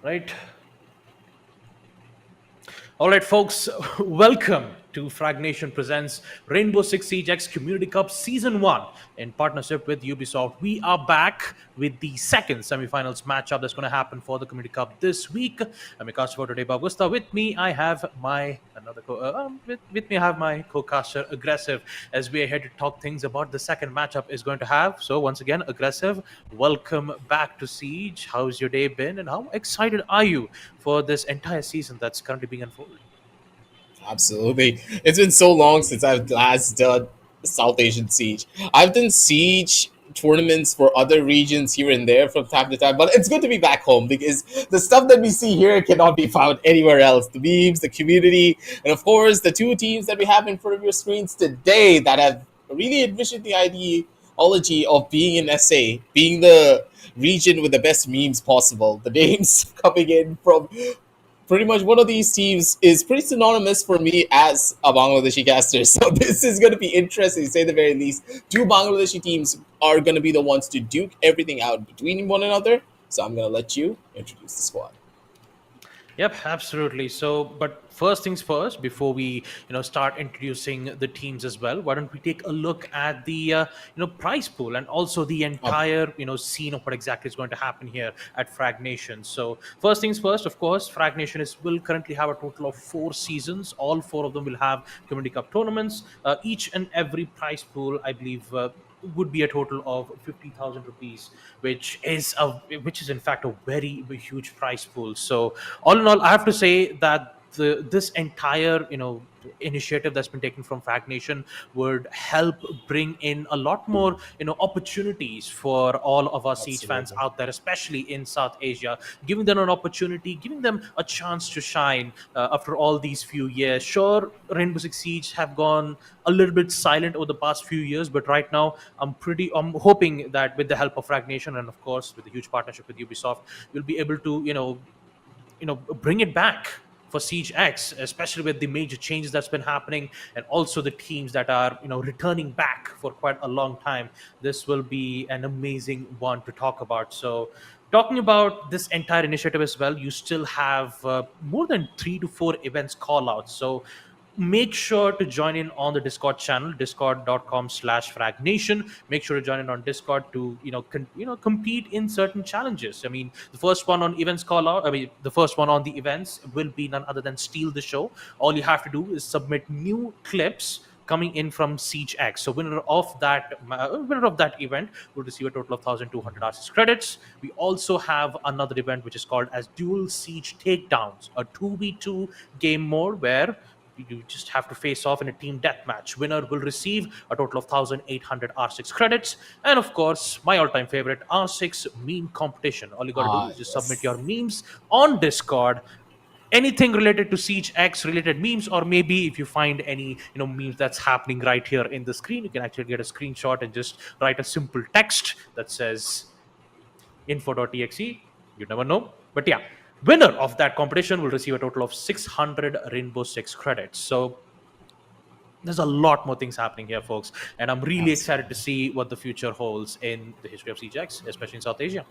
Right. All right, folks, welcome to Fragnation presents Rainbow Six Siege X Community Cup Season 1 in partnership with Ubisoft. We are back with the second semifinals matchup that's going to happen for the Community Cup this week. I'm your caster for today, Augusta. With me, I have my with me, I have my co-caster Aggressive as we are here to talk things about the second matchup is going to have. So once again, Aggressive, welcome back to Siege. How's your day been, and how excited are you for this entire season that's currently being unfolded? Absolutely. It's been so long since I've last done South Asian Siege. I've done Siege tournaments for other regions here and there from time to time, but it's good to be back home because the stuff that we see here cannot be found anywhere else. The memes, the community, and of course the two teams that we have in front of your screens today that have really envisioned the ideology of being in SA, being the region with the best memes possible. The names coming in from pretty much one of these teams is pretty synonymous for me as a Bangladeshi caster. So this is going to be interesting to say the very least. Two Bangladeshi teams are going to be the ones to duke everything out between one another. So I'm going to let you introduce the squad. Yep, absolutely. So, but first things first, before we start introducing the teams as well, why don't we take a look at the prize pool and also the Um, entire scene of what exactly is going to happen here at Fragnation. So, first things first, of course, Fragnation is will currently have a total of 4 seasons. All 4 of them will have Community Cup tournaments. Each and every prize pool, I believe. Would be a total of 50,000 rupees, which is in fact a very huge prize pool. So all in all, I have to say that this entire initiative that's been taken from Fragnation would help bring in a lot more opportunities for all of our Siege fans Absolutely. out there, especially in South Asia, giving them an opportunity, giving them a chance to shine after all these few years. Sure, Rainbow Six Siege have gone a little bit silent over the past few years, but right now I'm hoping that with the help of Fragnation and of course with a huge partnership with Ubisoft, we'll be able to bring it back for Siege X, especially with the major changes that's been happening and also the teams that are returning back for quite a long time. This will be an amazing one to talk about. So talking about this entire initiative as well, you still have more than 3 to 4 events call outs. So make sure to join in on the Discord channel, discord.com/fragnation. Make sure to join in on Discord to compete in certain challenges. I mean, the first one on events call out, I mean, the first one on the events will be none other than Steal the Show. All you have to do is submit new clips coming in from Siege X. So winner of that event will receive a total of 1,200 R6 credits. We also have another event which is called as Dual Siege Takedowns, a 2v2 game mode where you just have to face off in a team deathmatch. Winner will receive a total of 1,800 R6 credits. And of course, my all time favorite, R6 meme competition. All you got to do Ah, is just submit your yes. memes on Discord. Anything related to Siege X related memes, or maybe if you find any memes that's happening right here in the screen, you can actually get a screenshot and just write a simple text that says info.exe. You never know. But yeah, winner of that competition will receive a total of 600 Rainbow Six credits. So there's a lot more things happening here, folks. And I'm really excited to Absolutely. see what the future holds in the history of CGX, especially in South Asia.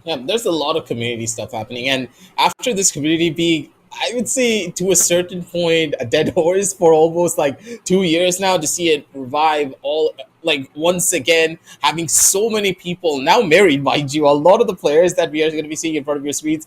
Yeah, there's a lot of community stuff happening, and after this community being, I would say, to a certain point, a dead horse for almost like 2 years now, to see it revive all like once again, having so many people now married, mind you. A lot of the players that we are going to be seeing in front of your screens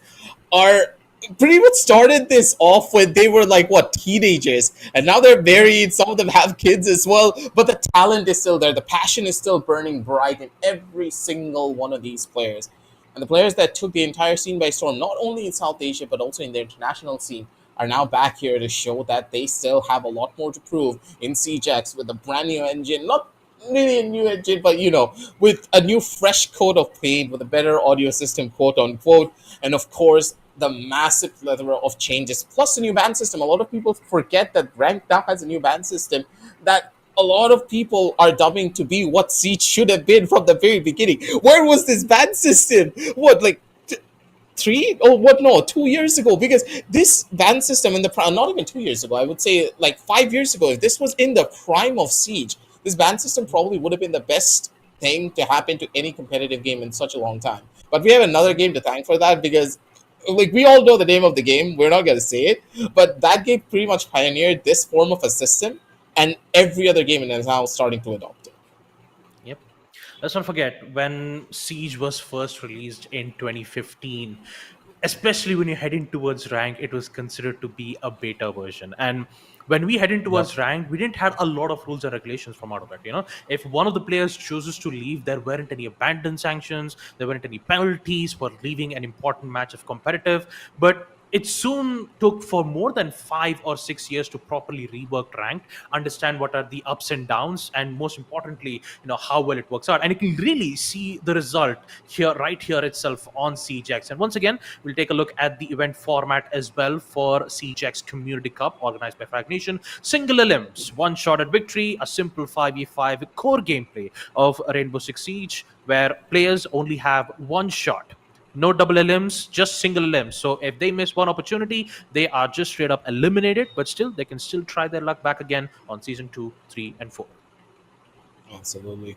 are pretty much started this off when they were like what, teenagers, and now they're married. Some of them have kids as well, but the talent is still there, the passion is still burning bright in every single one of these players. And the players that took the entire scene by storm, not only in South Asia but also in the international scene, are now back here to show that they still have a lot more to prove in CJX with a brand new engine. Not really a new engine, but with a new fresh coat of paint, with a better audio system, quote unquote, and of course the massive plethora of changes, plus the new ban system. A lot of people forget that Rank now has a new ban system that a lot of people are dubbing to be what Siege should have been from the very beginning. Where was this ban system? What, like three? Oh, what? No, 2 years ago. Because this ban system in the prime, not even 2 years ago, I would say like 5 years ago, if this was in the prime of Siege, this ban system probably would have been the best thing to happen to any competitive game in such a long time. But we have another game to thank for that because like we all know the name of the game. We're not gonna say it, but that game pretty much pioneered this form of a system, and every other game is now starting to adopt it. Yep. Let's not forget when Siege was first released in 2015, especially when you're heading towards rank, it was considered to be a beta version. And when we heading Yep. towards rank, we didn't have a lot of rules and regulations from out of it. If one of the players chooses to leave, there weren't any abandon sanctions, there weren't any penalties for leaving an important match of competitive. But it soon took for more than 5 or 6 years to properly rework ranked, understand what are the ups and downs, and most importantly, how well it works out. And you can really see the result here, right here itself on CJX. And once again, we'll take a look at the event format as well for CJX Community Cup, organized by Fragnation. Single elims, one shot at victory, a simple 5v5 core gameplay of Rainbow Six Siege, where players only have one shot. No double elims, just single elims. So if they miss one opportunity, they are just straight up eliminated, but still they can still try their luck back again on season 2, 3, and 4. Absolutely.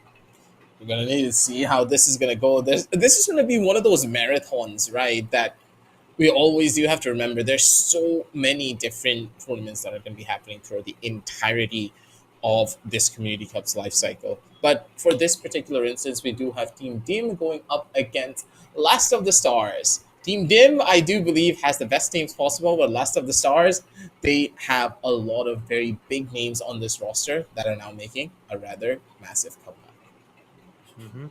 We're gonna need to see how this is gonna go. This is gonna be one of those marathons, right? That we always do have to remember. There's so many different tournaments that are going to be happening throughout the entirety of this Community Cup's life cycle. But for this particular instance, we do have Team Dim going up against Last of the Stars. Team Dim, I do believe, has the best teams possible, but Last of the Stars, they have a lot of very big names on this roster that are now making a rather massive comeback. Mhm.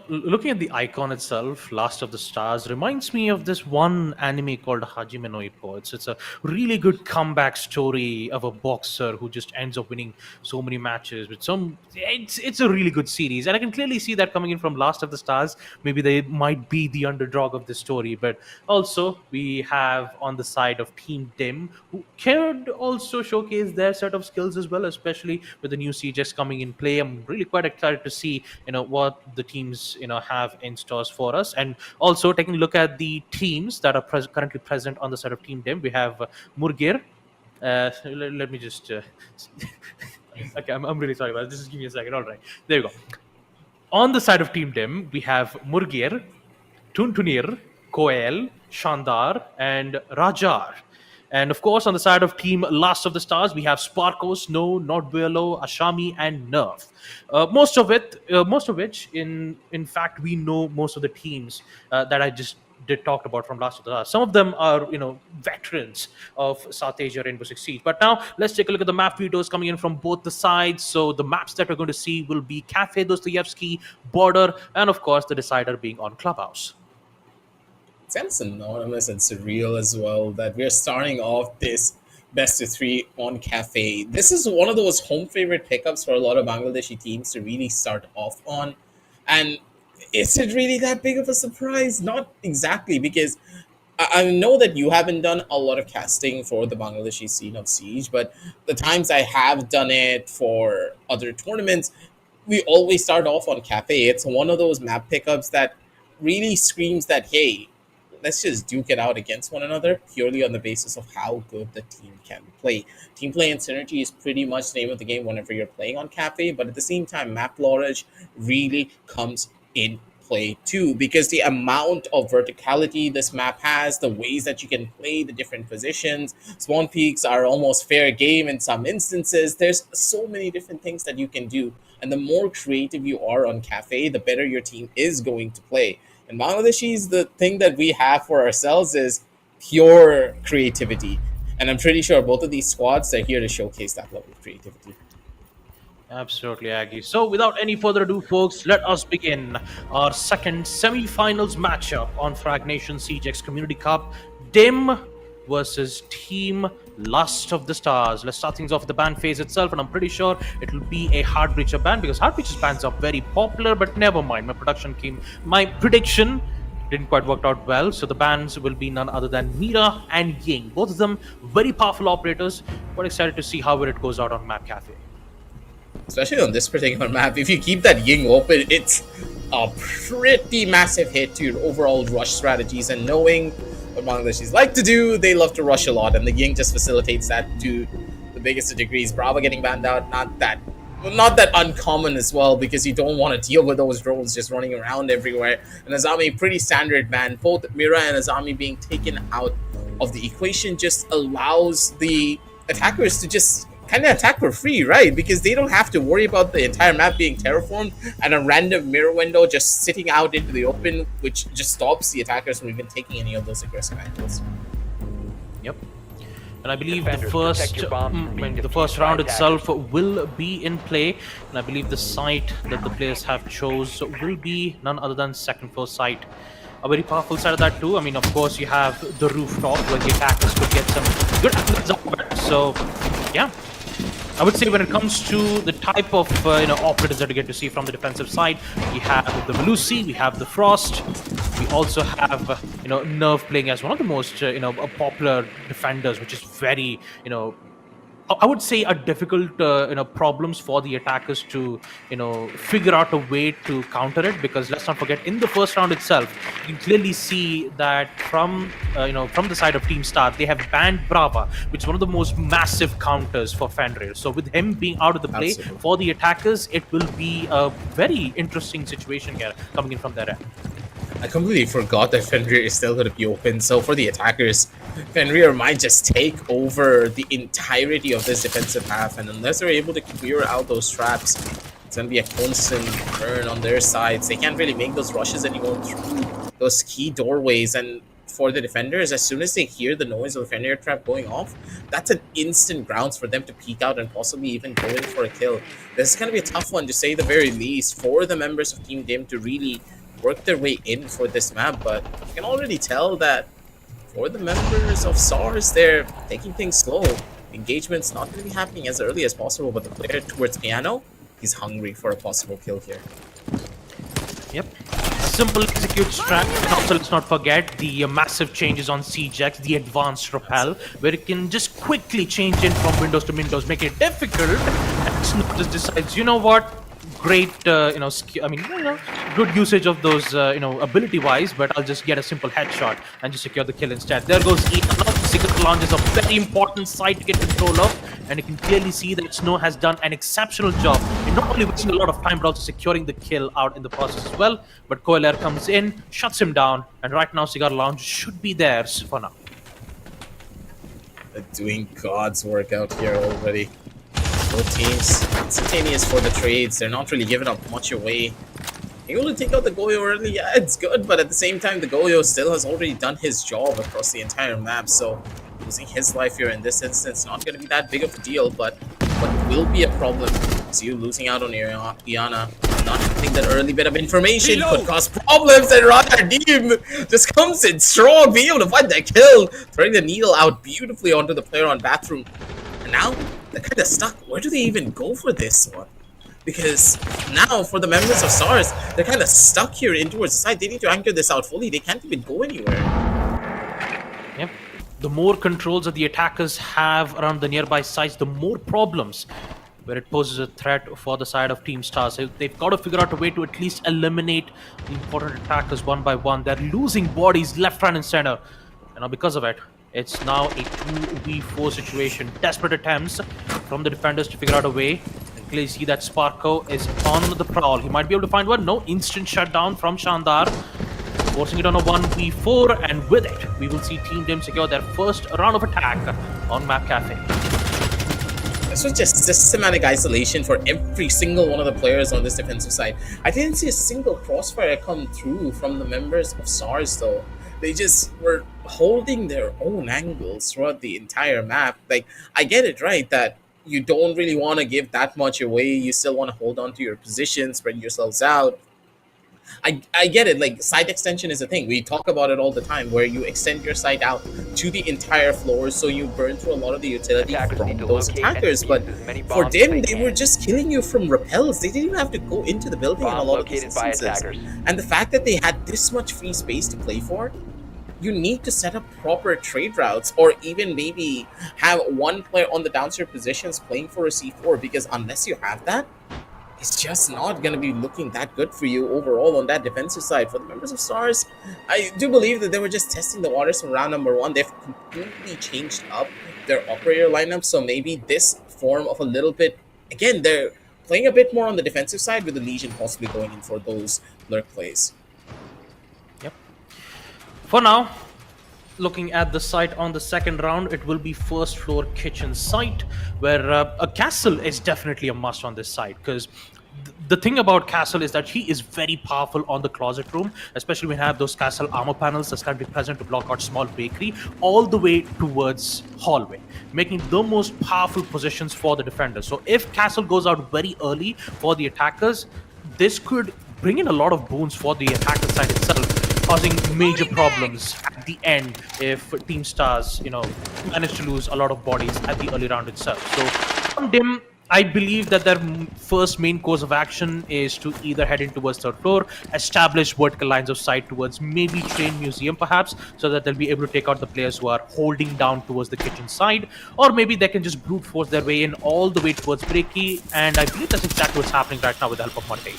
Looking at the icon itself, Last of the Stars reminds me of this one anime called Hajime no Ippo. It's a really good comeback story of a boxer who just ends up winning so many matches with some. It's a really good series, and I can clearly see that coming in from Last of the Stars. Maybe they might be the underdog of the story, but also we have on the side of Team Dim who could also showcase their set of skills as well, especially with the new CJs coming in play. I'm really quite excited to see what the teams have in stores for us. And also taking a look at the teams that are currently present on the side of Team Dim, we have Murgir. Let me just okay, I'm really sorry about this. Just give me a second. All right, there you go. On the side of Team Dim, we have Murgir, Tuntunir, Koel, Shandar, and Rajar. And of course, on the side of Team Last of the Stars, we have Sparko, Snow, Nordbuelo, Ashami, and Nerf. Most of which, in fact, we know most of the teams that I just did talked about from Last of the Stars. Some of them are veterans of South Asia Rainbow Six Siege. But now let's take a look at the map videos coming in from both the sides. So the maps that we're going to see will be Cafe Dostoevsky, Border, and of course the decider being on Clubhouse. Sounds anonymous and surreal as well that we're starting off this best of three on Cafe. This is one of those home favorite pickups for a lot of Bangladeshi teams to really start off on. And is it really that big of a surprise? Not exactly, because I know that you haven't done a lot of casting for the Bangladeshi scene of Siege, but the times I have done it for other tournaments, we always start off on Cafe. It's one of those map pickups that really screams that, hey, let's just duke it out against one another purely on the basis of how good the team can play. Team play and synergy is pretty much the name of the game whenever you're playing on Cafe, but at the same time, map knowledge really comes in play too, because the amount of verticality this map has, the ways that you can play the different positions, spawn peaks are almost fair game in some instances. There's so many different things that you can do, and the more creative you are on Cafe, the better your team is going to play. And Bangladeshis, the thing that we have for ourselves is pure creativity. And I'm pretty sure both of these squads are here to showcase that level of creativity. Absolutely, Aggie. So, without any further ado, folks, let us begin our second semi-finals matchup on Fragnation CGX Community Cup. Dim versus Team Lust of the Stars. Let's start things off with the ban phase itself, and I'm pretty sure it will be a Heart Breacher ban because Heart Breacher bans are very popular, but never mind. My prediction didn't quite work out well. So the bans will be none other than Mira and Ying. Both of them very powerful operators. Quite excited to see how well it goes out on Map Cafe. Especially on this particular map, if you keep that Ying open, it's a pretty massive hit to your overall rush strategies. And knowing what Bangladeshis like to do, they love to rush a lot, and the Ying just facilitates that to the biggest of degrees. Brava getting banned out, not that not that uncommon as well, because you don't want to deal with those drones just running around everywhere. And Azami, pretty standard, man. Both Mira and Azami being taken out of the equation just allows the attackers to just kind of attack for free, right? Because they don't have to worry about the entire map being terraformed and a random mirror window just sitting out into the open, which just stops the attackers from even taking any of those aggressive angles. Yep. And I believe the the first round itself will be in play, and I believe the site that the players have chose will be none other than second floor site. A very powerful side of that too. I mean, of course, you have the rooftop where the attackers could get some good angles up it. So, yeah. I would say when it comes to the type of operatives that you get to see from the defensive side, we have the Velusi, we have the Frost, we also have Nerve playing as one of the most popular defenders, which is very I would say a difficult problems for the attackers to figure out a way to counter it, because let's not forget in the first round itself you can clearly see that from the side of Team Star they have banned Brava, which is one of the most massive counters for Fenrir. So with him being out of the play Absolutely. for the attackers, it will be a very interesting situation here coming in from their end. I completely forgot that Fenrir is still going to be open. So for the attackers, Fenrir might just take over the entirety of this defensive half, and unless they're able to clear out those traps, it's going to be a constant burn on their sides. They can't really make those rushes anymore through those key doorways. And for the defenders, as soon as they hear the noise of the Fenrir trap going off, that's an instant grounds for them to peek out and possibly even go in for a kill. This is going to be a tough one, to say the very least, for the members of Team Dim to really work their way in for this map. But you can already tell that for the members of SARS, they're taking things slow. Engagement's not going to be happening as early as possible, but the player towards Piano, he's hungry for a possible kill here. Yep. Simple execute strat, and also let's not forget the massive changes on CJX, the advanced repel, where it can just quickly change in from windows to windows, make it difficult, and Snoop just decides, you know what, great, good usage of those, ability-wise, but I'll just get a simple headshot and just secure the kill instead. There goes Ethan. Secret launch is a very important site to get control of, and you can clearly see that Snow has done an exceptional job in not only wasting a lot of time, but also securing the kill out in the process as well. But Coiler comes in, shuts him down, and right now Cigar Lounge should be theirs for now. They're doing God's work out here already. Both teams instantaneous for the trades. They're not really giving up much away. Able to take out the Goyo early, yeah, it's good, but at the same time, the Goyo still has already done his job across the entire map, so losing his life here in this instance not going to be that big of a deal. But what will be a problem is you losing out on Iana. Not having that early bit of information could cause problems, and Radardim just comes in strong, being able to find that kill, throwing the needle out beautifully onto the player on Bathroom. And now, they're kind of stuck. Where do they even go for this one? Because now, for the members of SARS, they're kind of stuck here in towards the side. They need to anchor this out fully. They can't even go anywhere. Yep. The more controls that the attackers have around the nearby sites, the more problems where it poses a threat for the side of Team Stars. They've got to figure out a way to at least eliminate the important attackers one by one. They're losing bodies left, right, and center. And now because of it, it's now a 2v4 situation. Desperate attempts from the defenders to figure out a way. You see that Sparko is on the prowl. He might be able to find one. No, instant shutdown from Shandar, forcing it on a 1v4, and with it, we will see Team Dim secure their first round of attack on Map Cafe. This was just systematic isolation for every single one of the players on this defensive side. I didn't see a single crossfire come through from the members of SARS, though. They just were holding their own angles throughout the entire map. Like, I get it, right, that you don't really want to give that much away. You still want to hold on to your position, spread yourselves out. I get it. Like, site extension is a thing. We talk about it all the time, where you extend your site out to the entire floor, so you burn through a lot of the utility from those attackers. But for them, they were just killing you from repels. They didn't even have to go into the building in a lot of these instances. And the fact that they had this much free space to play for, you need to set up proper trade routes, or even maybe have one player on the downstairs positions playing for a C4, because unless you have that, it's just not going to be looking that good for you overall on that defensive side. For the members of SARS, I do believe that they were just testing the waters from round number one. They've completely changed up their operator lineup, so maybe this form of a little bit, again, they're playing a bit more on the defensive side with the Legion possibly going in for those lurk plays. Yep. For now, looking at the site on the second round, it will be first floor kitchen site, where a castle is definitely a must on this site, because the thing about castle is that he is very powerful on the closet room, especially when you have those castle armor panels that's going to be present to block out small bakery all the way towards hallway, making the most powerful positions for the defenders. So if castle goes out very early for the attackers, this could bring in a lot of boons for the attacker side itself, causing major problems at the end if Team Stars, manage to lose a lot of bodies at the early round itself. So on Dim, I believe that their first main course of action is to either head in towards third floor, establish vertical lines of sight towards maybe Train Museum perhaps, so that they'll be able to take out the players who are holding down towards the kitchen side, or maybe they can just brute force their way in all the way towards Breaky, and I believe that's exactly what's happening right now with the help of Monte.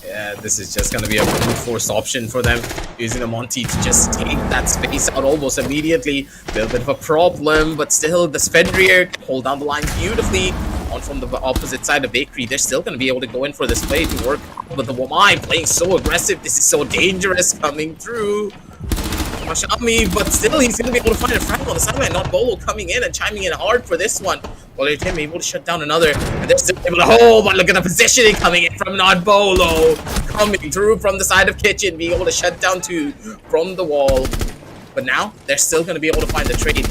Yeah, this is just going to be a brute force option for them, using the Monty to just take that space out almost immediately. A little bit of a problem, but still the Fenrir can hold down the line beautifully. On from the opposite side of Bakery, they're still going to be able to go in for this play to work. But the Wamai playing so aggressive, this is so dangerous coming through. Mashami, but still he's going to be able to find a frag on the sideline. Not Bolo coming in and chiming in hard for this one. Well, Tim able to shut down another, and they're still able to hold, but look at the positioning coming in from Not Bolo. Coming through from the side of Kitchen, being able to shut down two from the wall. But now, they're still going to be able to find the trade.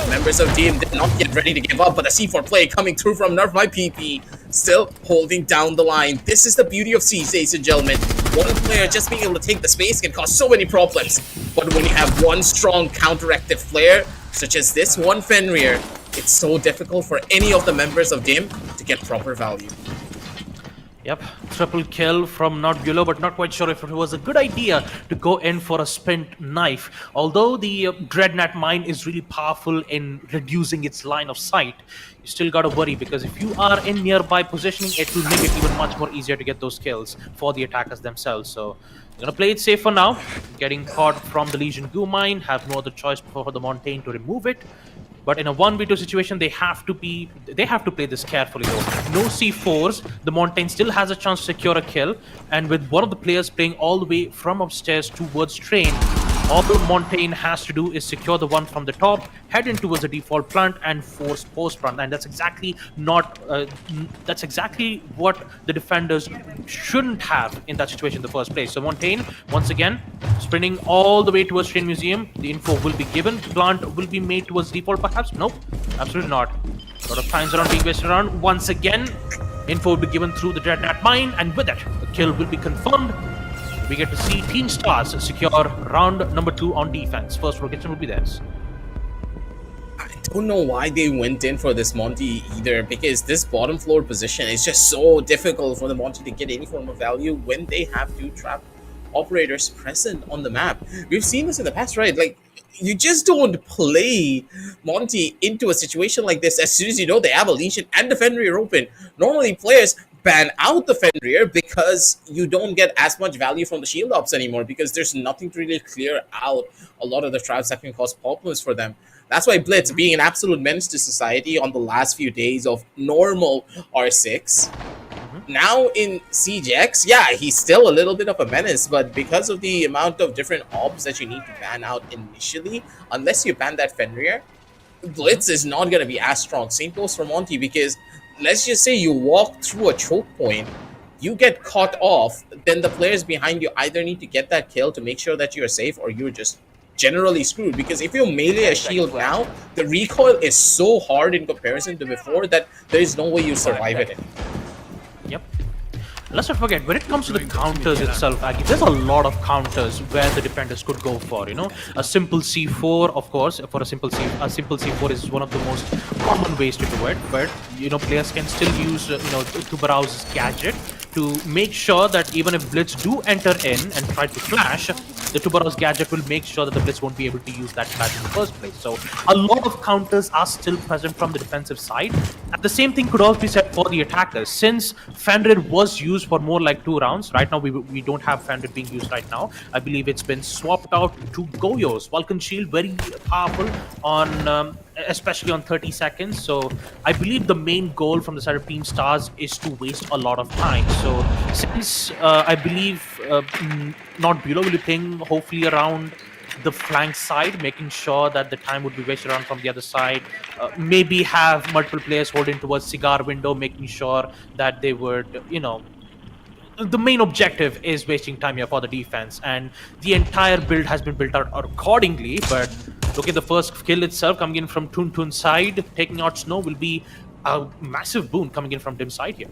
Members of team did not get ready to give up, but a C4 play coming through from Nerf by PP. Still holding down the line. This is the beauty of Siege, ladies and gentlemen. One player just being able to take the space can cause so many problems. But when you have one strong counteractive player, such as this one Fenrir, it's so difficult for any of the members of DIM to get proper value. Yep, triple kill from Not Bulo, but not quite sure if it was a good idea to go in for a spent knife. Although the Dreadnought mine is really powerful in reducing its line of sight, you still gotta worry, because if you are in nearby positioning, it will make it even much more easier to get those kills for the attackers themselves. So you're gonna play it safe for now. Getting caught from the Legion goo mine, have no other choice for the Montaigne to remove it. But in a 1v2 situation, they have to play this carefully though. No C4s, the Montaigne still has a chance to secure a kill, and with one of the players playing all the way from upstairs towards Train, all the Montaigne has to do is secure the one from the top, head in towards the default plant, and force post plant. And that's exactly what the defenders shouldn't have in that situation in the first place. So Montaigne, once again, sprinting all the way towards Train Museum. The info will be given. Plant will be made towards default, perhaps? Nope, absolutely not. A lot of times around being wasted around. Once again, info will be given through the Dreadnought mine, and with it, the kill will be confirmed. We get to see Team Stars secure round number 2 on defense. First floor kitchen will be theirs. I don't know why they went in for this Monty either, because this bottom floor position is just so difficult for the Monty to get any form of value when they have two trap operators present on the map. We've seen this in the past, right? Like, you just don't play Monty into a situation like this as soon as you know they have a Legion and the Fenrir open. Normally, players ban out the Fenrir because you don't get as much value from the shield ops anymore, because there's nothing to really clear out a lot of the traps that can cause problems for them. That's why Blitz, being an absolute menace to society on the last few days of normal R6, now in Siege X, yeah, he's still a little bit of a menace, but because of the amount of different ops that you need to ban out initially, unless you ban that Fenrir, Blitz is not going to be as strong. Same goes for Monty, because let's just say you walk through a choke point, you get caught off, then the players behind you either need to get that kill to make sure that you're safe, or you're just generally screwed. Because if you melee a shield now, the recoil is so hard in comparison to before that there is no way you survive it anymore. Yep. Let's not forget, when it comes to the counters itself, Aggie, there's a lot of counters where the defenders could go for, a simple C4, of course. For a simple C4 is one of the most common ways to do it, but players can still use Tubarau's gadget to make sure that even if Blitz do enter in and try to flash, the Tuberos gadget will make sure that the Blitz won't be able to use that gadget in the first place. So a lot of counters are still present from the defensive side. And the same thing could also be said for the attackers. Since Fenrir was used for more like 2 rounds, right now we don't have Fenrir being used right now. I believe it's been swapped out to Goyo's Vulcan Shield, very powerful on especially on 30 seconds. So I believe the main goal from the side of Team Stars is to waste a lot of time. So since I believe not Bulo will be playing hopefully around the flank side, making sure that the time would be wasted around from the other side. Maybe have multiple players holding towards cigar window, making sure that they would, the main objective is wasting time here for the defense, and the entire build has been built out accordingly. But look at the first kill itself coming in from Tuntun's side. Taking out Snow will be a massive boon coming in from Dim's side here.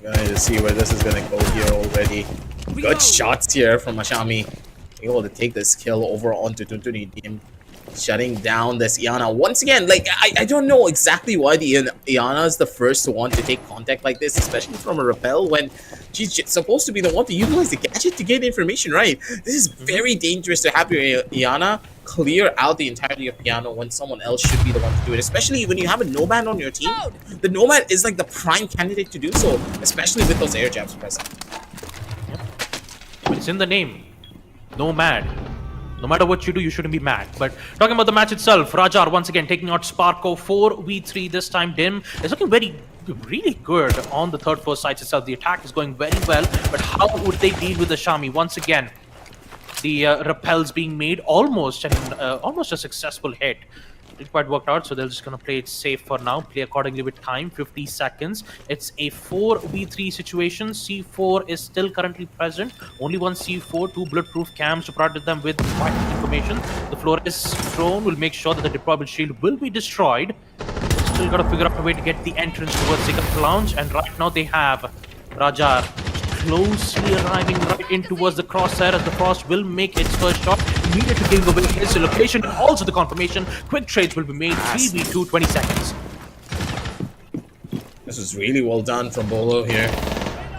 Gonna need to see where this is gonna go here already. Good shots here from Ashami. Able to take this kill over onto Tuntuni Dim. Shutting down this Iana. Once again, like, I don't know exactly why the Iana is the first one to take contact like this, especially from a repel, when she's supposed to be the one to utilize the gadget to get information, right? This is very dangerous to have your Iana clear out the entirety of Piano when someone else should be the one to do it, especially when you have a Nomad on your team. The Nomad is like the prime candidate to do so, especially with those air jabs present. It's in the name. Nomad. No matter what you do, you shouldn't be mad. But talking about the match itself, Rajar once again taking out Sparko 4v3 this time. Dim is looking really good on the third floor sites itself. The attack is going very well, but how would they deal with the Shami? Once again, the repels being made, almost a successful hit. It quite worked out, so they're just going to play it safe for now, play accordingly with time. 50 seconds. It's a 4v3 situation. C4 is still currently present. Only one C4, 2 bulletproof cams to provide them with vital information. The Flores drone will make sure that the deployable shield will be destroyed. Still got to figure out a way to get the entrance towards Ziggup Lounge, and right now they have Rajar closely arriving right in towards the crosshair, as the Frost will make its first shot, immediately giving away his location, and also the confirmation. Quick trades will be made, 3v2, 20 seconds. This was really well done from Bolo here.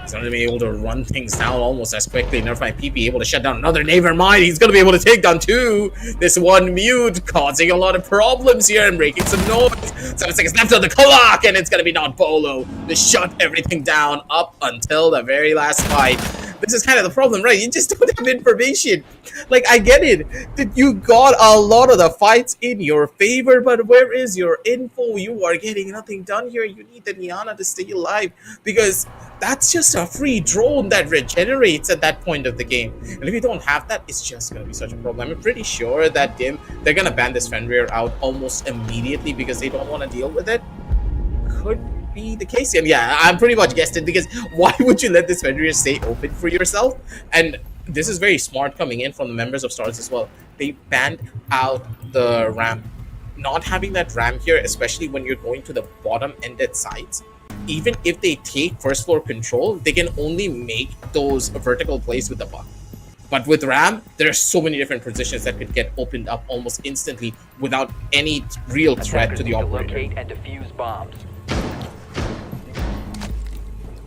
He's going to be able to run things down almost as quickly. Nerf my PP able to shut down another. Never mind, he's going to be able to take down two. This one mute causing a lot of problems here and breaking some noise. 7 seconds left on the clock, and it's going to be not Bolo to shut everything down up until the very last fight. This is kind of the problem, right? You just don't have information. Like, I get it that you got a lot of the fights in your favor, but where is your info? You are getting nothing done here. You need the Niana to stay alive, because that's just a free drone that regenerates at that point of the game. And if you don't have that, it's just going to be such a problem. I'm pretty sure that they're going to ban this Fenrir out almost immediately because they don't want to deal with it. Could be the case, and yeah, I'm pretty much guessed it, because why would you let this Fenrir stay open for yourself? And this is very smart coming in from the members of Stars as well. They banned out the ramp. Not having that ramp here, especially when you're going to the bottom ended sides, even if they take first floor control, they can only make those vertical plays with the buck. But with RAM, there are so many different positions that could get opened up almost instantly without any real threat to the operator. Locate and defuse bombs.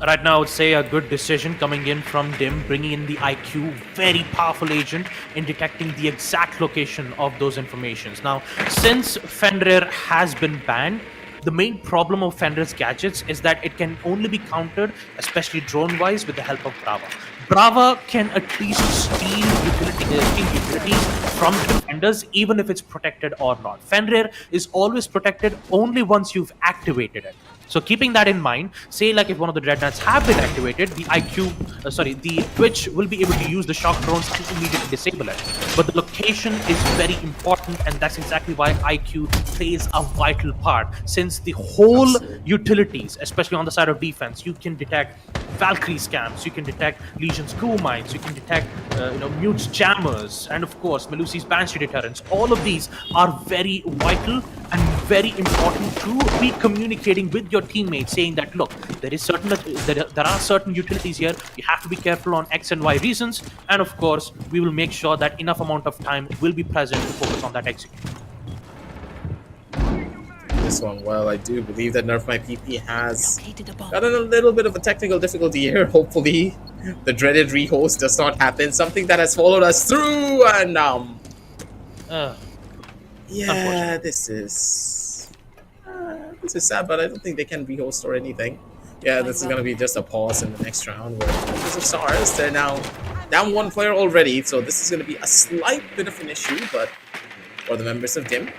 Right now, I would say a good decision coming in from Dim, bringing in the IQ, very powerful agent in detecting the exact location of those informations. Now, since Fenrir has been banned, the main problem of Fenrir's gadgets is that it can only be countered, especially drone-wise, with the help of Brava. Brava can at least steal utilities from defenders, even if it's protected or not. Fenrir is always protected only once you've activated it. So keeping that in mind, say like if one of the Dreadnoughts have been activated, the Twitch will be able to use the shock drones to immediately disable it. But the location is very important, and that's exactly why IQ plays a vital part. Since the whole utilities, especially on the side of defense, you can detect Valkyrie scams, you can detect Legion's goo mines, you can detect Mute's jammers, and of course Melusi's Banshee deterrents. All of these are very vital and very important to be communicating with your teammates, saying that look, there are certain utilities here, you have to be careful on X and Y reasons, and of course we will make sure that enough amount of time will be present to focus on that execution. This this one? Well, I do believe that Nerf My PP has gotten a little bit of a technical difficulty here. Hopefully, the dreaded rehost does not happen. Something that has followed us through, and yeah, this is sad, but I don't think they can rehost or anything. Yeah, this is gonna be just a pause in the next round where members of Stars, they're now down one player already, so this is gonna be a slight bit of an issue, but for the members of Dim,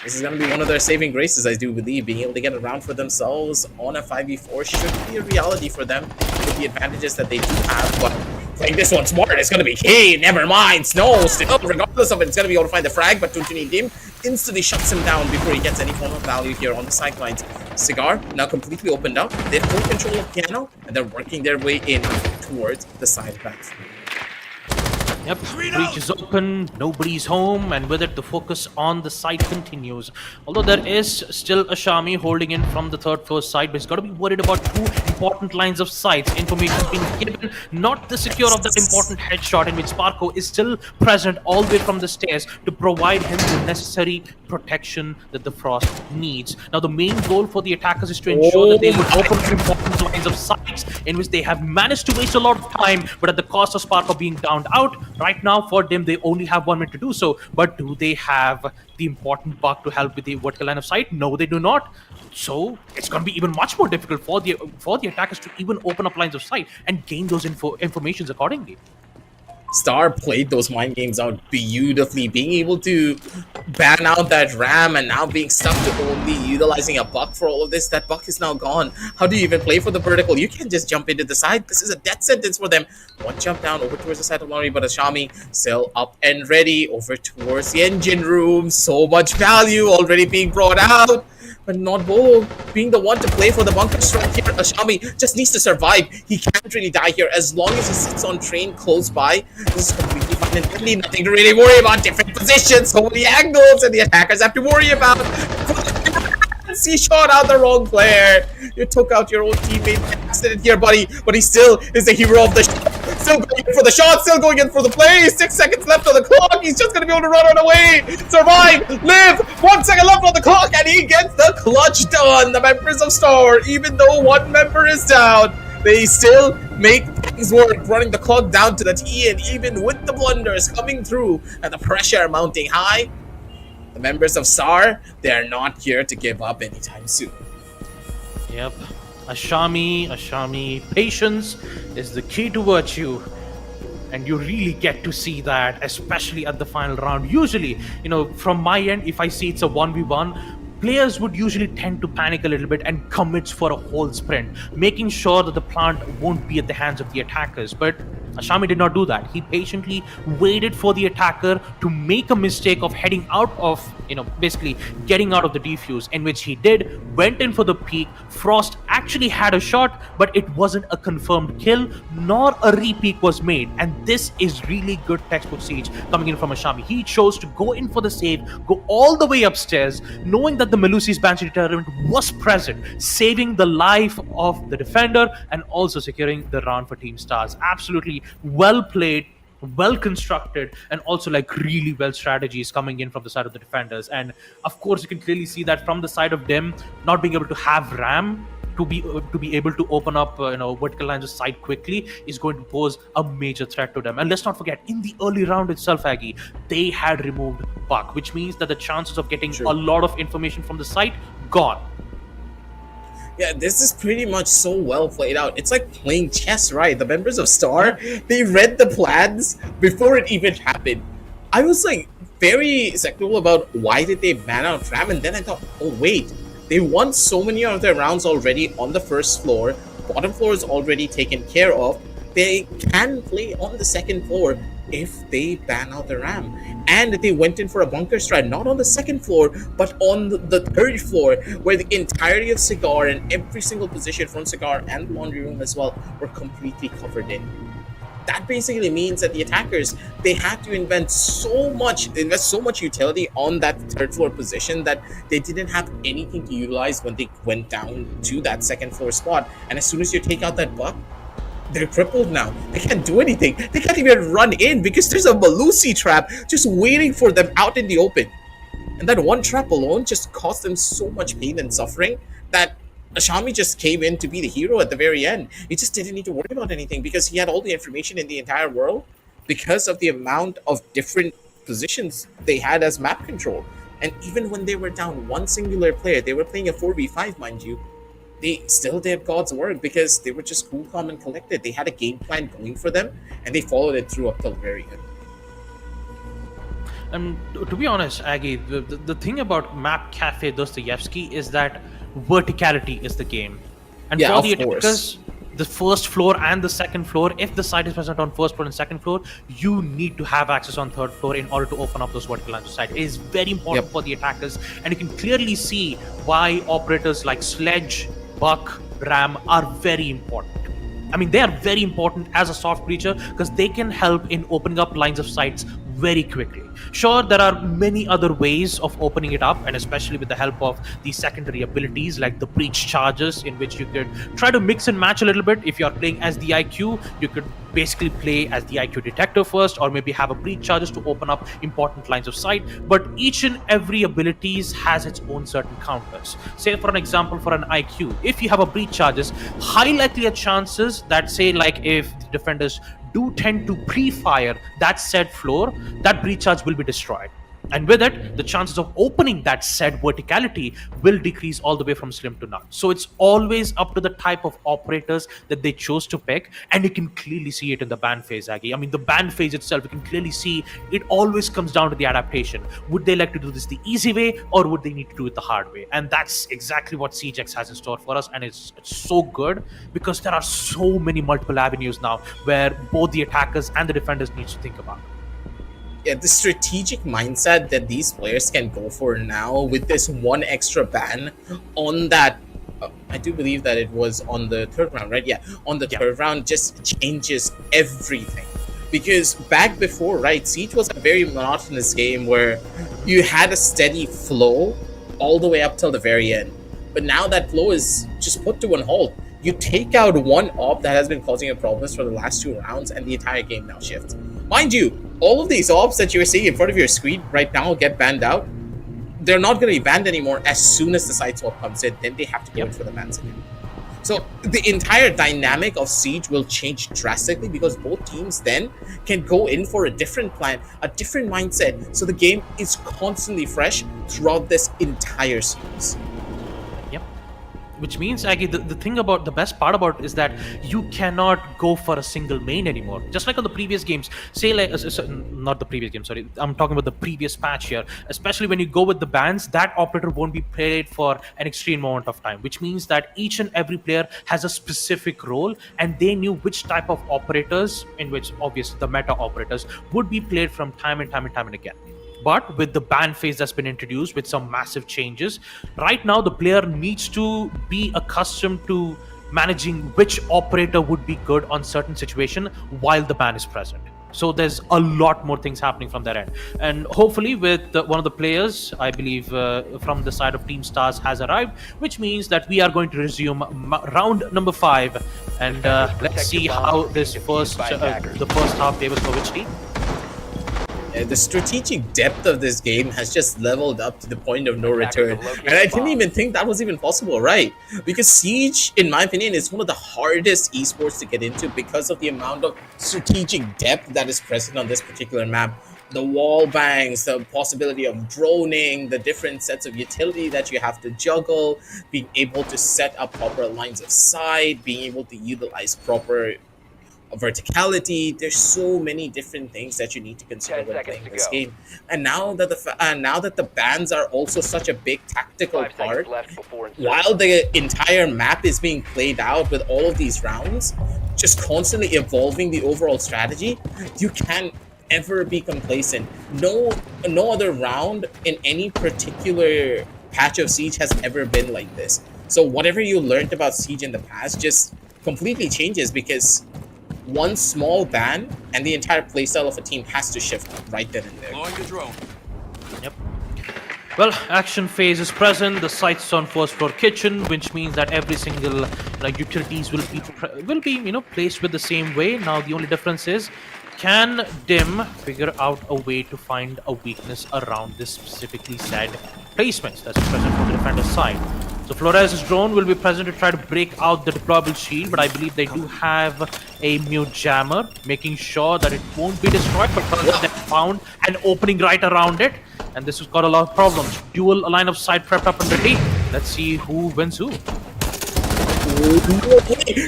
this is going to be one of their saving graces, I do believe. Being able to get a round for themselves on a 5v4 should be a reality for them with the advantages that they do have. But playing this one smart is going to be key. Never mind. Snow, still, regardless of it, it's going to be able to find the frag. But Tuntuni Dim instantly shuts him down before he gets any form of value here on the sidelines. Cigar now completely opened up. They have full control of Piano, and they're working their way in towards the side platform. Yep, breach is open, nobody's home, and with it the focus on the side continues. Although there is still a Shami holding in from the third floor side, but he's got to be worried about two important lines of sight. Information being given, not the secure of that important headshot in which Sparko is still present all the way from the stairs to provide him the necessary protection that the Frost needs. Now the main goal for the attackers is to ensure that they would open important lines of sight in which they have managed to waste a lot of time, but at the cost of Sparko being downed out. Right now, for them, they only have 1 minute to do so. But do they have the important bug to help with the vertical line of sight? No, they do not. So it's going to be even much more difficult for the attackers to even open up lines of sight and gain those informations accordingly. Star played those mind games out beautifully, being able to ban out that ram and now being stuck to only utilizing a buck for all of this. That buck is now gone. How do you even play for the vertical? You can't just jump into the side. This is a death sentence for them. One jump down over towards the side of Lori, but Ashami still up and ready over towards the engine room. So much value already being brought out. But not Bolo being the one to play for the bunker strike here. Ashami just needs to survive. He can't really die here as long as he sits on train close by. This is completely fine and really nothing to really worry about. Different positions, so many angles, and the attackers have to worry about. He shot out the wrong player. You took out your own teammate accident here, buddy. But he still is the hero of the shot. Still going in for the shot, still going in for the play. 6 seconds left on the clock. He's just going to be able to run away. Survive, live. 1 second left on the clock, and he gets the clutch done. The members of Star, even though one member is down, they still make things work, running the clock down to the T, and even with the blunders coming through and the pressure mounting high, the members of SAR, they're not here to give up anytime soon. Yep. Ashami, patience is the key to virtue. And you really get to see that, especially at the final round. Usually, from my end, if I see it's a 1v1, players would usually tend to panic a little bit and commit for a whole sprint, making sure that the plant won't be at the hands of the attackers. But Ashami did not do that. He patiently waited for the attacker to make a mistake of heading out of, basically getting out of the defuse, in which he did, went in for the peak. Frost actually had a shot, but it wasn't a confirmed kill, nor a re-peak was made. And this is really good textbook siege coming in from Ashami. He chose to go in for the save, go all the way upstairs, knowing that the Melusi's Banshee deterrent was present, saving the life of the defender and also securing the round for Team Stars. Absolutely well played, well constructed, and also really well strategies coming in from the side of the defenders. And of course, you can clearly see that from the side of them, not being able to have Ram to be able to open up vertical lines of sight quickly is going to pose a major threat to them. And let's not forget, in the early round itself, Aggie, they had removed Buck, which means that the chances of getting a lot of information from the site gone. Yeah, this is pretty much so well played out. It's like playing chess, right? The members of Star, they read the plans before it even happened. I was very skeptical about why did they ban out Ram, and then I thought, oh wait, they won so many of their rounds already on the first floor. Bottom floor is already taken care of. They can play on the second floor if they ban out the Ram. And they went in for a bunker strike, not on the second floor, but on the third floor, where the entirety of Cigar and every single position from Cigar and the laundry room as well were completely covered in. That basically means that the attackers, they had to invest so much utility on that third floor position that they didn't have anything to utilize when they went down to that second floor spot. And as soon as you take out that buck, they're crippled now. They can't do anything. They can't even run in because there's a Melusi trap just waiting for them out in the open. And that one trap alone just caused them so much pain and suffering that Ashami just came in to be the hero at the very end. He just didn't need to worry about anything because he had all the information in the entire world because of the amount of different positions they had as map control. And even when they were down one singular player, they were playing a 4v5, mind you, they still did God's work because they were just cool, calm, and collected. They had a game plan going for them, and they followed it through up till the very end. And to be honest, Aggie, the thing about Map Cafe Dostoevsky is that verticality is the game. And Yeah, for of the course. attackers, the first floor and the second floor, if the site is present on first floor and second floor, you need to have access on third floor in order to open up those vertical lines of sight. It is very important Yep. for the attackers, and you can clearly see why operators like Sledge, Buck, Ram are very important. I mean, they are very important as a soft creature because they can help in opening up lines of sights very quickly. Sure, there are many other ways of opening it up, and especially with the help of the secondary abilities like the breach charges, in which you could try to mix and match a little bit. If you're playing as the IQ, you could basically play as the IQ detector first, or maybe have a breach charges to open up important lines of sight. But each and every abilities has its own certain counters. Say, for an example, for an IQ, if you have a breach charges, high likelier chances that, say, like if the defenders do tend to pre-fire that said floor, that breach charge will be destroyed. And with it, the chances of opening that said verticality will decrease all the way from slim to none. So it's always up to the type of operators that they chose to pick, and you can clearly see it in the ban phase, Aggie. I mean, the ban phase itself, you can clearly see it always comes down to the adaptation. Would they like to do this the easy way, or would they need to do it the hard way? And that's exactly what SiegeX has in store for us, and it's so good because there are so many multiple avenues now where both the attackers and the defenders need to think about. Yeah, the strategic mindset that these players can go for now with this one extra ban on that. I do believe that it was on the third round, right? Yeah, on the third round just changes everything. Because back before, right, Siege was a very monotonous game where you had a steady flow all the way up till the very end. But now that flow is just put to an halt. You take out one op that has been causing you problems for the last two rounds, and the entire game now shifts. Mind you, all of these ops that you're seeing in front of your screen right now get banned out. They're not going to be banned anymore as soon as the side swap comes in. Then they have to go in for the bans again. So the entire dynamic of Siege will change drastically because both teams then can go in for a different plan, a different mindset. So the game is constantly fresh throughout this entire series. Yep. Which means, Aggie, the thing about the best part about it is that you cannot go for a single main anymore. Just like on the previous games, say like not the previous game, sorry, I'm talking about the previous patch here. Especially when you go with the bans, that operator won't be played for an extreme amount of time. Which means that each and every player has a specific role, and they knew which type of operators, in which obviously the meta operators, would be played from time and time and time and again. But with the ban phase that's been introduced with some massive changes, right now the player needs to be accustomed to managing which operator would be good on certain situation while the ban is present. So there's a lot more things happening from their end. And hopefully with one of the players, I believe from the side of Team Stars has arrived, which means that we are going to resume round number 5. And let's see how this the first half favors for which team. The strategic depth of this game has just leveled up to the point of no return. And I didn't even think that was even possible, right? Because Siege, in my opinion, is one of the hardest esports to get into because of the amount of strategic depth that is present on this particular map. The wall bangs, the possibility of droning, the different sets of utility that you have to juggle, being able to set up proper lines of sight, being able to utilize proper verticality. There's so many different things that you need to consider when playing this game. And now that the bans are also such a big tactical part, while the entire map is being played out with all of these rounds, just constantly evolving the overall strategy, you can't ever be complacent. No other round in any particular patch of Siege has ever been like this. So whatever you learned about Siege in the past just completely changes because one small ban and the entire playstyle of a team has to shift right then and there. Yep. Well, action phase is present. The sights on first floor kitchen, which means that every single utilities will be placed with the same way. Now the only difference is, Can Dim figure out a way to find a weakness around this specifically said placements that's present from the defender's side? So Flores' drone will be present to try to break out the deployable shield, but I believe they do have a mute jammer, making sure that it won't be destroyed, but they found an opening right around it, and this has got a lot of problems. Dual line of sight prepped up and ready. Let's see who wins who.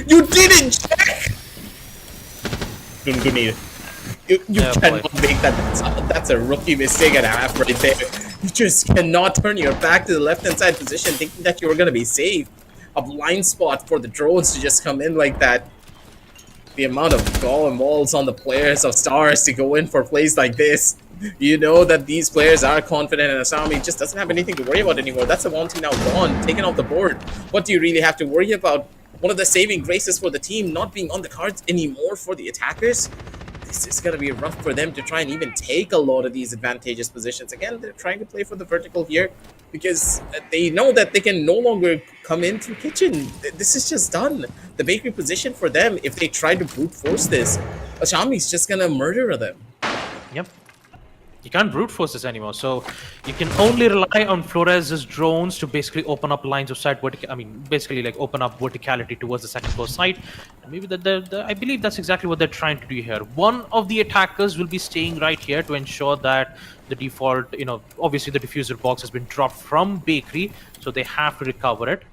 You didn't check! Don't need it. You cannot make that. That's a rookie mistake and a half right there. You just cannot turn your back to the left-hand side position thinking that you were going to be safe. A blind spot for the drones to just come in like that. The amount of gall and balls on the players of Stars to go in for plays like this. You know that these players are confident and Asami just doesn't have anything to worry about anymore. That's the one thing now gone, taken off the board. What do you really have to worry about? One of the saving graces for the team not being on the cards anymore for the attackers. This is going to be rough for them to try and even take a lot of these advantageous positions. Again, they're trying to play for the vertical here because they know that they can no longer come in through kitchen. This is just done. The bakery position for them, if they try to brute force this, Ashami's just going to murder them. Yep. You can't brute force this anymore, so you can only rely on Flores' drones to basically open up lines of sight. Basically like open up verticality towards the second floor site. And maybe I believe that's exactly what they're trying to do here. One of the attackers will be staying right here to ensure that the default, obviously the diffuser box has been dropped from Bakery, so they have to recover it.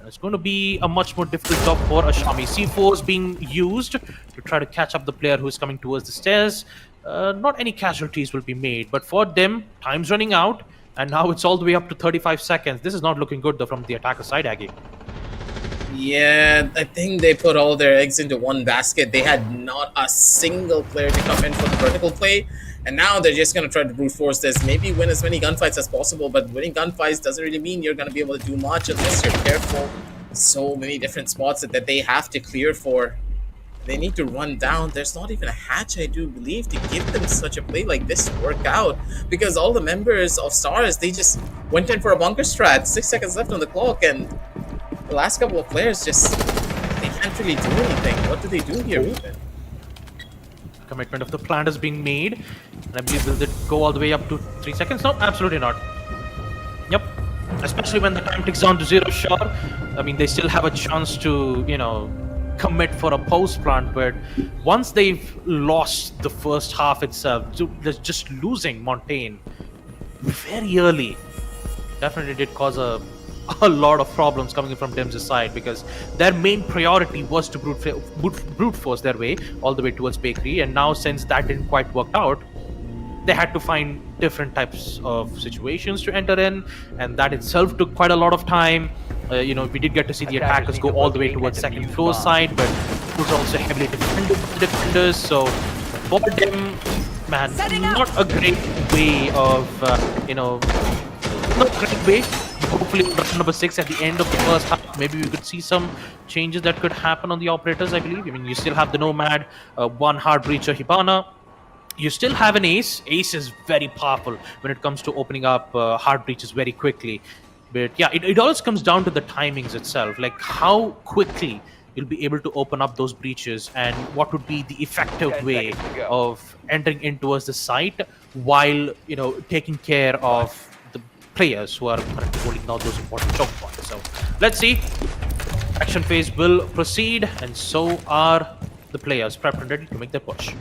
It's going to be a much more difficult job for Ashami. C4 is being used to try to catch up the player who is coming towards the stairs. Not any casualties will be made, but for them, time's running out, and now it's all the way up to 35 seconds. This is not looking good, though, from the attacker side, Aggie. Yeah, I think they put all their eggs into one basket. They had not a single player to come in for the vertical play, and now they're just going to try to brute force this. Maybe win as many gunfights as possible, but winning gunfights doesn't really mean you're going to be able to do much unless you're careful. So many different spots that they have to clear for. They need to run down. There's not even a hatch, I do believe, to give them such a play like this to work out. Because all the members of Stars, they just went in for a bunker strat. 6 seconds left on the clock, and the last couple of players just, they can't really do anything. What do they do here even? Commitment of the plant is being made. And I believe will it go all the way up to 3 seconds? No, absolutely not. Yep. Especially when the time ticks down to 0, sure. I mean, they still have a chance to, commit for a post plant, but once they've lost the first half itself, just losing Montaigne very early definitely did cause a lot of problems coming in from Dim's side, because their main priority was to brute force their way all the way towards Bakery, and now since that didn't quite work out, they had to find different types of situations to enter in, and that itself took quite a lot of time. We did get to see the attackers go all the way towards second floor side, but it was also heavily defended by the defenders. So for them, man, not a great way of, not a great way. Hopefully, round number 6 at the end of the first half, maybe we could see some changes that could happen on the operators, I believe. I mean, you still have the Nomad, one hard breacher, Hibana. You still have an Ace. Ace is very powerful when it comes to opening up hard breaches very quickly. But yeah, it always comes down to the timings itself, like how quickly you'll be able to open up those breaches and what would be the effective way of entering in towards the site while, taking care of the players who are currently holding down those important choke points. So let's see. Action phase will proceed, and so are the players prepped and ready to make their push.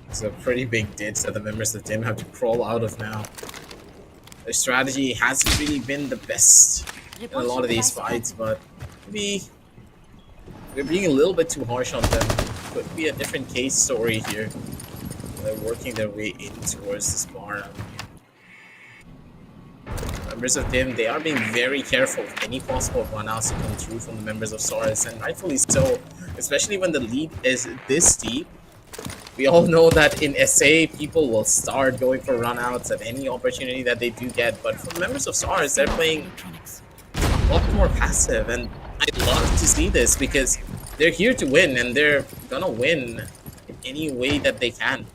It's a pretty big ditch that the members of Dim have to crawl out of now. Their strategy hasn't really been the best in a lot of these fights, but maybe we're being a little bit too harsh on them. Could be a different case story here. They're working their way in towards this bar. Members of Dim, they are being very careful of any possible runouts to come through from the members of Saurus, and rightfully so, especially when the lead is this deep. We all know that in SA, people will start going for runouts at any opportunity that they do get, but for members of SARS, they're playing a lot more passive, and I love to see this because they're here to win, and they're gonna win in any way that they can.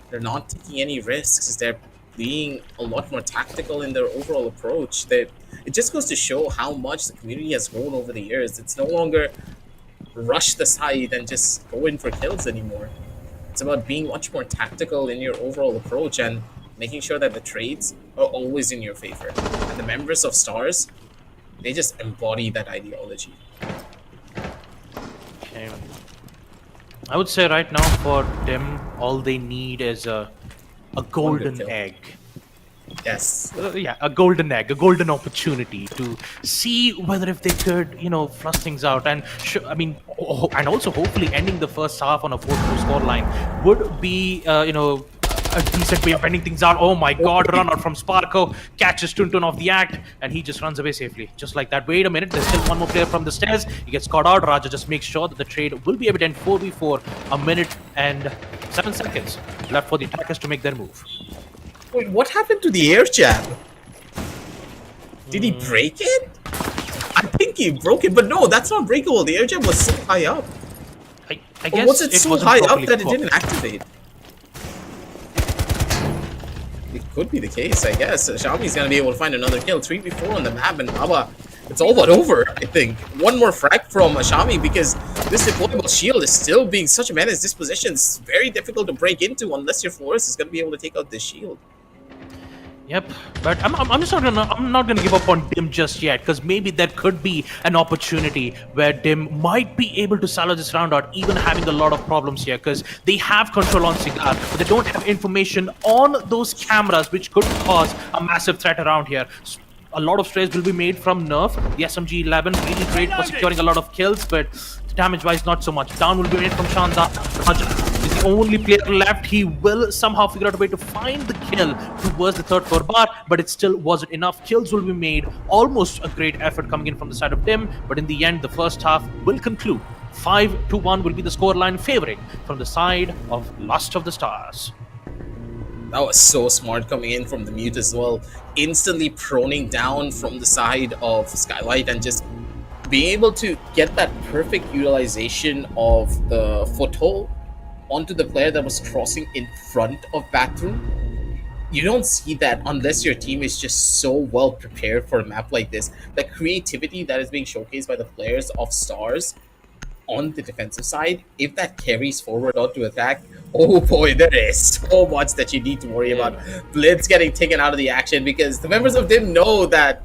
They're not taking any risks. They're being a lot more tactical in their overall approach. It just goes to show how much the community has grown over the years. It's no longer rush the side and just go in for kills anymore. It's about being much more tactical in your overall approach and making sure that the trades are always in your favor. And the members of Stars, they just embody that ideology. Okay. I would say right now for them, all they need is a One good golden kill. egg. Yes. Yeah, a golden egg, a golden opportunity to see whether if they could, flush things out. And and also hopefully ending the first half on a 4-2 scoreline would be, a decent way of ending things out. Oh my God, run out from Sparko, catches Tuntun off the act, and he just runs away safely. Just like that. Wait a minute, there's still one more player from the stairs. He gets caught out. Raja just makes sure that the trade will be evident. 4v4, a minute and 7 seconds left for the attackers to make their move. Wait, what happened to the air jab? Did he break it? I think he broke it, but no, that's not breakable. The air jab was so high up. I Or guess was it so wasn't high up properly that it cooked. didn't activate? It could be the case, I guess. Xiaomi's gonna be able to find another kill. 3v4 on the map, and Baba, it's all but over, I think. One more frag from Xiaomi because this deployable shield is still being such a menace. This position is very difficult to break into unless your Flores is gonna be able to take out this shield. Yep, but I'm just not gonna give up on Dim just yet, because maybe there could be an opportunity where Dim might be able to salvage this round out, even having a lot of problems here, because they have control on Cigar, but they don't have information on those cameras, which could cause a massive threat around here. A lot of strays will be made from Nerf. The SMG-11 really great for securing a lot of kills, but damage-wise, not so much. Down will be made from Shanza. Raja is the only player left. He will somehow figure out a way to find the kill towards the third floor bar, but it still wasn't enough. Kills will be made. Almost a great effort coming in from the side of Tim, but in the end, the first half will conclude. 5-1 will be the scoreline favoring from the side of Lust of the Stars. That was so smart coming in from the mute as well. Instantly proning down from the side of Skylight and just being able to get that perfect utilization of the foothold onto the player that was crossing in front of Bathroom. You don't see that unless your team is just so well prepared for a map like this. The creativity that is being showcased by the players of Stars on the defensive side, if that carries forward onto attack, oh boy, there is so much that you need to worry about. Blitz getting taken out of the action because the members of DIM know that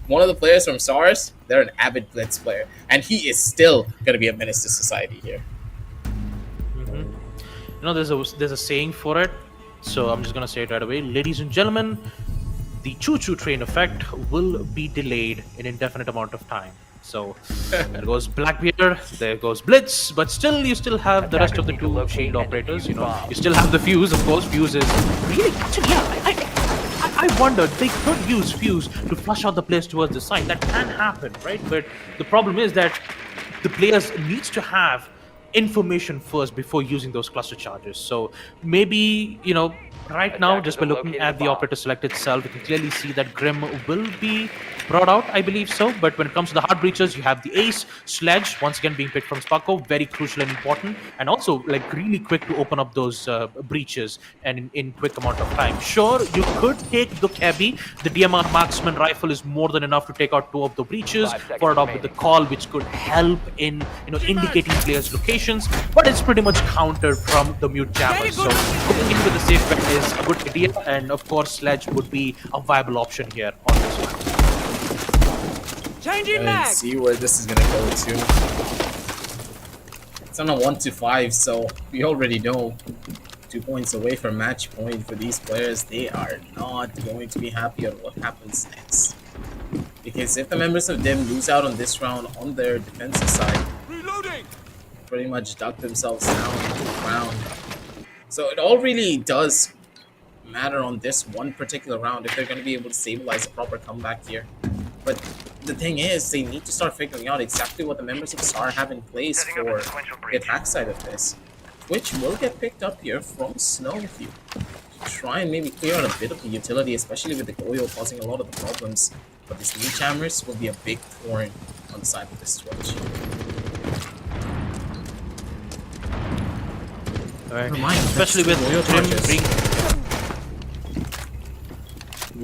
one of the players from Stars, they're an avid Blitz player, and he is still going to be a menace to society here. There's a saying for it, so I'm just gonna say it right away. Ladies and gentlemen, the choo-choo train effect will be delayed an indefinite amount of time. So there goes Blackbeard, there goes Blitz, but still you still have the rest of the two shield operators. You still have the Fuse, of course. Fuse is really actually, yeah. I wondered they could use Fuse to flush out the players towards the side. That can happen, right? But the problem is that the players needs to have information first before using those cluster charges. So maybe, right now, just by looking at the operator select itself, you can clearly see that Grim will be brought out, I believe so. But when it comes to the hard breachers, you have the Ace, Sledge, once again being picked from Sparko, very crucial and important, and also like really quick to open up those breaches and in quick amount of time. Sure, you could take the Cabby. The DMR marksman rifle is more than enough to take out 2 of the breaches, followed up with the call, which could help in indicating players' locations, but it's pretty much countered from the mute jammers. So going in with the safe bet is a good idea, and of course Sledge would be a viable option here on this one. Let's see where this is gonna go to. It's on a 1-5, so we already know 2 points away from match point for these players. They are not going to be happy on what happens next. Because if the members of DIM lose out on this round on their defensive side, pretty much duck themselves down into the ground. So it all really does matter on this one particular round if they're going to be able to stabilize a proper comeback here. But the thing is, they need to start figuring out exactly what the members of STAR have in place for the attack side of this. Which will get picked up here from Snowview. Try and maybe clear out a bit of the utility, especially with the Goyo causing a lot of the problems. But these new jammers will be a big thorn on the side of this Twitch. Alright, especially with Grim being...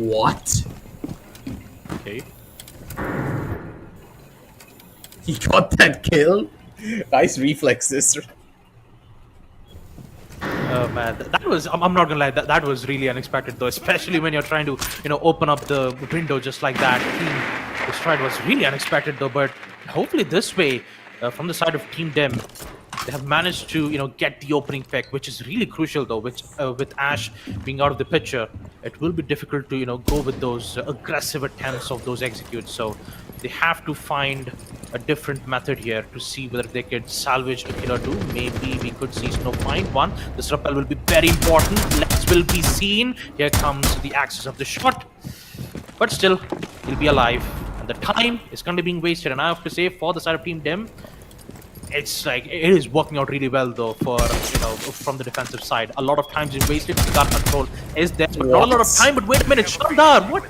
What? Okay. He got that kill? Nice reflexes. Oh man, that was, I'm not gonna lie, that was really unexpected though, especially when you're trying to, open up the window just like that. Team Destroyed was really unexpected though, but hopefully this way, from the side of Team Dem, they have managed to, get the opening pick, which is really crucial though, which with Ash being out of the picture, it will be difficult to, go with those aggressive attempts of those executes. So they have to find a different method here to see whether they could salvage a kill or two. Maybe we could see Snow find one. This rappel will be very important. Legs will be seen. Here comes the axis of the shot. But still, he'll be alive. And the time is currently being wasted. And I have to say, for the side of Team Dem, it's like, it is working out really well though for, from the defensive side. A lot of times is wasted. Cigar control is there, but not a lot of time. But wait a minute, Shandar, what?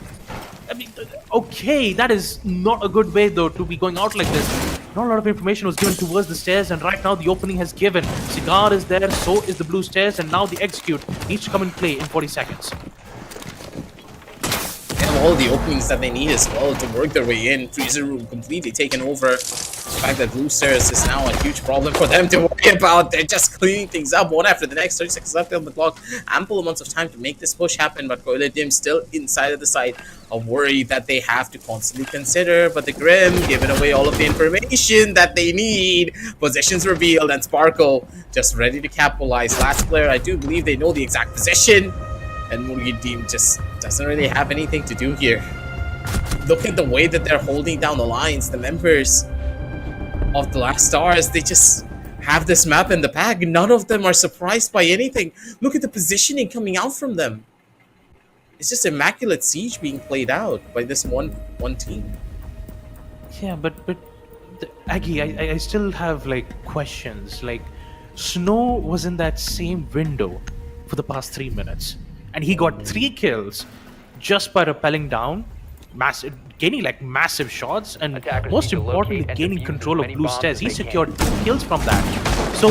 I mean, okay, that is not a good way though to be going out like this. Not a lot of information was given towards the stairs, and right now the opening has given. Cigar is there, so is the blue stairs, and now the execute needs to come in play in 40 seconds. They have all the openings that they need as well to work their way in. Freezer room completely taken over. The fact that blue stairs is now a huge problem for them to worry about. They're just cleaning things up one after the next. 30 seconds left on the clock. Ample amounts of time to make this push happen, but Coiler Dim still inside of the site. A worry that they have to constantly consider, but the Grim giving away all of the information that they need. Positions revealed, and Sparkle just ready to capitalize. Last player, I do believe they know the exact position, and Murugi just doesn't really have anything to do here. Look at the way that they're holding down the lines. The members of the Last Stars, they just have this map in the bag. None of them are surprised by anything. Look at the positioning coming out from them. It's just immaculate siege being played out by this one team. Yeah, but Aggie, I still have like questions. Like, Snow was in that same window for the past 3 minutes, and he got 3 kills just by rappelling down, gaining like massive shots, and Attackers most need to importantly, locate and gaining defuse control as of many blue bombs stairs. as He they can. secured 2 kills from that. So,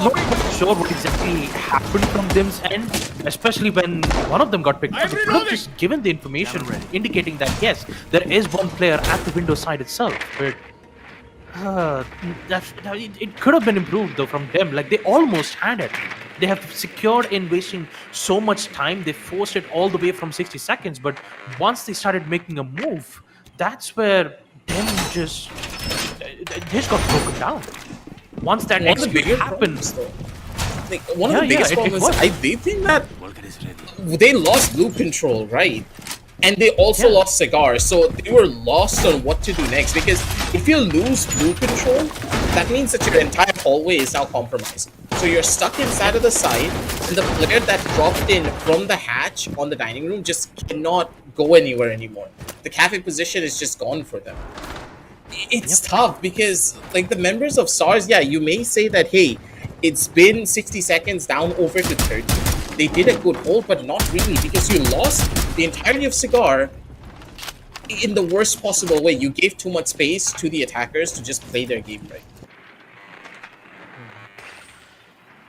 not quite sure what exactly happened from Dim's end, especially when one of them got picked up. They could have just given the information indicating that yes, there is one player at the window side itself, but it could have been improved though from them. Like, they almost had it. They have secured in wasting so much time. They forced it all the way from 60 seconds, but once they started making a move, that's where them just got broken down. Once that One of the execute bigger happened, problems, though, like one of the biggest it problems, was. I they think that they lost blue control, right? And they also lost Cigar, so they were lost on what to do next. Because if you lose blue control, that means that your entire hallway is now compromised. So you're stuck inside of the site, and the player that dropped in from the hatch on the dining room just cannot go anywhere anymore. The cafe position is just gone for them. It's tough because, like, the members of SARS, yeah, you may say that, hey, it's been 60 seconds down over to 30. They did a good hold, but not really, because you lost the entirety of Cigar in the worst possible way. You gave too much space to the attackers to just play their game right.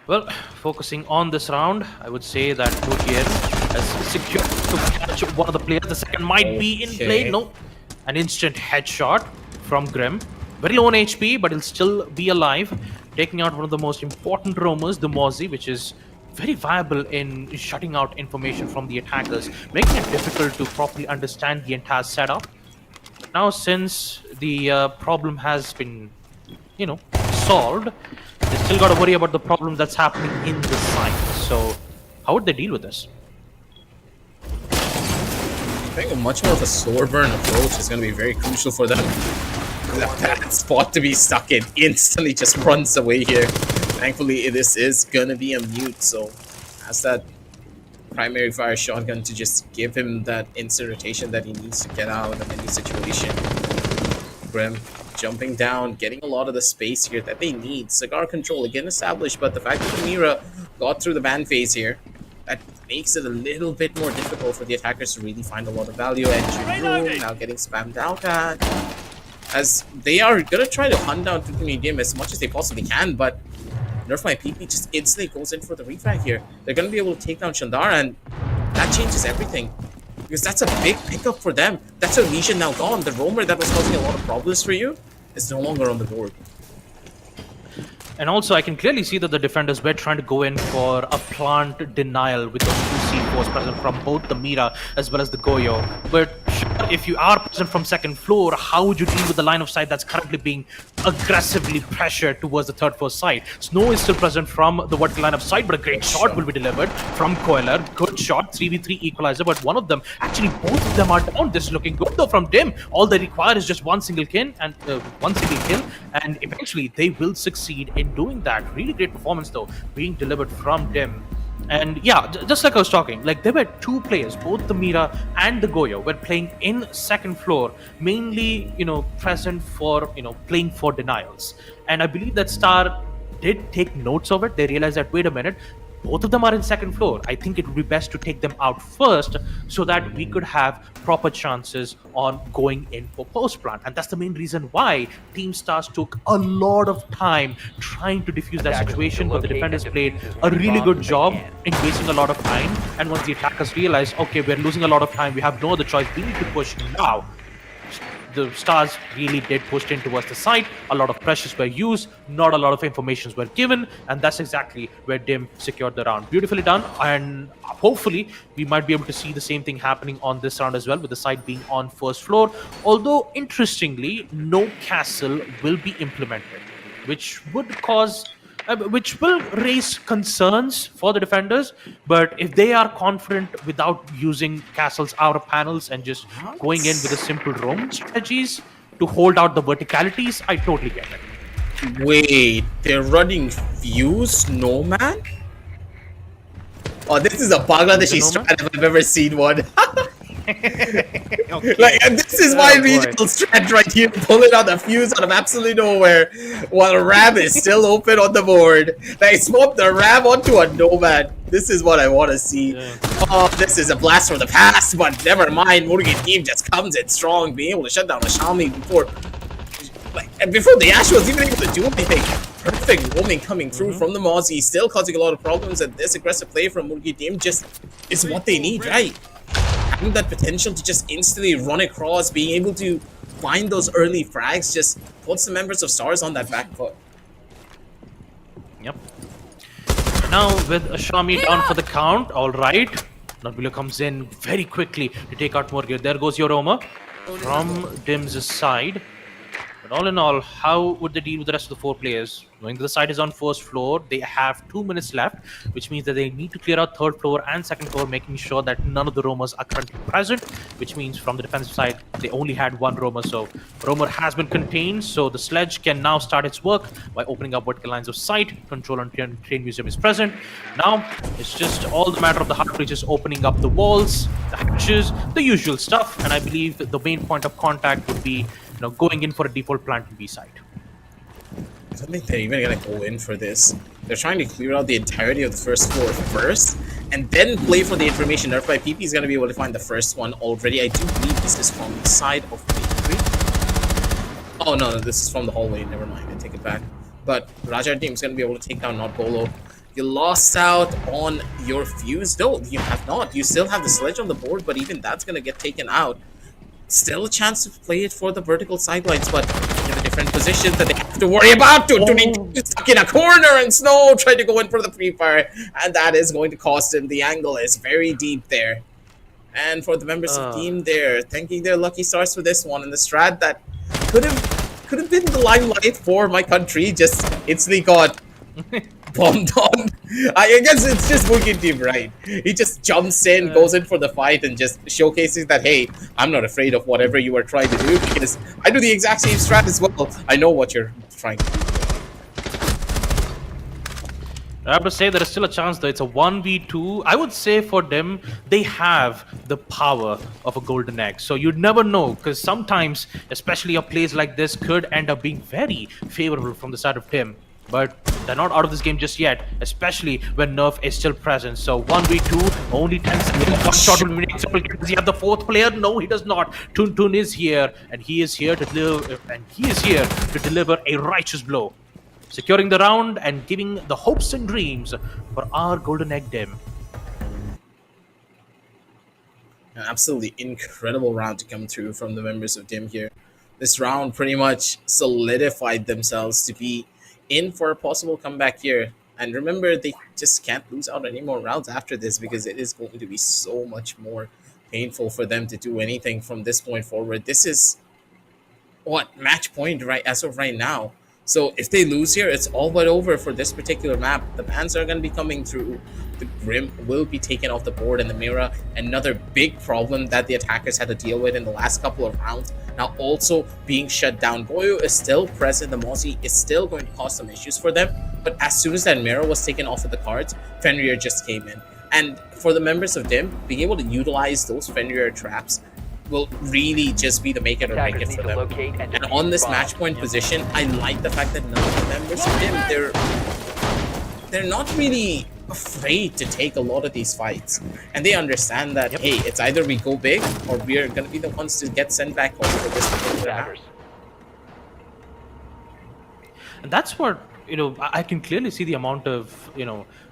well, focusing on this round, I would say that Gautier has secured to catch one of the players. The second might be in play. No, an instant headshot from Grim. Very low on HP, but he'll still be alive. Taking out one of the most important roamers, the Mozzie, which is very viable in shutting out information from the attackers, making it difficult to properly understand the entire setup. But now, since the problem has been, solved, they still got to worry about the problem that's happening in the site. So, how would they deal with this? I think a much more of a slower burn approach is going to be very crucial for them. That spot to be stuck in instantly just runs away here. Thankfully, this is going to be a mute, so has that primary fire shotgun to just give him that instant rotation that he needs to get out of any situation. Grim jumping down, getting a lot of the space here that they need. Cigar control again established, but the fact that Mira got through the ban phase here, that makes it a little bit more difficult for the attackers to really find a lot of value. Engine room now getting spammed out at, as they are gonna try to hunt down Tukumi Dim as much as they possibly can, but Nerf My PP just instantly goes in for the refrag here. They're gonna be able to take down Shandar, and that changes everything. Because that's a big pickup for them. That's a Legion now gone. The roamer that was causing a lot of problems for you is no longer on the board. And also, I can clearly see that the defenders were trying to go in for a plant denial with those two C4s present from both the Mira as well as the Goyo. But sure, if you are present from second floor, how would you deal with the line of sight that's currently being aggressively pressured towards the third floor side? Snow is still present from the vertical line of sight, but a great shot will be delivered from Coiler. Good shot, 3v3 equalizer, but one of them, actually both of them are down. This is looking good though from Dim. All they require is just one single kill, and eventually they will succeed in doing that. Really great performance though being delivered from Dim. And yeah, just like I was talking, like there were two players, both the Mira and the Goyo, were playing in second floor, mainly present for playing for denials. And I believe that Star did take notes of it. They realized that, wait a minute, both of them are in second floor. I think it would be best to take them out first so that we could have proper chances on going in for post plant. And that's the main reason why Team Stars took a lot of time trying to defuse that situation. But the defenders played a really good job in wasting a lot of time. And once the attackers realized, okay, we're losing a lot of time, we have no other choice, we need to push now. The Stars really did push in towards the side. A lot of pressures were used, not a lot of informations were given, and that's exactly where Dim secured the round. Beautifully done, and hopefully we might be able to see the same thing happening on this round as well, with the side being on first floor. Although, interestingly, no castle will be implemented, which will raise concerns for the defenders. But if they are confident without using castles outer panels and just going in with a simple roam strategies to hold out the verticalities, I totally get it. Wait, they're running Fuse Nomad? Oh, this is a Bangladeshi strat if I've ever seen one. Okay. Like, and this is my regional strat right here, pulling out the Fuse out of absolutely nowhere while Ram is still open on the board. They swapped the Ram onto a Nomad. This is what I want to see. Yeah. Oh, this is a blast from the past, but never mind. Morgan team just comes in strong, being able to shut down the Xiaomi before the Ash was even able to do anything. Perfect roaming coming through from the Mozzie, still causing a lot of problems, and this aggressive play from Murgi team just is what they need, right? Having that potential to just instantly run across, being able to find those early frags, just puts the members of Stars on that back foot. Yep. Now with Xiaomi down for the count, alright. Nobilo comes in very quickly to take out Morgan. There goes Yoroma from Dim's side. But all in all, how would they deal with the rest of the four players? Knowing that the side is on first floor, they have 2 minutes left, which means that they need to clear out third floor and second floor, making sure that none of the roamers are currently present, which means from the defensive side, they only had one roamer. So roamer has been contained, so the sledge can now start its work by opening up vertical lines of sight. Control on train museum is present. Now, it's just all the matter of the heart breaches opening up the walls, the hatches, the usual stuff, and I believe the main point of contact would be going in for a default plant in B side. I don't think they're even gonna go in for this. They're trying to clear out the entirety of the first floor first, and then play for the information. Nerf by PP is gonna be able to find the first one already. I do believe this is from the side of B3. Oh no, this is from the hallway. Never mind, I take it back. But Raja team is gonna be able to take down Not Bolo. You lost out on your fuse. No, you have not. You still have the sledge on the board, but even that's gonna get taken out. Still a chance to play it for the vertical sidelines, but in a different position that they have to worry about. Tuni stuck in a corner, and Snow tried to go in for the free fire, and that is going to cost him. The angle is very deep there. And for the members of the team there, thanking their lucky stars for this one, and the strat that could have been the limelight for my country just instantly got bombed on. I guess it's just Mugen team, right? He just jumps in, goes in for the fight, and just showcases that, hey, I'm not afraid of whatever you are trying to do, because I do the exact same strat as well. I know what you're trying to do. I have to say there is still a chance though. It's a 1v2. I would say for them, they have the power of a golden egg. So you'd never know, because sometimes, especially a plays like this, could end up being very favorable from the side of Tim. But they're not out of this game just yet, especially when Nerf is still present. So 1v2, only 10 seconds. One shot will be acceptable. Does he have the fourth player? No, he does not. Tun is here, and he is here to deliver a righteous blow, securing the round and giving the hopes and dreams for our golden egg Dim. An absolutely incredible round to come through from the members of Dim here. This round pretty much solidified themselves to be in for a possible comeback here. And remember, they just can't lose out any more rounds after this because it is going to be so much more painful for them to do anything from this point forward. This is what match point right as of right now. So if they lose here, it's all but over for this particular map. The bans are going to be coming through. The Grim will be taken off the board, and the Mira, another big problem that the attackers had to deal with in the last couple of rounds, now also being shut down. Goyo is still present. The Mozzie is still going to cause some issues for them. But as soon as that Mira was taken off of the cards, Fenrir just came in. And for the members of DIM, being able to utilize those Fenrir traps will really just be the make it or break it for them. And on this match point position, I like the fact that none of the members of DIM, they're not really afraid to take a lot of these fights, and they understand that hey, it's either we go big or we're gonna be the ones to get sent back home for this particular match. And that's what, I can clearly see the amount of,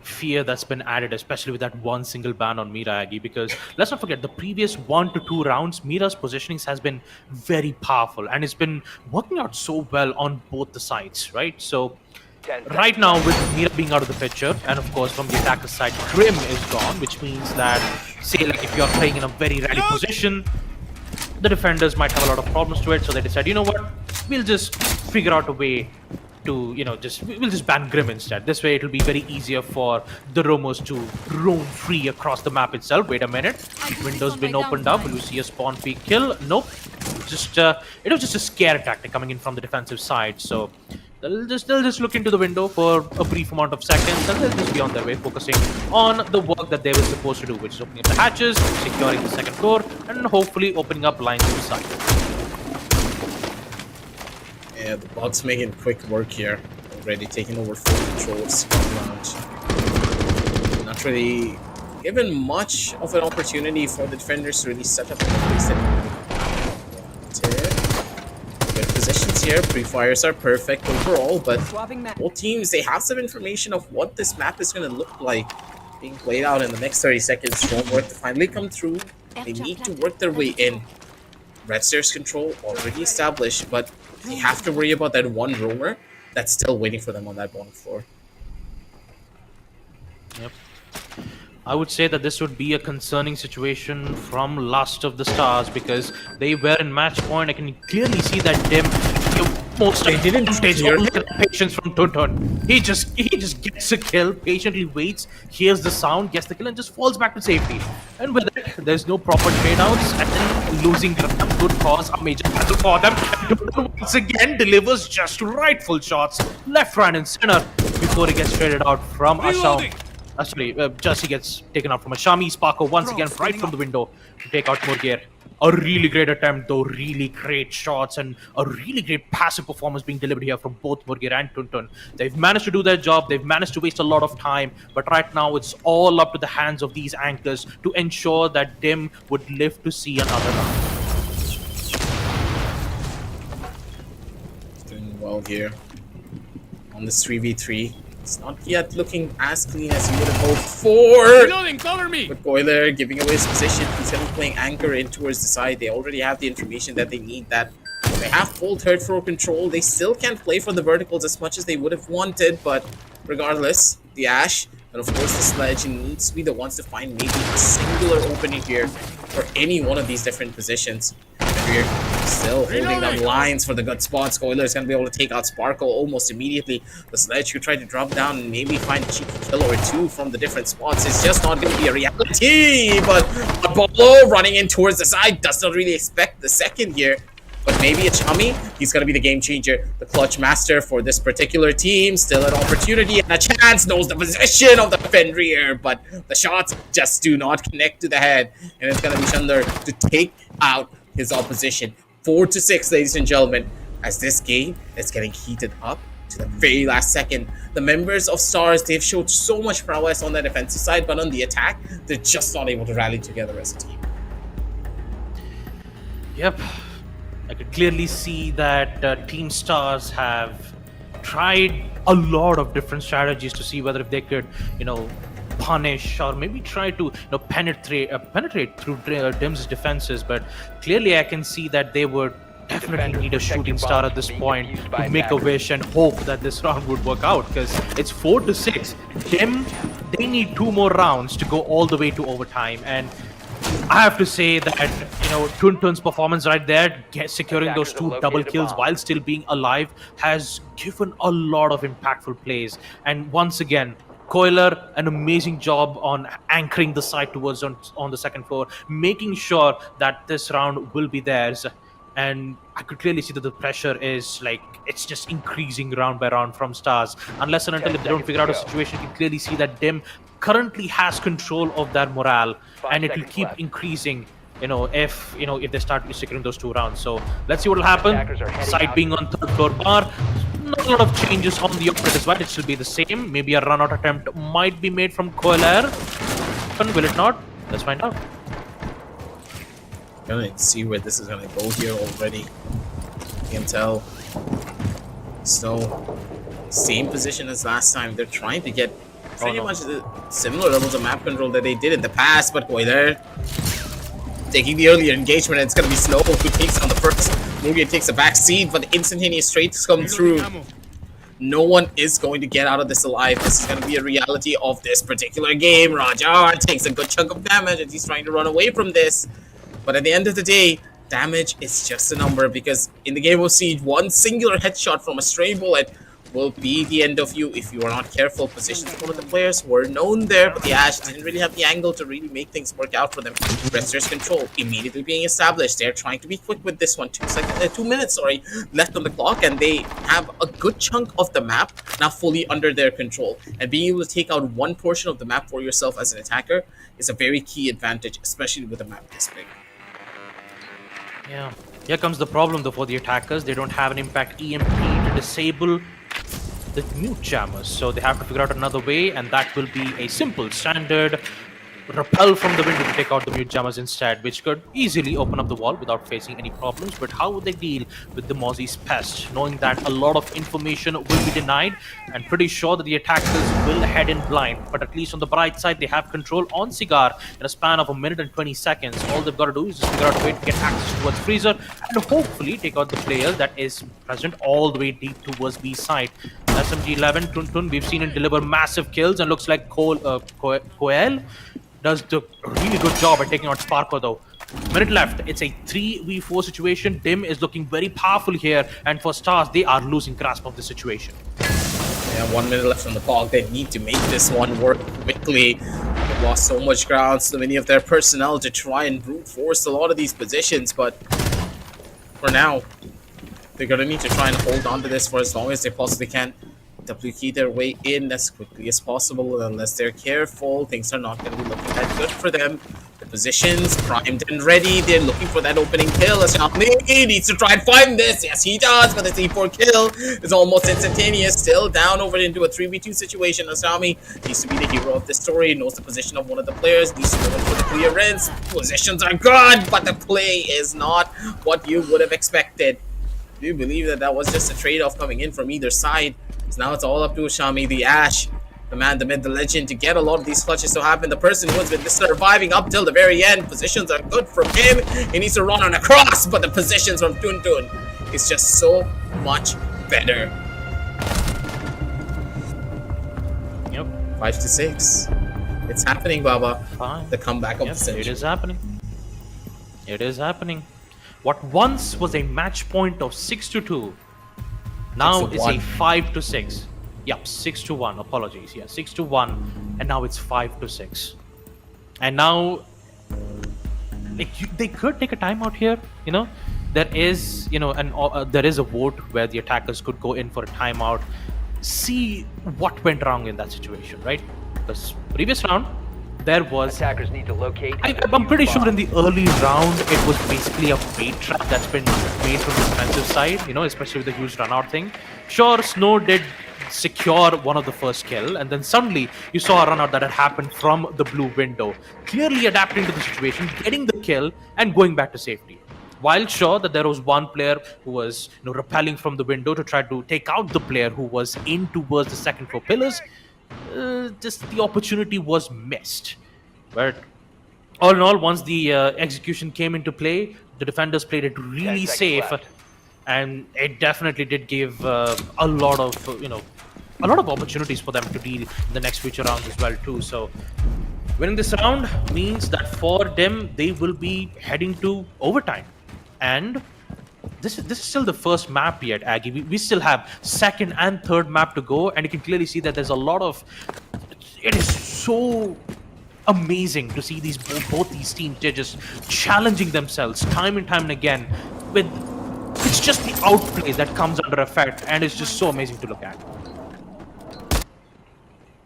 fear that's been added, especially with that one single ban on Mira, Aggie, because let's not forget the previous 1 to 2 rounds, Mira's positionings has been very powerful and it's been working out so well on both the sides, right? So right now, with Mira being out of the picture, and of course from the attacker side, Grim is gone, which means that, say, like if you're playing in a very rally position, the defenders might have a lot of problems to it, so they decide, you know what, we'll just figure out a way to, we'll just ban Grim instead. This way it'll be very easier for the roamers to roam free across the map itself. Wait a minute, window's been opened up. Will you see a spawn peek kill? Nope. Just it was just a scare tactic coming in from the defensive side. So they'll just look into the window for a brief amount of seconds, and they'll just be on their way, focusing on the work that they were supposed to do, which is opening up the hatches, securing the second core, and hopefully opening up lines inside. Yeah, the Bugs making quick work here. Already taking over full control of Scotland. Not really given much of an opportunity for the defenders to really set up in the place that good positions here. Pre-fires are perfect overall, but both teams, they have some information of what this map is going to look like being played out in the next 30 seconds. Stormwork to finally come through. They need to work their way in. Red Stairs control already established, but they have to worry about that one roamer that's still waiting for them on that bottom floor. Yep. I would say that this would be a concerning situation from Last of the Stars, because they were in match point. I can clearly see that DIM, most they didn't hear patience from Tuntun. He just gets a kill, patiently waits, hears the sound, gets the kill, and just falls back to safety. And with it, there's no proper trade-outs, and then losing Graham could cause a major battle for them. Tuntun once again delivers just rightful shots, left, right, and center, before he gets traded out from Asham. Jesse gets taken out from Ashami. Sparko once again right from the window to take out Murgir. A really great attempt, though. Really great shots and a really great passive performance being delivered here from both Murgir and Tuntun. They've managed to do their job. They've managed to waste a lot of time. But right now, it's all up to the hands of these anchors to ensure that DIM would live to see another round. Doing well here on this 3v3. It's not yet looking as clean as you would have hoped for. Reloading, cover me! But Boiler giving away his position. He's going to be playing anchor in towards the side. They already have the information that they need. That they have full third floor control. They still can't play for the verticals as much as they would have wanted. But regardless, the Ash and of course the Sledge needs to be the ones to find maybe a singular opening here for any one of these different positions. We're still holding down lines for the good spots. Coiler is going to be able to take out Sparkle almost immediately. The Sledge who tried to drop down and maybe find a cheeky kill or two from the different spots is just not going to be a reality. But Apollo running in towards the side does not really expect the second here. But maybe a Chummy, he's going to be the game changer. The clutch master for this particular team. Still an opportunity and a chance. Knows the position of the Fenrir. But the shots just do not connect to the head. And it's going to be Chandler to take out his opposition. 4-6, ladies and gentlemen, as this game is getting heated up to the very last second. The members of Stars, they've showed so much prowess on the defensive side, but on the attack, they're just not able to rally together as a team. Yep, I could clearly see that Team Stars have tried a lot of different strategies to see whether if they could, punish or maybe try to penetrate through DIM's defenses, but clearly I can see that they would definitely need a shooting star at this point to make a wish and hope that this round would work out, because it's 4-6. Dim, they need 2 more rounds to go all the way to overtime, and I have to say that, Tuntun's performance right there, securing those 2 double kills while still being alive, has given a lot of impactful plays. And once again, Coiler, an amazing job on anchoring the side towards on the second floor, making sure that this round will be theirs. And I could clearly see that the pressure is like it's just increasing round by round from Stars. Unless and until if they don't figure out a situation, you can clearly see that Dim currently has control of their morale, and it will keep increasing. If they start securing those 2 rounds. So let's see what will happen. Side being on third floor bar. Not a lot of changes on the operator as well. It should be the same. Maybe a run out attempt might be made from Coiler. But will it not? Let's find out. Gonna see where this is gonna go here already. You can tell. So, same position as last time. They're trying to get pretty much the similar levels of map control that they did in the past, but Coiler taking the earlier engagement, and it's gonna be Snow who takes on the first. Mugen takes a back seat, but the instantaneous trades come through. No one is going to get out of this alive. This is going to be a reality of this particular game. Raja takes a good chunk of damage and he's trying to run away from this. But at the end of the day, damage is just a number, because in the game of Siege, one singular headshot from a stray bullet will be the end of you if you are not careful. Positions of one of the players were known there, but the Ash didn't really have the angle to really make things work out for them. Wrestlers control immediately being established. They're trying to be quick with this one. 2 minutes, left on the clock, and they have a good chunk of the map now fully under their control. And being able to take out one portion of the map for yourself as an attacker is a very key advantage, especially with a map this big. Yeah. Here comes the problem though for the attackers. They don't have an impact EMP to disable the mute jammers, so they have to figure out another way, and that will be a simple standard rappel from the window to take out the mute jammers instead, which could easily open up the wall without facing any problems. But how would they deal with the Mozzie's pest, knowing that a lot of information will be denied, and pretty sure that the attackers will head in blind? But at least on the bright side, they have control on Cigar in a span of 1 minute and 20 seconds. All they've got to do is just figure out a way to get access towards Freezer and hopefully take out the player that is present all the way deep towards B side. SMG-11, Tuntun, we've seen him deliver massive kills, and looks like Coel does the really good job at taking out Sparko though. Minute left. It's a 3v4 situation. Dim is looking very powerful here, and for Stars, they are losing grasp of the situation. Yeah, 1 minute left on the clock. They need to make this one work quickly. They've lost so much ground, so many of their personnel to try and brute force a lot of these positions, but for now, they're gonna need to try and hold on to this for as long as they possibly can. WK their way in as quickly as possible. Unless they're careful, things are not going to be looking that good for them. The positions primed and ready. They're looking for that opening kill. Xiaomi needs to try and find this. Yes, he does, but the C4 kill is almost instantaneous. Still down over into a 3v2 situation. Xiaomi needs to be the hero of this story. Knows the position of one of the players. Needs to go in for the clearance. Positions are good, but the play is not what you would have expected. Do you believe that that was just a trade-off coming in from either side? So now it's all up to Shami, the Ash, the man, the myth, the legend, to get a lot of these clutches to happen. The person who has been surviving up till the very end. Positions are good from him. He needs to run on a cross, but the positions from Tuntun is just so much better. Yep. 5-6. It's happening, Baba. Fine. The comeback of the century. It is happening. It is happening. What once was a match point of 6-2 now it's a 5-6. Yep, 6-1. Apologies. Yeah, 6-1, and now it's 5-6. And now, they could take a timeout here. There is, there is a vote where the attackers could go in for a timeout, see what went wrong in that situation, right? Because previous round, there was attackers need to locate. I'm pretty sure in the early round it was basically a bait trap that's been made from the defensive side, especially with the huge run out thing. Sure, Snow did secure one of the first kill, and then suddenly you saw a run out that had happened from the blue window, clearly adapting to the situation, getting the kill and going back to safety. While sure that there was one player who was rappelling from the window to try to take out the player who was in towards the second floor pillars, just the opportunity was missed. But all in all, once the execution came into play, the defenders played it really safe and it definitely did give a lot of a lot of opportunities for them to deal in the next future rounds as well too. So winning this round means that for them they will be heading to overtime, and this is still the first map yet, Aggie. We still have second and third map to go, and you can clearly see that there's a lot of. It is so amazing to see these both these teams. They're just challenging themselves time and time and again. With it's just the outplay that comes under effect, and it's just so amazing to look at.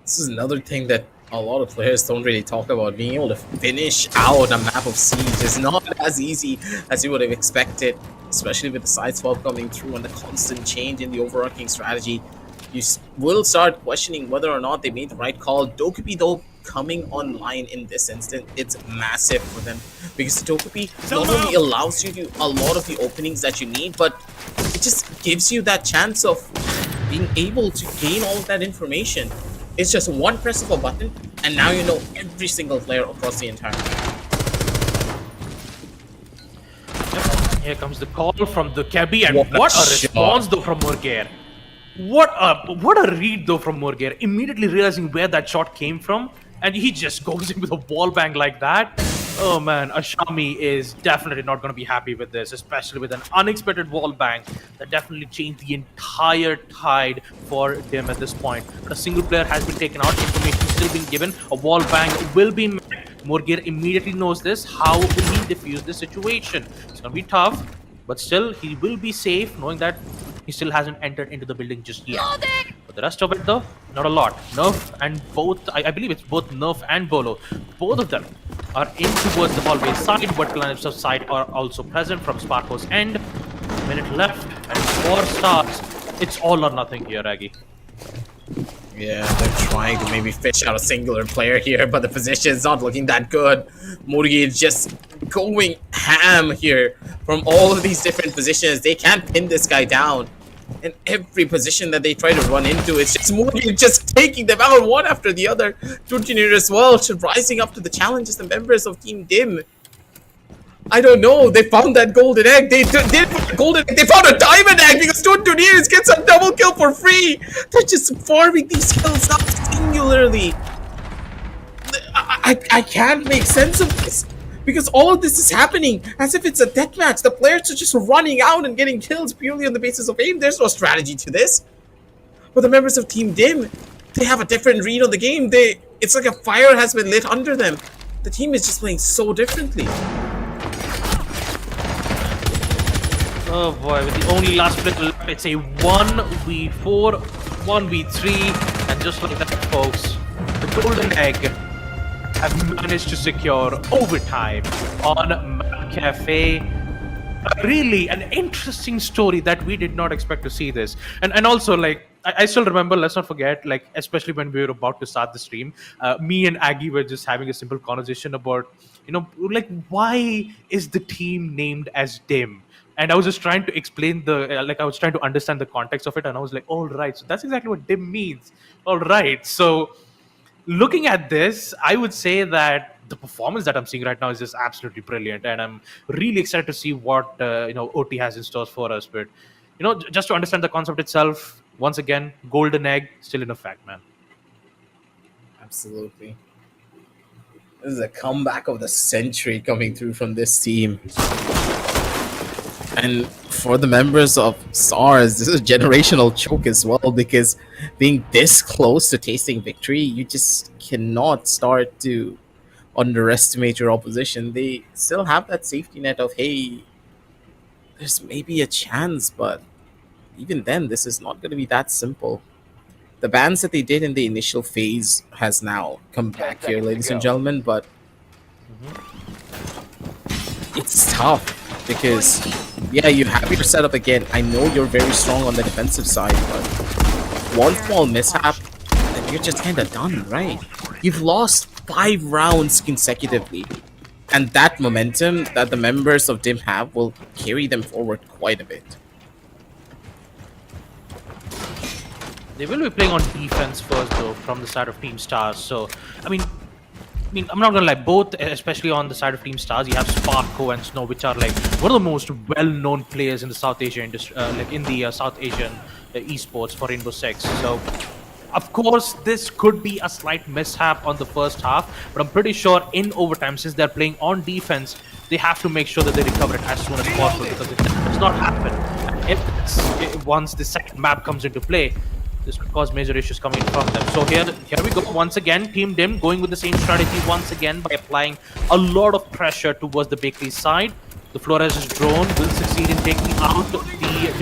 This is another thing that a lot of players don't really talk about. Being able to finish out a map of Siege is not as easy as you would have expected, especially with the side swap coming through and the constant change in the overarching strategy. You will start questioning whether or not they made the right call. Dokkaebi, though, coming online in this instant, it's massive for them, because Dokkaebi not only allows you to a lot of the openings that you need, but it just gives you that chance of being able to gain all of that information. It's just one press of a button, and now you know every single player across the entire map. Yep. Here comes the call from the Kebi, and What a what a shot. response though from Murger. What a read though from Murger. Immediately realizing where that shot came from, and he just goes in with a wall bang like that. Oh man, Ashami is definitely not going to be happy with this, especially with an unexpected wall bang that definitely changed the entire tide for Dim at this point. But a single player has been taken out, information still being given, a wall bang will be met. Murger immediately knows this. How will he defuse this situation? It's going to be tough, but still he will be safe knowing that he still hasn't entered into the building just yet. But the rest of it though, not a lot. Nerf and both, I believe it's both Nerf and Bolo, both of them are in towards the hallway side. Vertical and of side are also present from Sparko's end. Minute left, and 4 stars. It's all or nothing here, Aggie. Yeah, they're trying to maybe fish out a singular player here, but the position is not looking that good. Murgi is just going ham here from all of these different positions. They can't pin this guy down. In every position that they try to run into, it's just Murgi just taking them out one after the other. Turtinir as well, rising up to the challenges, the members of Team Dim. I don't know. They found that golden egg. They did find a golden egg. They found a diamond egg because Tuntuneers gets a double kill for free. They're just farming these kills up singularly. I can't make sense of this, because all of this is happening as if it's a deathmatch. The players are just running out and getting kills purely on the basis of aim. There's no strategy to this. But the members of Team Dim, they have a different read on the game. It's like a fire has been lit under them. The team is just playing so differently. Oh boy, with the only last split left, it's a 1v4, 1v3, and just like that, folks, the golden egg have managed to secure overtime on Map Cafe. Really an interesting story that we did not expect to see this. And also, like, I still remember, let's not forget, like, especially when we were about to start the stream, me and Aggie were just having a simple conversation about, like, why is the team named as Dim? And I was just trying to explain I was trying to understand the context of it, and I was like, all right, so that's exactly what Dim means. All right, so looking at this, I would say that the performance that I'm seeing right now is just absolutely brilliant, and I'm really excited to see what OT has in store for us. But just to understand the concept itself, once again, golden egg still in effect, man. Absolutely. This is a comeback of the century coming through from this team. And for the members of SARS, this is a generational choke as well, because being this close to tasting victory, you just cannot start to underestimate your opposition. They still have that safety net of, hey, there's maybe a chance, but even then, this is not going to be that simple. The bans that they did in the initial phase has now come back here, ladies and gentlemen, but it's tough. Because, yeah, you have your setup again. I know you're very strong on the defensive side, but one small mishap, and you're just kind of done, right? You've lost 5 rounds consecutively. And that momentum that the members of Dim have will carry them forward quite a bit. They will be playing on defense first, though, from the side of Team Stars. So, I mean, I mean, I'm not gonna lie, both, especially on the side of Team Stars, you have Sparko and Snow, which are like one of the most well-known players in the South Asia industry, like in the South Asian esports for Rainbow Six. So, of course, this could be a slight mishap on the first half, but I'm pretty sure in overtime, since they're playing on defense, they have to make sure that they recover it as soon as possible. Because if that does not happen, and once the second map comes into play, this could cause major issues coming from them. So here we go once again. Team Dim going with the same strategy once again by applying a lot of pressure towards the bakery side. The fluorescent drone will succeed in taking out the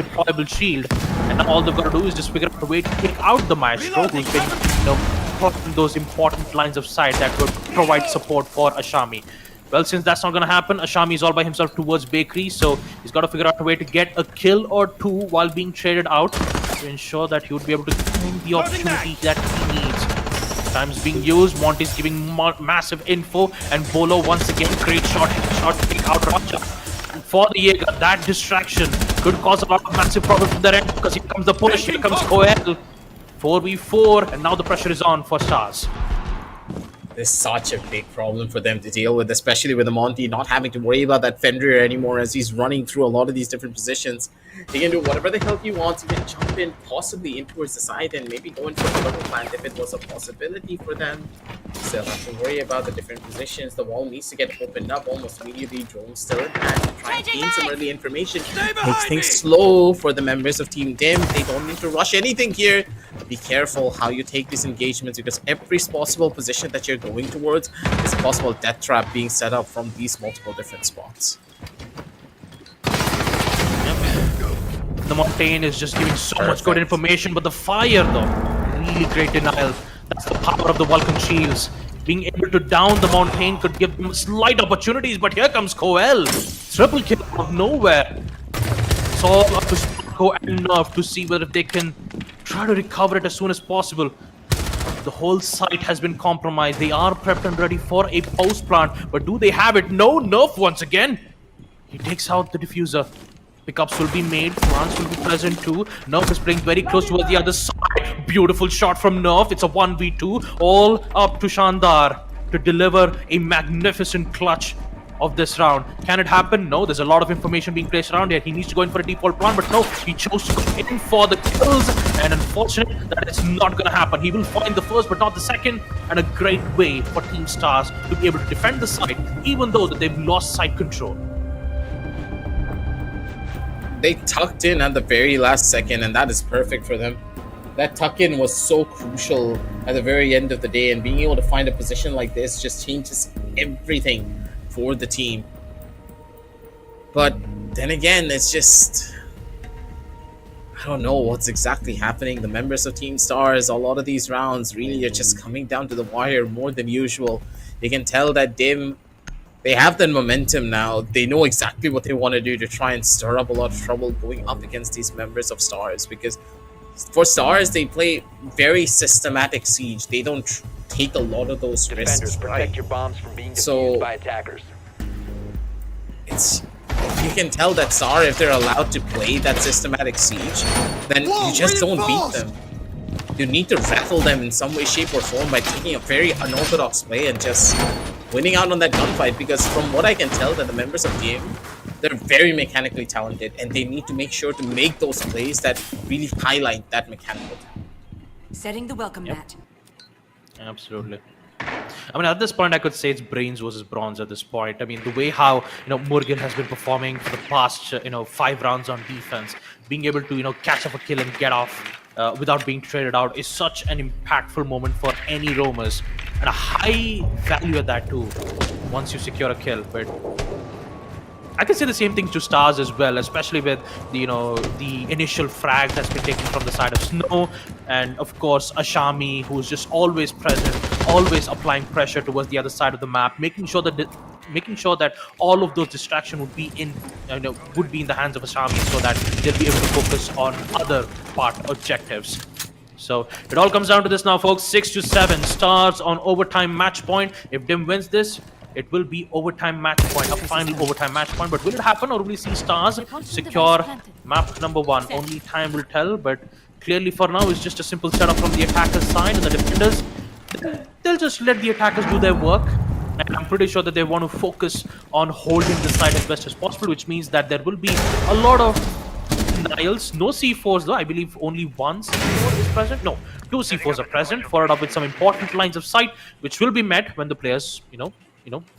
deployable shield, and now all they've got to do is just figure out a way to take out the maestro, who's been, caught in those important lines of sight that would provide support for Ashami. Well, since that's not going to happen, Ashami is all by himself towards bakery, so he's got to figure out a way to get a kill or two while being traded out to ensure that he would be able to find the opportunity that he needs. Time's being used. Monty's giving massive info, and Bolo once again great shot to take out Raja. And for the Jaeger, that distraction could cause a lot of massive problems from their end, because here comes the push, here comes Koel. 4v4, and now the pressure is on for Stars. There's such a big problem for them to deal with, especially with the Monty not having to worry about that Fenrir anymore as he's running through a lot of these different positions. He can do whatever the hell he wants. He can jump in, possibly in towards the side, and maybe go in for a double plant if it was a possibility for them. Still have to worry about the different positions. The wall needs to get opened up almost immediately. Drone still in hand to try and gain some early information. Makes things slow for the members of Team Dim. They don't need to rush anything here. Be careful how you take these engagements, because every possible position that you're going towards is a possible death trap being set up from these multiple different spots. The Montaigne is just giving so much good information, but the fire though, really great denial. That's the power of the Vulcan shields. Being able to down the Montaigne could give them slight opportunities, but here comes Koel. Triple kill out of nowhere. It's all up to Sparko and Nerf to see whether they can try to recover it as soon as possible. The whole site has been compromised. They are prepped and ready for a post plant, but do they have it? No, Nerf once again. He takes out the diffuser. Pickups will be made. Plants will be present too. Nerf is playing very close towards the other side. Beautiful shot from Nerf. It's a 1v2. All up to Shandar to deliver a magnificent clutch of this round. Can it happen? No, there's a lot of information being placed around here. He needs to go in for a default plant, but no, he chose to go in for the kills, and unfortunate that it's not going to happen. He will find the first, but not the second, and a great way for Team Stars to be able to defend the site, even though that they've lost site control. They tucked in at the very last second, and that is perfect for them. That tuck-in was so crucial at the very end of the day, and being able to find a position like this just changes everything for the team. But then again, it's just, I don't know what's exactly happening. The members of Team Stars, a lot of these rounds really are just coming down to the wire more than usual. You can tell that Dim, they have the momentum now. They know exactly what they want to do to try and stir up a lot of trouble going up against these members of Stars, because for Stars, they play very systematic siege. They don't take a lot of those risks, right? Your bombs from being defused by attackers. It's, you can tell that Star, if they're allowed to play that systematic siege, then you just don't beat them. You need to rattle them in some way, shape, or form by taking a very unorthodox play and just winning out on that gunfight. Because from what I can tell, that the members of the game, they're very mechanically talented, and they need to make sure to make those plays that really highlight that mechanical talent. Setting the welcome mat. Absolutely. I mean, at this point, I could say it's brains versus bronze at this point. I mean, the way how, Morgan has been performing for the past, 5 rounds on defense, being able to, catch up a kill and get off without being traded out is such an impactful moment for any roamers. And a high value at that too, once you secure a kill. But I can say the same thing to Stars as well, especially with the initial frag that's been taken from the side of Snow, and of course Ashami, who's just always present, always applying pressure towards the other side of the map, making sure that all of those distractions would be in the hands of Ashami, so that they'll be able to focus on other part objectives. So it all comes down to this now, folks. 6-7 Stars on overtime match point. If Dim wins this, it will be overtime match point, a final overtime match point. But will it happen, or will we see Stars secure map number 1? Only time will tell, but clearly for now it's just a simple setup from the attacker's side, and the defenders, they'll they'll just let the attackers do their work. And I'm pretty sure that they want to focus on holding the side as best as possible, which means that there will be a lot of denials. No C4s though. I believe only one C4 is present. No, two C4s are present, followed up with some important lines of sight, which will be met when the players,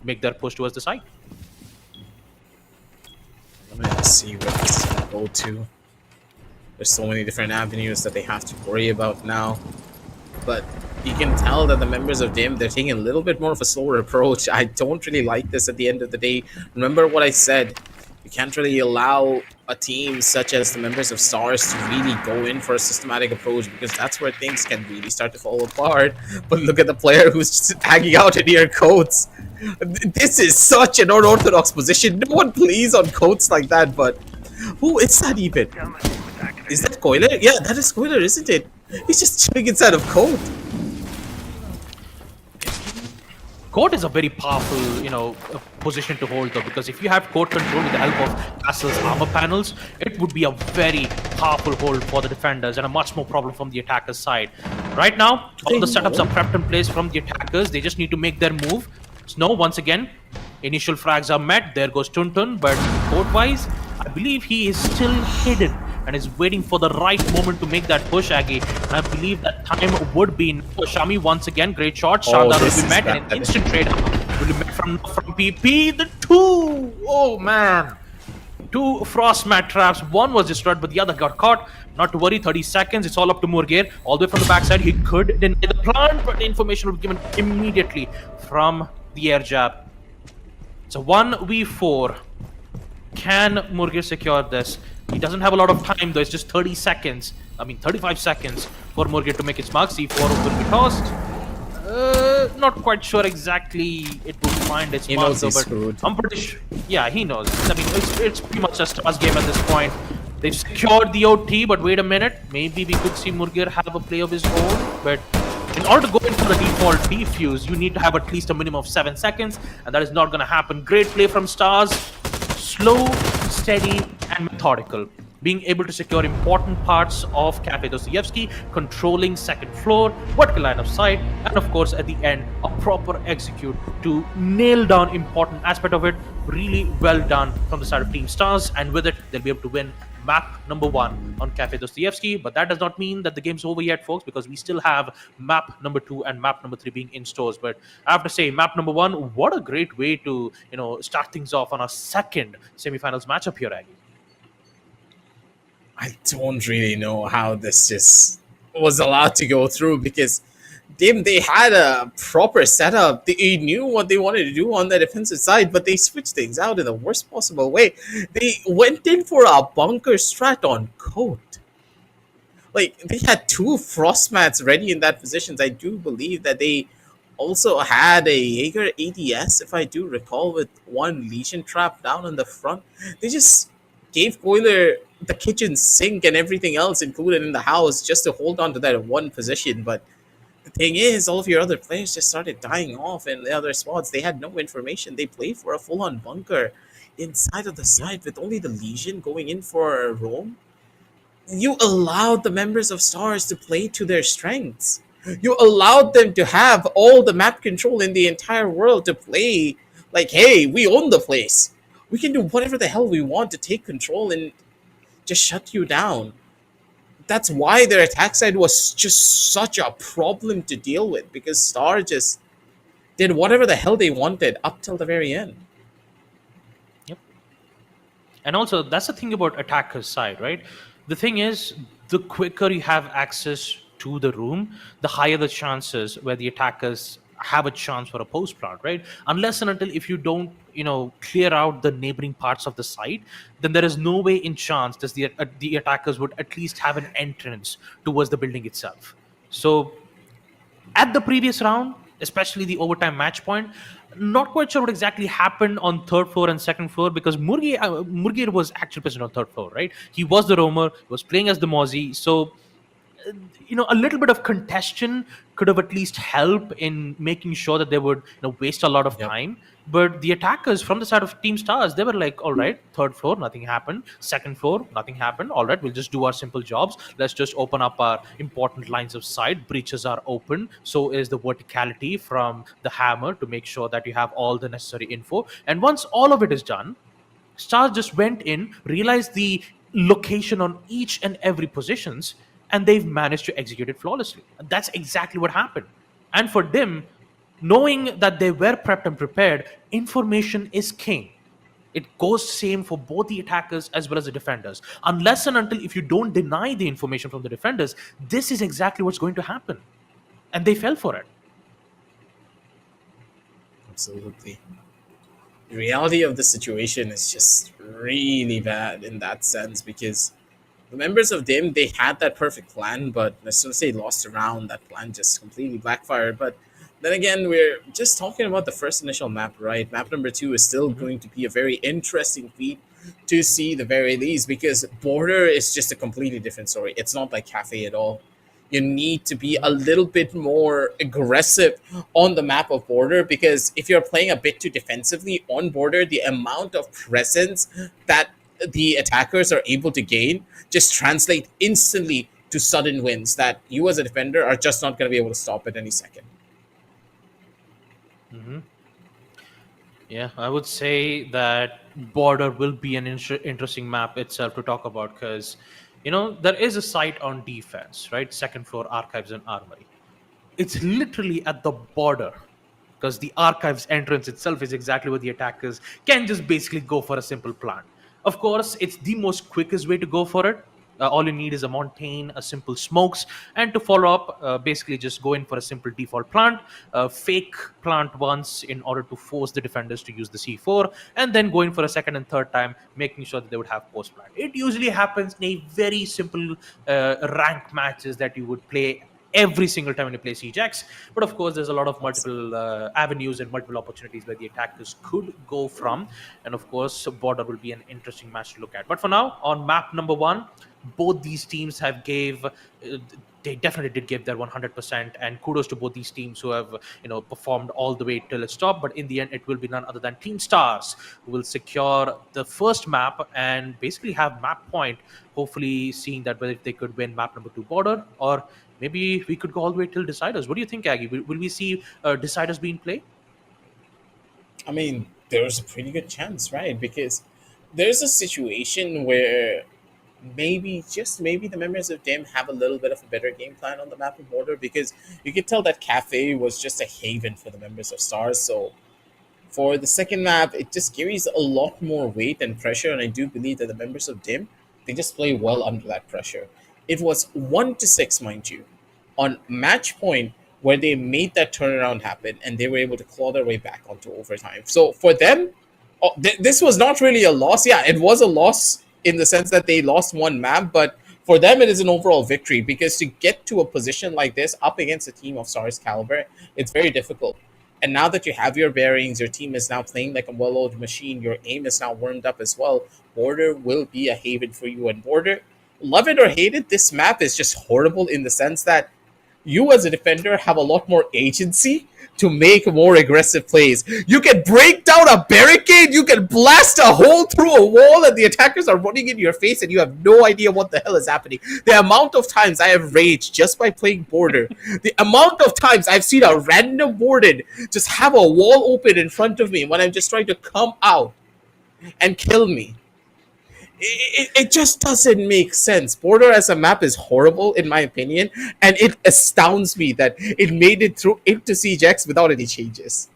make their push towards the side. Let's see where this is gonna go to. There's so many different avenues that they have to worry about now. But you can tell that the members of DIM, they're taking a little bit more of a slower approach. I don't really like this at the end of the day. Remember what I said. You can't really allow a team such as the members of Stars to really go in for a systematic approach, because that's where things can really start to fall apart. But look at the player who's just hanging out in your coats. This is such an unorthodox position. No one plays on coats like that, but who is that even? Is that Coiler? Yeah, that is Coiler, isn't it? He's just chilling inside of coat. Court is a very powerful, position to hold though, because if you have court control with the help of Castle's armor panels, it would be a very powerful hold for the defenders and a much more problem from the attackers' side. Right now, all the setups are prepped in place from the attackers. They just need to make their move. Snow, once again, initial frags are met. There goes Tuntun, but court-wise, I believe he is still hidden and is waiting for the right moment to make that push, Aggie. And I believe that time would be Shami once again. Great shot. Shardar will be met, and an instant trade will be met from PP. The two! Oh, man. Two frost mat traps. One was destroyed, but the other got caught. Not to worry, 30 seconds. It's all up to Murgir. All the way from the backside, he could deny the plant, but the information will be given immediately from the air jab. It's a 1v4. Can Murgir secure this? He doesn't have a lot of time though. It's just 30 seconds. 35 seconds for Murgir to make his mark. C4 will be tossed. Not quite sure exactly it will find its mark though, but I'm pretty sure. Yeah, he knows. It's pretty much a Stars game at this point. They've secured the OT, but wait a minute. Maybe we could see Murgir have a play of his own, but in order to go into the default defuse, you need to have at least a minimum of 7 seconds, and that is not going to happen. Great play from Stars. Slow, steady, and methodical. Being able to secure important parts of Cafe Dostoevsky, controlling second floor, vertical line of sight, and of course at the end, a proper execute to nail down important aspect of it. Really well done from the side of Team Stars, and with it, they'll be able to win map number 1 on Cafe Dostoevsky. But that does not mean that the game's over yet, folks, because we still have map number 2 and map number 3 being in stores. But I have to say, map number 1, what a great way to start things off on our second semifinals matchup here, Aggie. I don't really know how this just was allowed to go through, because they had a proper setup. They knew what they wanted to do on the defensive side, but they switched things out in the worst possible way. They went in for a bunker strat on coat. Like, they had 2 frost mats ready in that position. I do believe that they also had a Jaeger ADS, if I do recall, with 1 Legion trap down on the front. They just gave Coiler the kitchen sink and everything else included in the house just to hold on to that 1 position. But the thing is, all of your other players just started dying off in the other spots. They had no information. They played for a full-on bunker inside of the site with only the Legion going in for a roam. You allowed the members of Stars to play to their strengths. You allowed them to have all the map control in the entire world to play like, hey, we own the place. We can do whatever the hell we want to take control and just shut you down. That's why their attack side was just such a problem to deal with, because Star just did whatever the hell they wanted up till the very end. Yep. And also, that's the thing about attacker's side, right? The thing is, the quicker you have access to the room, the higher the chances where the attackers have a chance for a post plant, right? Unless and until if you don't, clear out the neighboring parts of the site, then there is no way in chance that the attackers would at least have an entrance towards the building itself. So at the previous round, especially the overtime match point, not quite sure what exactly happened on 3rd floor and 2nd floor, because Murgir was actually present on 3rd floor, right? He was the roamer, he was playing as the Mozzie, so a little bit of congestion could have at least helped in making sure that they would waste a lot of Yep. time. But the attackers from the side of Team Stars, they were like, all right, third floor, nothing happened. Second floor, nothing happened. All right, we'll just do our simple jobs. Let's just open up our important lines of sight. Breaches are open. So is the verticality from the hammer to make sure that you have all the necessary info. And once all of it is done, Stars just went in, realized the location on each and every positions, and they've managed to execute it flawlessly. And that's exactly what happened. And for them, knowing that they were prepped and prepared, information is king. It goes same for both the attackers as well as the defenders. Unless and until if you don't deny the information from the defenders, this is exactly what's going to happen. And they fell for it. Absolutely. The reality of the situation is just really bad in that sense because the members of DIM, they had that perfect plan, but as soon as they lost a round, that plan just completely backfired. But then again, we're just talking about the first initial map, right? Map number 2 is still Mhm. going to be a very interesting feat to see the very least because Border is just a completely different story. It's not like Cafe at all. You need to be a little bit more aggressive on the map of Border because if you're playing a bit too defensively on Border, the amount of presence that the attackers are able to gain just translate instantly to sudden wins that you as a defender are just not going to be able to stop at any second. Mhm. Yeah, I would say that Border will be an interesting map itself to talk about because, there is a site on defense, right? Second floor archives and armory. It's literally at the border because the archives entrance itself is exactly where the attackers can just basically go for a simple plant. Of course, it's the most quickest way to go for it. All you need is a mountain, a simple smokes, and to follow up, basically just go in for a simple default plant, fake plant once in order to force the defenders to use the C4, and then going for a second and third time, making sure that they would have post plant. It usually happens in a very simple rank matches that you would play every single time when you play Siege X. But of course, there's a lot of multiple avenues and multiple opportunities where the attackers could go from. And of course, Border will be an interesting match to look at. But for now, on map number 1, both these teams have gave. They definitely did give their 100%, and kudos to both these teams who have performed all the way till it stopped. But in the end, it will be none other than Team Stars who will secure the first map and basically have map point, hopefully seeing that whether they could win map number 2 Border, or maybe we could go all the way till deciders. What do you think, Aggie? Will we see deciders being played? I mean, there's a pretty good chance, right? Because there's a situation where maybe, just maybe, the members of DIM have a little bit of a better game plan on the map of Border because you could tell that Cafe was just a haven for the members of Stars. So for the second map, it just carries a lot more weight and pressure, and I do believe that the members of DIM, they just play well under that pressure. It was 1-6, mind you, on match point where they made that turnaround happen and they were able to claw their way back onto overtime. So for them, this was not really a loss. Yeah, it was a loss in the sense that they lost one map, but for them it is an overall victory because to get to a position like this up against a team of Stars caliber, it's very difficult. And now that you have your bearings, your team is now playing like a well-oiled machine, your aim is now warmed up as well. Border will be a haven for you. And Border, love it or hate it, this map is just horrible in the sense that you as a defender have a lot more agency to make more aggressive plays. You can break down a barricade, you can blast a hole through a wall, and the attackers are running in your face, and you have no idea what the hell is happening. The amount of times I have raged just by playing Border, the amount of times I've seen a random Warden just have a wall open in front of me when I'm just trying to come out and kill me. It just doesn't make sense. Border as a map is horrible in my opinion, and it astounds me that it made it through into Siege X without any changes.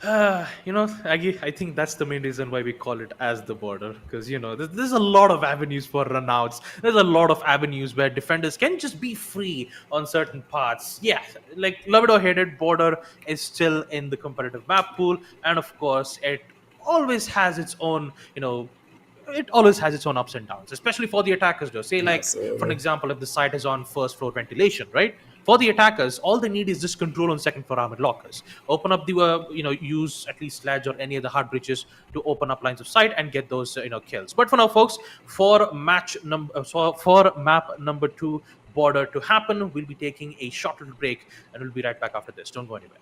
I think that's the main reason why we call it as the Border, because there's a lot of avenues for runouts. There's a lot of avenues where defenders can just be free on certain parts. Yeah, like love it or hate it, Border is still in the competitive map pool, and of course, it always has its own, it always has its own ups and downs, especially for the attackers though. Say, like, for an Absolutely. example, if the site is on first floor ventilation, right? For the attackers, all they need is just control on second for armored lockers. Open up the use at least sledge or any other hard breaches to open up lines of sight and get those kills. But for now, folks, for map number 2 border to happen, we'll be taking a short little break, and we'll be right back after this. Don't go anywhere.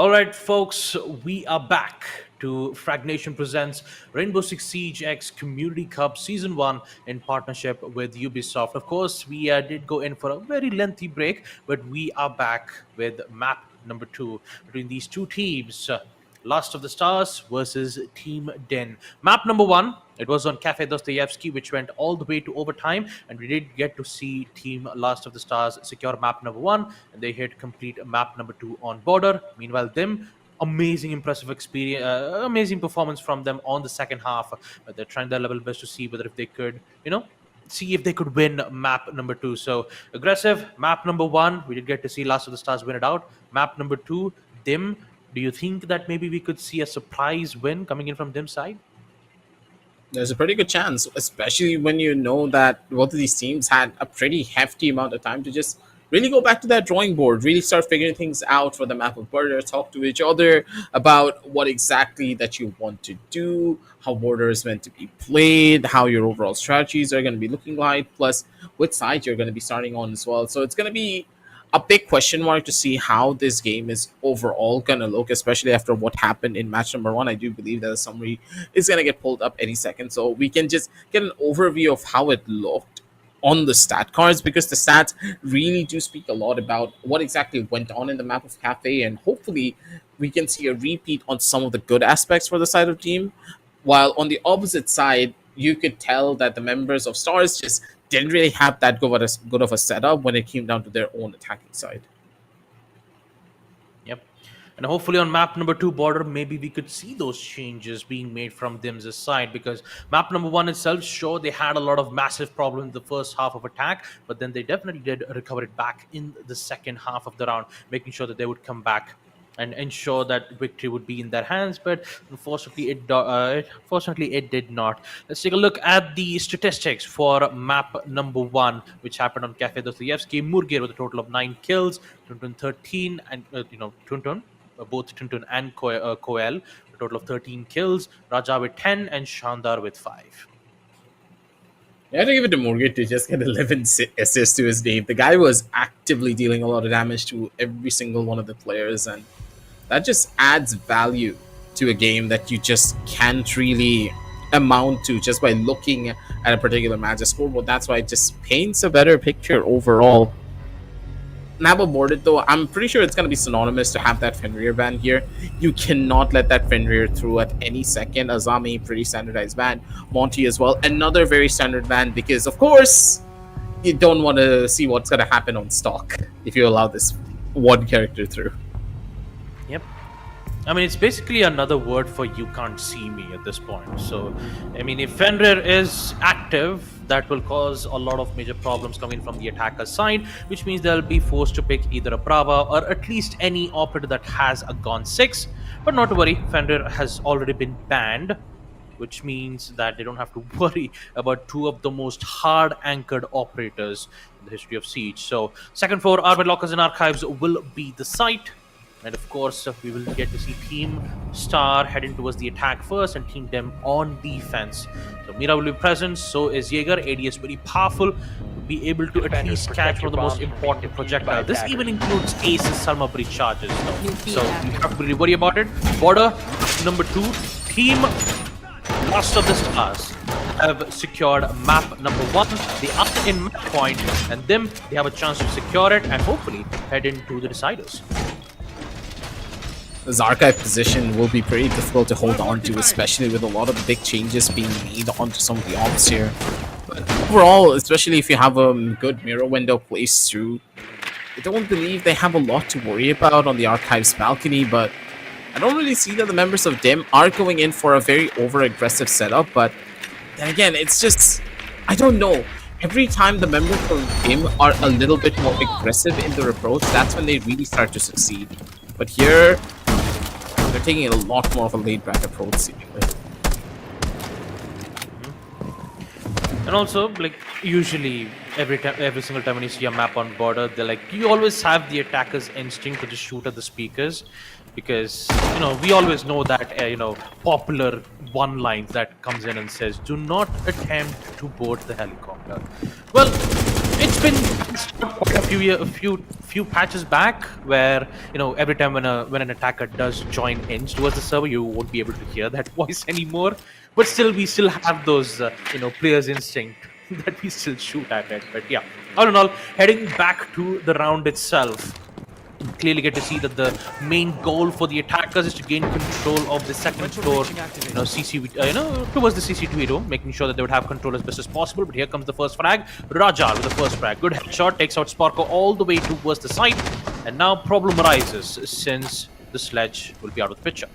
All right, folks, we are back to Fragnation presents Rainbow Six Siege X Community Cup Season 1 in partnership with Ubisoft. Of course, we did go in for a very lengthy break, but we are back with map number 2 between these two teams. Last of the Stars versus Team Den. Map number 1, it was on Cafe Dostoevsky, which went all the way to overtime, and we did get to see Team Last of the Stars secure map number 1, and they hit complete map number 2 on border. Meanwhile, them amazing, impressive experience, amazing performance from them on the second half. They're trying their level best to see whether if they could, see if they could win map number 2. So aggressive map number 1, we did get to see Last of the Stars win it out. Map number 2, Dim. Do you think that maybe we could see a surprise win coming in from Dim's side? There's a pretty good chance, especially when you know that both of these teams had a pretty hefty amount of time to just really go back to that drawing board, really start figuring things out for the map of border, talk to each other about what exactly that you want to do, how border is meant to be played, how your overall strategies are going to be looking like, plus which side you're going to be starting on as well. So it's going to be a big question mark to see how this game is overall going to look, especially after what happened in match number 1. I do believe that the summary is going to get pulled up any second, so we can just get an overview of how it looked on the stat cards, because the stats really do speak a lot about what exactly went on in the map of Cafe, and hopefully we can see a repeat on some of the good aspects for the side of team, while on the opposite side you could tell that the members of Stars just didn't really have that good of a setup when it came down to their own attacking side. Yep. And hopefully on map number 2 border, maybe we could see those changes being made from Dim's side, because map number 1 itself, sure, they had a lot of massive problems in the first half of attack, but then they definitely did recover it back in the second half of the round, making sure that they would come back and ensure that victory would be in their hands. But unfortunately, it did not. Let's take a look at the statistics for map number 1, which happened on Cafe Dostoevsky. Murgir with a total of 9 kills, Tuntun 13, and Tuntun, both Tuntun and Koel, a total of 13 kills, Raja with 10, and Shandar with 5. You have to give it to Morgan to just get 11 assists to his name. The guy was actively dealing a lot of damage to every single one of the players, and that just adds value to a game that you just can't really amount to just by looking at a particular match scoreboard. That's why it just paints a better picture overall. Map aborted though, I'm pretty sure it's going to be synonymous to have that Fenrir ban here. You cannot let that Fenrir through at any second. Azami, pretty standardized ban. Monty as well, another very standard ban, because of course you don't want to see what's going to happen on stock if you allow this one character through. Yep. I mean, it's basically another word for "you can't see me" at this point. So, I mean, if Fenrir is active, that will cause a lot of major problems coming from the attacker's side, which means they'll be forced to pick either a Brava or at least any operator that has a Gon 6. But not to worry, Fenrir has already been banned, which means that they don't have to worry about two of the most hard-anchored operators in the history of Siege. So, second floor, Armor Lockers and Archives will be the site. And of course, we will get to see Team Star heading towards the attack first and Team Dem on defense. So Mira will be present, so is Jaeger. AD is very powerful, to be able to at least catch one of the most important projectiles. This even includes Ace's Salma Breach charges, though. So you have to really worry about it. Border, number 2, Team Last of the Stars have secured map number 1. They are in match point, and them, they have a chance to secure it and hopefully head into the deciders. This archive position will be pretty difficult to hold on to, especially with a lot of big changes being made onto some of the ops here. But overall, especially if you have a good mirror window placed through, I don't believe they have a lot to worry about on the archives balcony, but I don't really see that the members of DIM are going in for a very over-aggressive setup, but then again, it's just, I don't know. Every time the members of DIM are a little bit more aggressive in their approach, that's when they really start to succeed. But here, they're taking a lot more of a laid-back approach, seemingly. And also, like, usually every single time when you see a map on border, they're like, you always have the attacker's instinct to just shoot at the speakers, because we always know that popular one line that comes in and says, do not attempt to board the helicopter. Well, It's been quite a few patches back where every time when an attacker does join in towards the server, you won't be able to hear that voice anymore. But still, we still have those players' instinct that we still shoot at it. But yeah, all in all, heading back to the round itself. Clearly get to see that the main goal for the attackers is to gain control of the second floor, towards the CC2 dome, making sure that they would have control as best as possible. But here comes the first frag. Rajar with the first frag. Good headshot, takes out Sparko all the way towards the site. And now problem arises since the sledge will be out of the picture.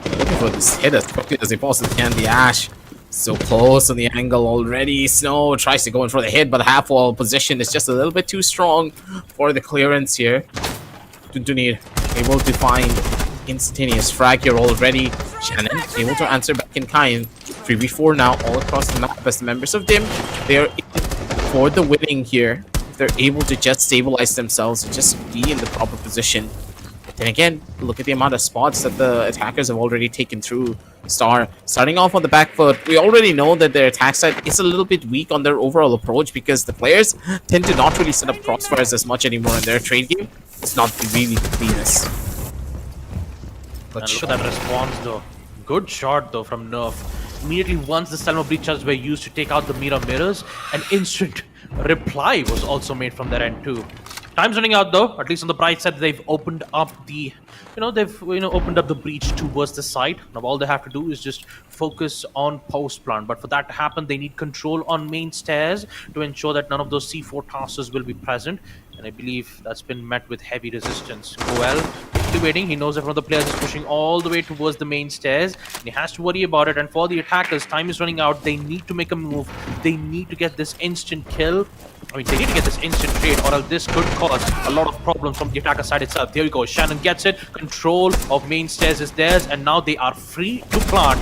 Looking for this hit as quickly as they possibly can. The Ash so close on the angle already. Snow tries to go in for the hit, but the half-wall position is just a little bit too strong for the clearance here. Tuntunir able to find instantaneous frag here already. Shannon able to answer back in kind. 3v4 now all across the map as the members of DIM. They are in for the winning here. They're able to just stabilize themselves and just be in the proper position. But then again, look at the amount of spots that the attackers have already taken through. Star starting off on the back foot. We already know that their attack side is a little bit weak on their overall approach because the players tend to not really set up crossfires as much anymore in their trade game. It's not really the cleanest. But look at that response though. Good shot though from Nerf. Immediately once the Selma breachers were used to take out the mirrors, an instant reply was also made from their end too. Time's running out though. At least on the bright side, they've opened up the, opened up the breach towards the side. Now all they have to do is just focus on post plant. But for that to happen, they need control on main stairs to ensure that none of those C4 tossers will be present. And I believe that's been met with heavy resistance. Goel waiting. He knows that one of the players is pushing all the way towards the main stairs, and he has to worry about it. And for the attackers, time is running out. They need to make a move. They need to get this instant kill. I mean, they need to get this instant trade, or else this could cause a lot of problems from the attacker side itself. There we go. Shannon gets it. Control of main stairs is theirs, and now they are free to plant.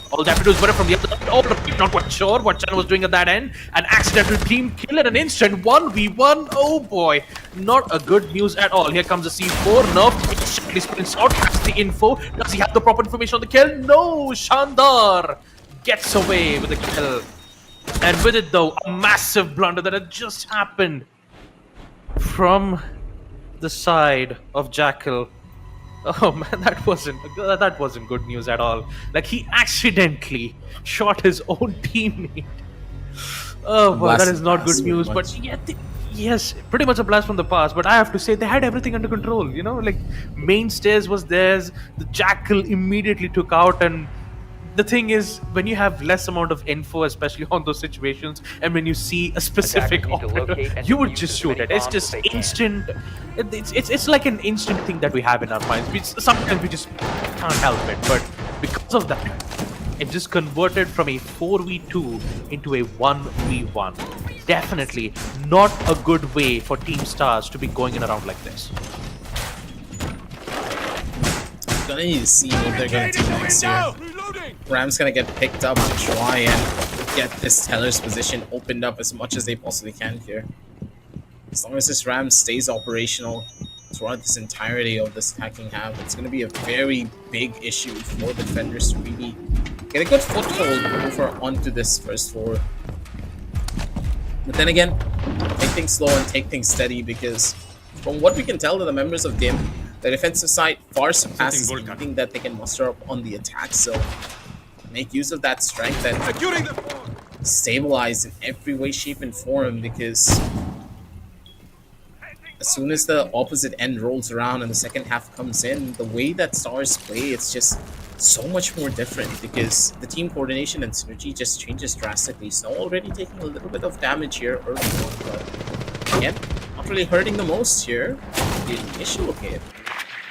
All they have to do is put it from the other side. Oh, not quite sure what Shannon was doing at that end. An accidental team kill and an instant 1v1. Oh boy, not a good news at all. Here comes the C4. Nerf immediately sprints out, has the info. Does he have the proper information on the kill? No, Shandar gets away with the kill. And with it though, a massive blunder that had just happened from the side of Jackal. Oh man, that wasn't good news at all. Like, he accidentally shot his own teammate. Oh boy, that is not good news. But yeah, yes, pretty much a blast from the past. But I have to say, they had everything under control. Like, main stairs was theirs. The Jackal immediately took out. And the thing is, when you have less amount of info, especially on those situations, and when you see a specific operator, you would just shoot it. It's just instant. It's like an instant thing that we have in our minds. Sometimes we just can't help it. But because of that, it just converted from a 4v2 into a 1v1. Definitely not a good way for Team Stars to be going in around like this. Gonna need to see what they're gonna do next year. Ram's gonna get picked up to try and get this Teller's position opened up as much as they possibly can here. As long as this Ram stays operational throughout this entirety of this attacking half, it's gonna be a very big issue for the defenders to really get a good foothold over onto this first floor. But then again, take things slow and take things steady, because from what we can tell to the members of DIM, the defensive side far surpasses anything that they can muster up on the attack. So make use of that strength and stabilize in every way, shape, and form, because as soon as the opposite end rolls around and the second half comes in, the way that Stars play, it's just so much more different, because the team coordination and synergy just changes drastically. Snow already taking a little bit of damage here early on, but again, not really hurting the most here. The initial hit.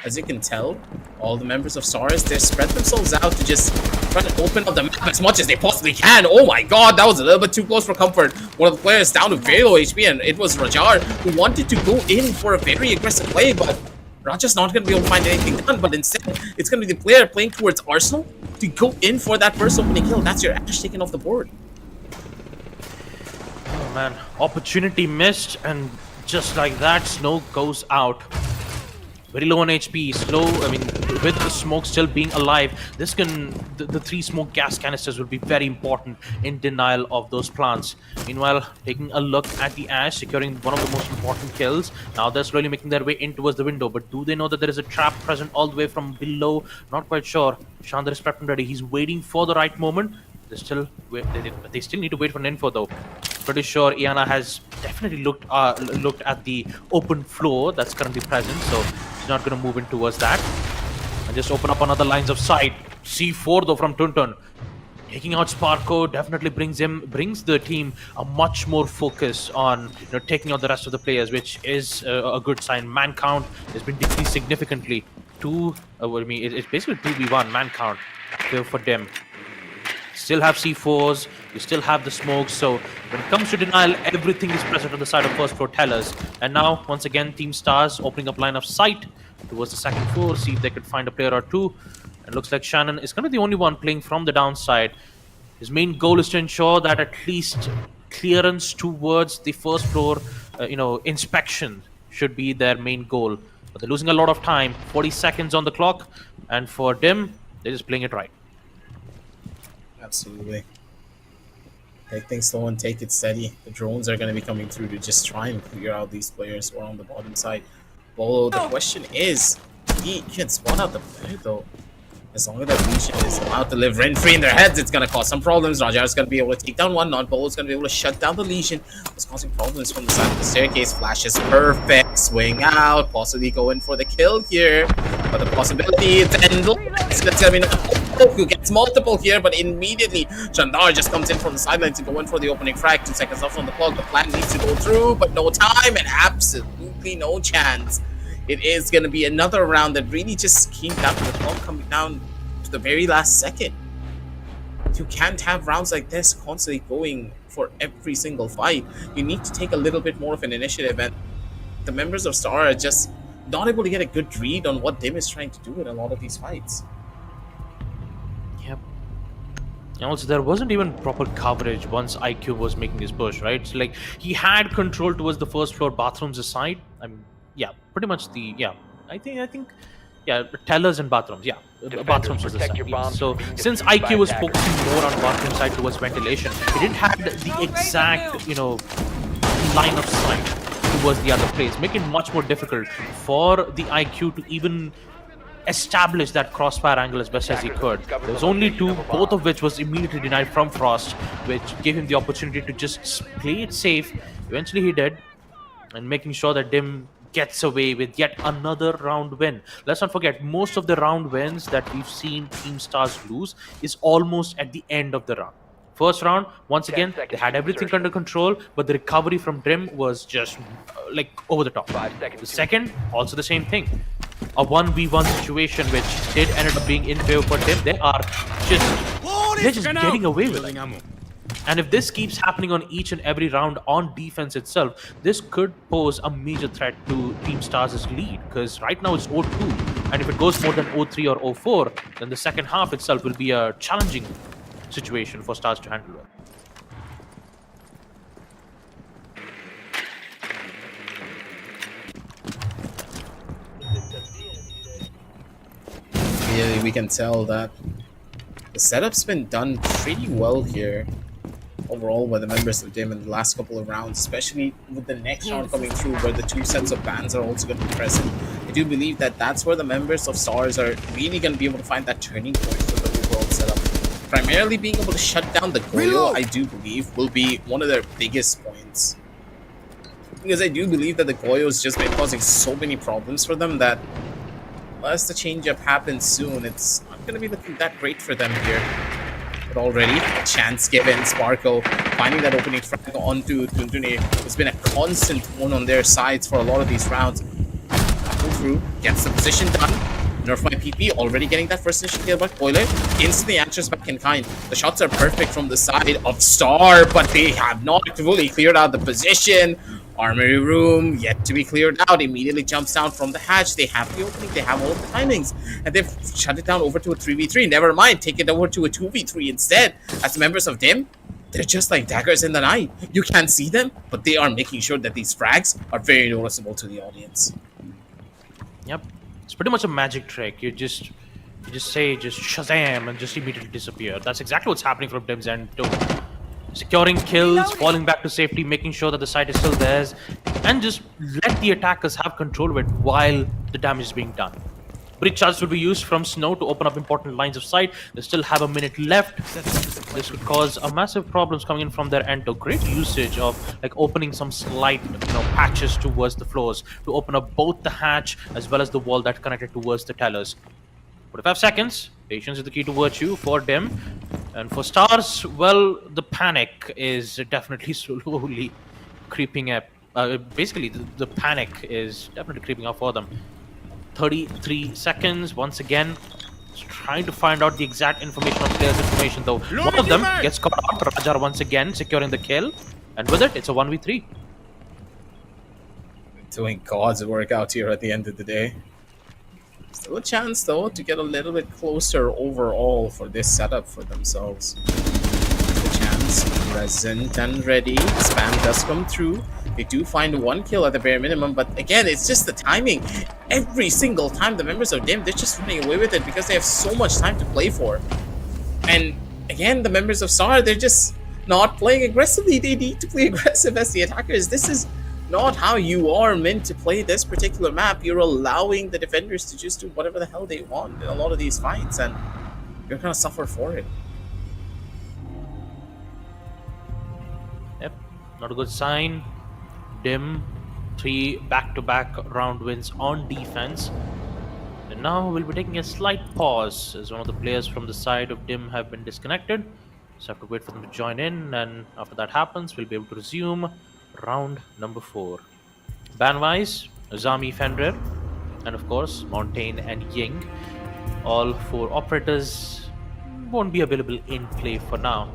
As you can tell, all the members of Stars, they spread themselves out to just try to open up the map as much as they possibly can. Oh my god, that was a little bit too close for comfort. One of the players down to very low HP, and it was Rajar who wanted to go in for a very aggressive play, but Rajar's not going to be able to find anything done. But instead, it's going to be the player playing towards Arsenal to go in for that first opening kill. That's your Ash taken off the board. Oh man, opportunity missed, and just like that, Snow goes out. very low on HP, slow. I mean, with the smoke still being alive, this can the 3 smoke gas canisters will be very important in denial of those plants. Meanwhile, taking a look at the Ash, securing one of the most important kills. Now they're slowly making their way in towards the window, but do they know that there is a trap present all the way from below? Not quite sure. Chandra is prepped and ready. He's waiting for the right moment. They still need to wait for an info though. Pretty sure Iana has definitely looked at the open floor that's currently present, so she's not going to move in towards that and just open up another lines of sight. C4 though from Tuntun, taking out Sparko definitely brings the team a much more focus on taking out the rest of the players, which is a good sign. Man count has been decreased significantly. It's basically 2v1 man count for them. Still have C4s, you still have the smokes, so when it comes to denial, everything is present on the side of first floor tellers. And now, once again, Team Stars opening up line of sight towards the second floor, see if they could find a player or two. And looks like Shannon is going to be the only one playing from the downside. His main goal is to ensure that at least clearance towards the first floor, inspection should be their main goal. But they're losing a lot of time, 40 seconds on the clock, and for them, they're just playing it right. Absolutely. Take things slow and take it steady. The drones are going to be coming through to just try and clear out these players who are on the bottom side. Bolo, the question is, he can spawn out the player though. As long as that Legion is allowed to live rent-free in their heads, it's going to cause some problems. Rajar is going to be able to take down one. Non-Bolo is going to be able to shut down the Legion. It's causing problems from the side of the staircase. Flash is perfect. Swing out. Possibly go in for the kill here. But the possibility is endless. That's going to be who gets multiple here, but immediately Chandar just comes in from the sideline to go in for the opening frag. 2 seconds left on the clock. The plan needs to go through, but no time and absolutely no chance. It is going to be another round that really just came down to the clock coming down to the very last second. You can't have rounds like this constantly going for every single fight. You need to take a little bit more of an initiative, and the members of Star are just not able to get a good read on what Dim is trying to do in a lot of these fights. Yep. And also, there wasn't even proper coverage once IQ was making his push, right? So, like, he had control towards the first floor bathrooms aside. I mean, yeah, pretty much I think, tellers and bathrooms, bathrooms was the side. So, since IQ was focusing more on bathroom side towards ventilation, he didn't have the exact, line of sight towards the other place, making it much more difficult for the IQ to even establish that crossfire angle as best as he could. There was only 2, both of which was immediately denied from Frost, which gave him the opportunity to just play it safe. Eventually he did, and making sure that Dim gets away with yet another round win. Let's not forget, most of the round wins that we've seen Team Stars lose is almost at the end of the round. First round, once again, they had everything under control, but the recovery from Dim was just like over the top. The second, also the same thing. A 1v1 situation which did end up being in favor for Dim. They're just getting away with it. And if this keeps happening on each and every round on defense itself, this could pose a major threat to Team Stars' lead, because right now it's 0-2, and if it goes more than 0-3 or 0-4, then the second half itself will be a challenging situation for Stars to handle it. Really, we can tell that the setup's been done pretty well here overall by the members of Dim in the last couple of rounds, especially with the next round coming through where the 2 sets of bans are also going to be present. I do believe that that's where the members of Stars are really going to be able to find that turning point for the overall setup. Primarily being able to shut down the Goyo, I do believe, will be one of their biggest points. Because I do believe that the Goyo has just been causing so many problems for them that unless the change-up happens soon, it's not going to be looking that great for them here. But already, a chance given. Sparko finding that opening frag onto Tuntune has been a constant one on their sides for a lot of these rounds. Pull through, gets the position done. Nerf my PP, already getting that first initial kill, but Boiler instantly answers back in kind. The shots are perfect from the side of Star, but they have not fully cleared out the position. Armory room yet to be cleared out. Immediately jumps down from the hatch. They have the opening, they have all of the timings, and they've shut it down over to a 3v3. Never mind, take it over to a 2v3 instead. As members of Dim, they're just like daggers in the night. You can't see them, but they are making sure that these frags are very noticeable to the audience. Yep, it's pretty much a magic trick. You just say just Shazam and just immediately disappear. That's exactly what's happening from Dim's end too. Securing kills, falling back to safety, making sure that the site is still theirs, and just let the attackers have control of it while the damage is being done. Breach charges will be used from Snow to open up important lines of sight. They still have a minute left. This could cause a massive problems coming in from their end. So great usage of like opening some slight patches towards the floors to open up both the hatch as well as the wall that connected towards the tellers. 45 seconds. Patience is the key to virtue for Dim. And for Stars, well, the panic is definitely slowly creeping up. Basically, the panic is definitely creeping up for them. 33 seconds. Once again, trying to find out the exact information of players' information, though. One of them gets caught out. Rajar once again securing the kill. And with it, it's a 1v3. Doing God's work out here at the end of the day. Still a chance, though, to get a little bit closer overall for this setup for themselves. The chance, present and ready. Spam does come through. They do find one kill at the bare minimum, but again, it's just the timing. Every single time the members of DIM, they're just running away with it because they have so much time to play for. And again, the members of SAR, they're just not playing aggressively. They need to play aggressive as the attackers. This is not how you are meant to play this particular map. You're allowing the defenders to just do whatever the hell they want in a lot of these fights, and you're gonna suffer for it. Yep, not a good sign. Dim, 3 back-to-back round wins on defense. And now we'll be taking a slight pause as one of the players from the side of Dim have been disconnected. So I have to wait for them to join in, and after that happens, we'll be able to resume round number 4. Ban-wise, Zami Fenrir, and of course, Montaigne and Ying. All 4 operators won't be available in play for now.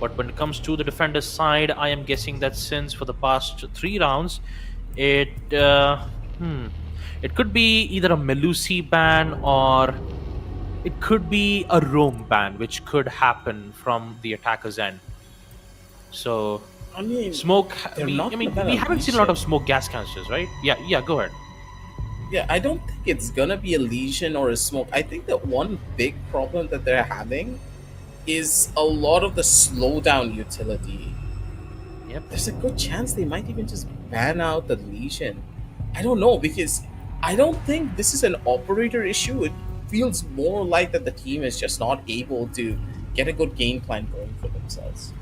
But when it comes to the defender's side, I am guessing that since for the past 3 rounds, it could be either a Melusi ban or it could be a roam ban, which could happen from the attacker's end. So, I mean, smoke. they're not We gonna haven't seen a lot of smoke gas canisters, right? Yeah. Go ahead. Yeah, I don't think it's gonna be a lesion or a smoke. I think that one big problem that they're having is a lot of the slowdown utility. Yep. There's a good chance they might even just ban out the lesion. I don't know, because I don't think this is an operator issue. It feels more like that the team is just not able to get a good game plan going for themselves.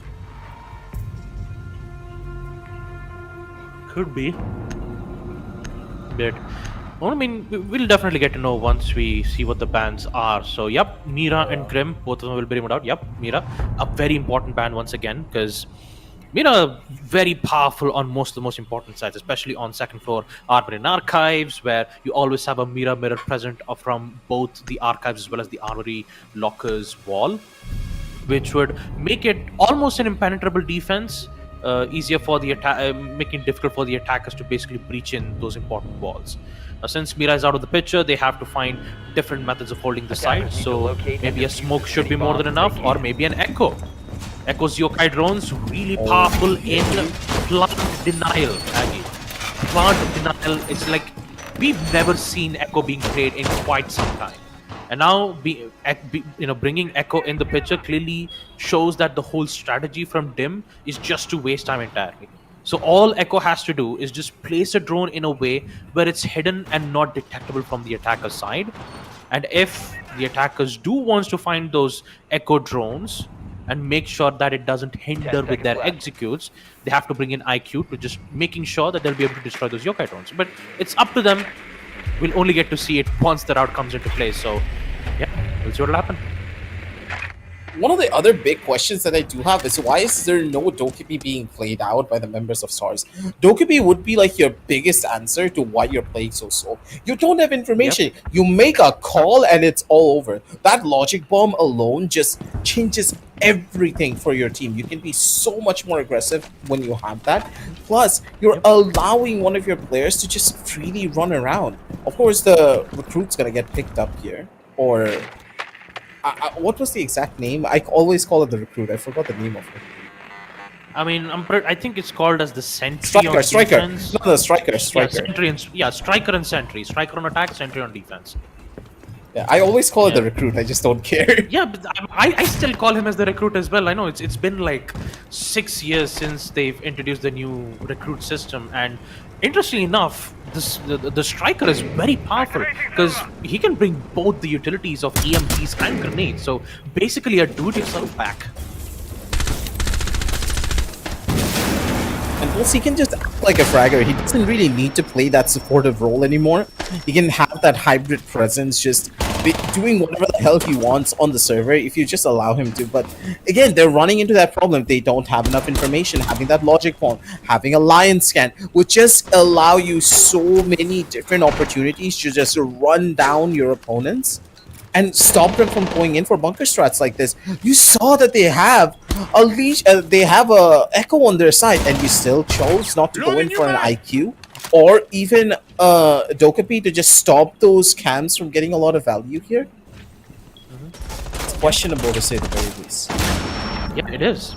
Could be. But well, I mean, we'll definitely get to know once we see what the bans are. So, yep, Mira and Grim, both of them will be removed out. Yep, Mira, a very important ban once again, because Mira very powerful on most of the most important sites, especially on second floor Armory and Archives, where you always have a mirror present from both the Archives as well as the Armory lockers wall, which would make it almost an impenetrable defense. Easier for the making it difficult for the attackers to basically breach in those important walls. Now, since Mira is out of the picture, they have to find different methods of holding the site. So maybe a smoke should be more than enough, or maybe an echo. Echo's yokai drones really powerful in plant denial, Aggie. Plant denial. It's like we've never seen Echo being played in quite some time. And now, bringing Echo in the picture clearly shows that the whole strategy from Dim is just to waste time entirely. So all Echo has to do is just place a drone in a way where it's hidden and not detectable from the attacker's side. And if the attackers do wants to find those Echo drones and make sure that it doesn't hinder with their executes, they have to bring in IQ to just making sure that they'll be able to destroy those yokai drones. But it's up to them. We'll only get to see it once the route comes into play. So, yeah, we'll see what'll happen. One of the other big questions that I do have is why is there no Dokkaebi being played out by the members of SARS? Dokkaebi would be like your biggest answer to why you're playing so slow. You don't have information. Yep. You make a call and it's all over. That logic bomb alone just changes everything for your team. You can be so much more aggressive when you have that. Plus, you're allowing one of your players to just freely run around. Of course, the recruit's gonna get picked up here, or what was the exact name? I always call it the recruit. I forgot the name of it. I mean, I think it's called as the sentry Striker, on striker. defense. No, the striker, Yeah, striker. sentry and yeah, striker and sentry. Striker on attack, sentry on defense. Yeah, I always call it Yeah. the recruit. I just don't care. Yeah, but I still call him as the recruit as well. I know it's been like 6 years since they've introduced the new recruit system, and interestingly enough, the striker is very powerful because he can bring both the utilities of EMPs and grenades. So basically, a do-it-yourself pack. And plus, he can just act like a fragger. He doesn't really need to play that supportive role anymore. He can have that hybrid presence, just doing whatever the hell he wants on the server if you just allow him to. But again, they're running into that problem. They don't have enough information. Having that logic pawn, having a lion scan would just allow you so many different opportunities to just run down your opponents and stop them from going in for bunker strats like this. You saw that they have a leash, they have a echo on their side, and you still chose not to go in for an IQ or even Dokkaepi to just stop those cams from getting a lot of value here. It's questionable to say the very least. Yeah, it is.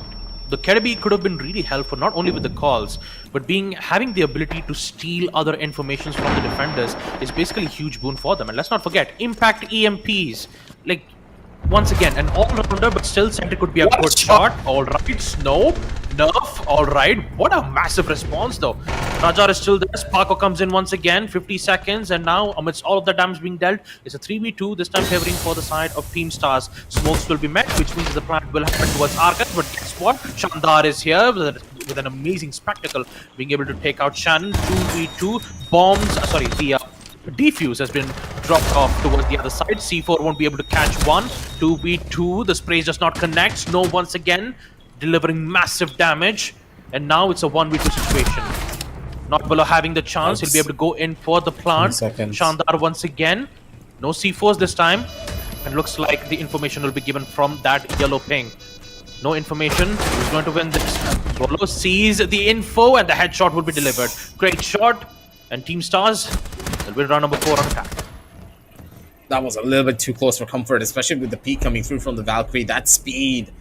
The Kerebi could have been really helpful, not only with the calls, but having the ability to steal other informations from the defenders is basically a huge boon for them. And let's not forget, impact EMPs. Like, once again, an all-rounder, but still Sentry could be a good shot. All right, Snow, Nerf, all right. What a massive response, though. Rajar is still there. Sparko comes in once again, 50 seconds, and now, amidst all of the damage being dealt, it's a 3v2, this time favoring for the side of Team Stars. Smokes will be met, which means the plant will happen towards Arcus, but guess what? Shandar is here with an amazing spectacle, being able to take out Shannon. 2v2, bombs, the defuse has been dropped off towards the other side. C4 won't be able to catch one. 2v2, the sprays does not connect. Snow once again delivering massive damage, and now it's a 1v2 situation. Not below having the chance, he'll be able to go in for the plant. Shandar once again, no C4s this time, and looks like the information will be given from that yellow ping. No information. Who's going to win this? Bolo sees the info, and the headshot will be delivered. Great shot, and Team Stars will win round number 4 on attack. That was a little bit too close for comfort, especially with the peak coming through from the Valkyrie. That speed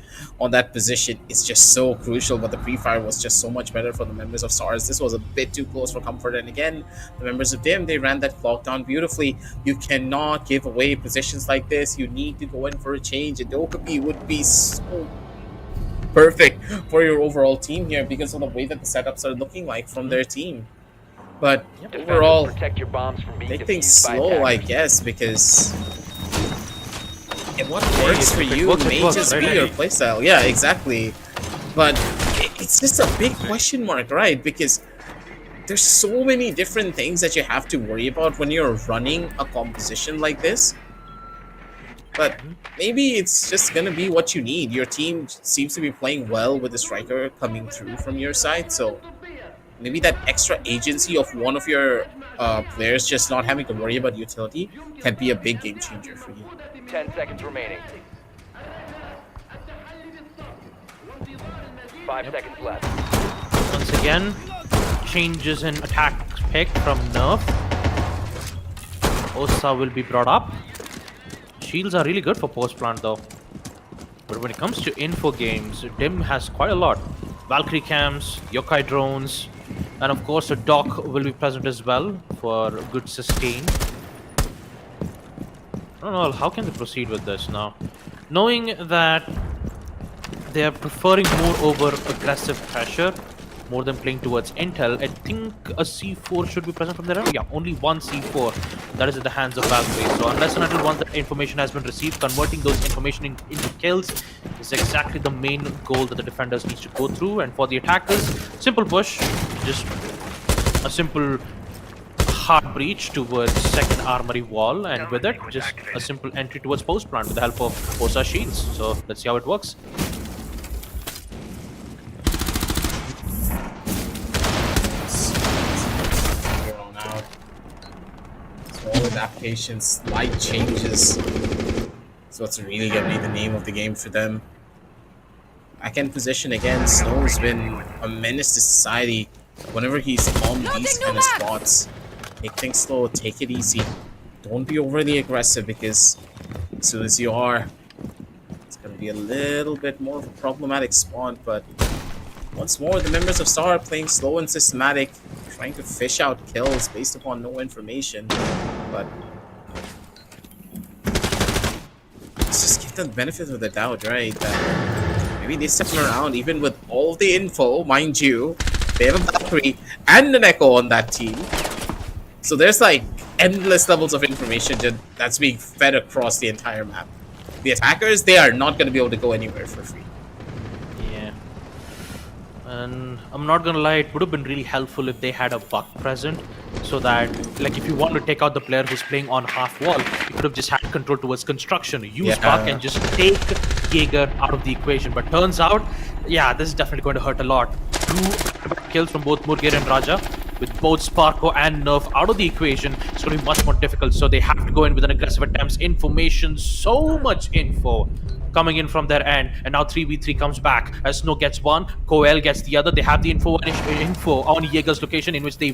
on that position is just so crucial, but the pre-fire was just so much better for the members of Stars. This was a bit too close for comfort, and again, the members of DIM, they ran that clock down beautifully. You cannot give away positions like this. You need to go in for a change, and Dokkaepi would be so perfect for your overall team here because of the way that the setups are looking like from their team. But overall, protect your bombs from being take things defused by slow, I attackers. guess, because what works for you may just be your playstyle. Yeah, exactly. But it's just a big question mark, right? Because there's so many different things that you have to worry about when you're running a composition like this. But maybe it's just gonna be what you need. Your team seems to be playing well with the striker coming through from your side, so maybe that extra agency of one of your players just not having to worry about utility can be a big game changer for you. 10 seconds remaining. 5 seconds left. Once again, changes in attack pick from Nerf. Osa will be brought up. Shields are really good for post plant though. But when it comes to info games, DIM has quite a lot. Valkyrie cams, yokai drones, and of course a dock will be present as well for good sustain. I don't know, how can they proceed with this now? Knowing that they are preferring more over aggressive pressure, more than playing towards intel, I think a C4 should be present from there. Yeah, only one C4 that is in the hands of Valkyrie. So unless and until once that information has been received, converting those information into kills is exactly the main goal that the defenders need to go through. And for the attackers, simple push, just a simple hard breach towards second armory wall, and with it, just a simple entry towards post plant with the help of Osa shields. So let's see how it works. All adaptations, slight changes. So what's really gonna be the name of the game for them. I can position again. Snow's been a menace to society whenever he's on these kind of spots. Take things slow, take it easy. Don't be overly aggressive, because as soon as you are, it's gonna be a little bit more of a problematic spawn. But Once more, the members of Star are playing slow and systematic, trying to fish out kills based upon no information. But let's just give them the benefit of the doubt, right? That maybe this time around, even with all the info, mind you, they have a battery and an echo on that team. So there's like endless levels of information that's being fed across the entire map. The attackers, they are not going to be able to go anywhere for free. Yeah. And I'm not gonna lie, it would have been really helpful if they had a buck present, so that, like, if you want to take out the player who's playing on half wall, you could have just had control towards construction, use buck, and just take Jaeger out of the equation. But turns out, yeah, this is definitely going to hurt a lot. 2 kills from both Murgir and Raja, with both Sparko and Nerf out of the equation. It's going to be much more difficult, so they have to go in with an aggressive attempts. Information, so much info coming in from their end, and now 3v3 comes back as Snow gets one, Coel gets the other. They have the info on Jaeger's location, in which they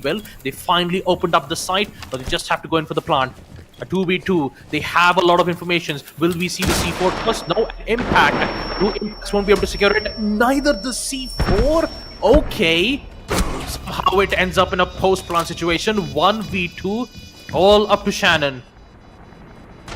finally opened up the site, but they just have to go in for the plant. A 2v2, they have a lot of information. Will we see the C4 first? No. Impact, do Impacts won't be able to secure it? Neither the C4. Okay, somehow it ends up in a post-plant situation. 1v2, all up to Shannon.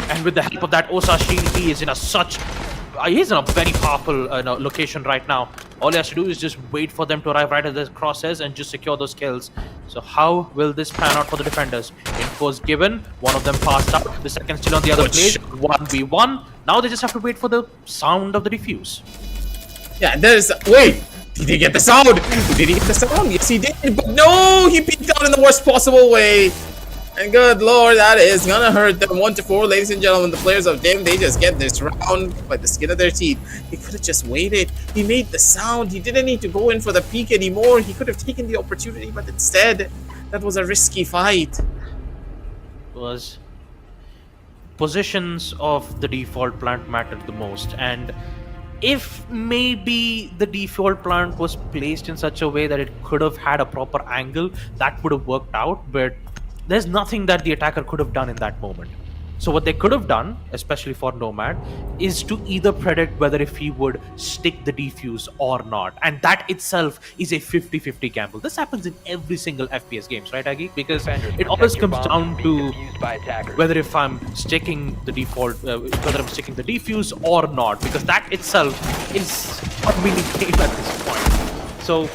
And with the help of that Osashi, he is in a very powerful location right now. All he has to do is just wait for them to arrive right at the crosshairs and just secure those kills. So how will this pan out for the defenders? Info is given, one of them passed out, the second still on the other place. 1v1. Now they just have to wait for the sound of the defuse. Yeah, wait! Did he get the sound? Did he get the sound? Yes, he did. But no, he peeked out in the worst possible way. And good lord, that is gonna hurt them. 1-4, ladies and gentlemen. The players of DIM, they just get this round by the skin of their teeth. He could have just waited. He made the sound. He didn't need to go in for the peek anymore. He could have taken the opportunity, but instead, that was a risky fight. Was positions of the default plant mattered the most, and if maybe the default plant was placed in such a way that it could have had a proper angle, that would have worked out. But there's nothing that the attacker could have done in that moment. So what they could have done, especially for Nomad, is to either predict whether if he would stick the defuse or not. And that itself is a 50-50 gamble. This happens in every single FPS games, right, Aggie? Because it always comes down to whether if I'm sticking the default, whether I'm sticking the defuse or not. Because that itself is a mini game at this point. So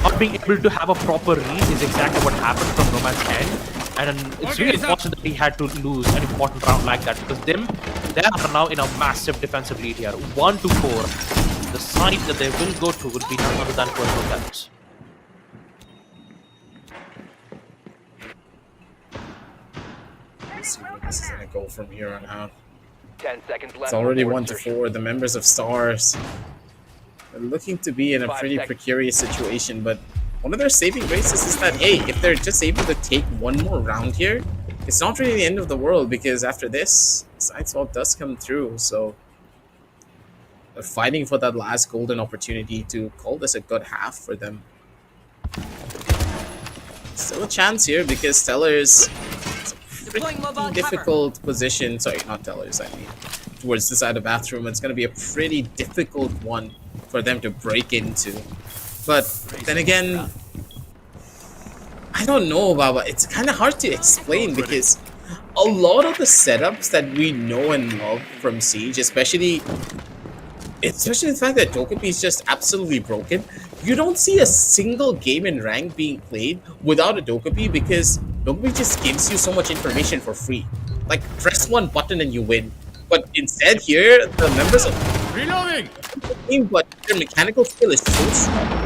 not being able to have a proper read is exactly what happened from Nomad's end. And it's really unfortunate that he had to lose an important round like that, because they are now in a massive defensive lead here. 1-4. The side that they will go to will be none other than Puerto Rico. Let's see where this is gonna go from here on out. 10 seconds left. It's already 1-4. The members of Stars are looking to be in a pretty precarious situation, but one of their saving graces is that, hey, if they're just able to take one more round here, it's not really the end of the world, because after this, side swap does come through. So they're fighting for that last golden opportunity to call this a good half for them. Still a chance here, because Stellar's it's a pretty difficult position. Sorry, not Tellers, I mean towards the side of the bathroom. It's going to be a pretty difficult one for them to break into. But then again, I don't know, Baba. It's kind of hard to explain, because a lot of the setups that we know and love from Siege, especially the fact that Dokkaebi is just absolutely broken. You don't see a single game in rank being played without a Dokkaebi, because Dokkaebi just gives you so much information for free. Like, press one button and you win. But instead here, the members of reloading, but their mechanical skill is so strong.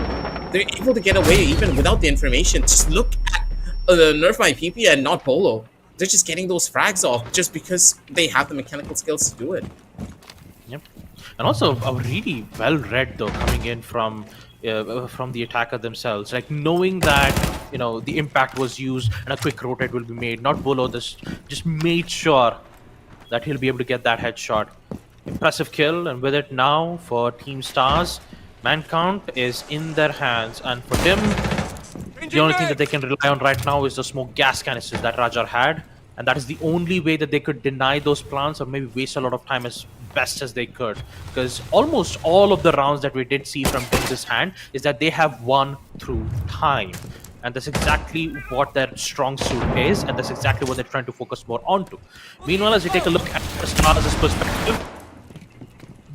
They're able to get away even without the information. Just look at Nerf My PP and not Polo. They're just getting those frags off just because they have the mechanical skills to do it. Yep. And also a really well read though coming in from the attacker themselves, like knowing that the impact was used and a quick rotate will be made. Not Bolo just made sure that he'll be able to get that headshot. Impressive kill, and with it now for Team Stars, man count is in their hands, and for them, the only thing that they can rely on right now is the smoke gas canisters that Rajar had, and that is the only way that they could deny those plants or maybe waste a lot of time as best as they could, because almost all of the rounds that we did see from Tim's hand is that they have won through time. And that's exactly what their strong suit is, and that's exactly what they're trying to focus more onto. Meanwhile, as we take a look at the Stars' perspective,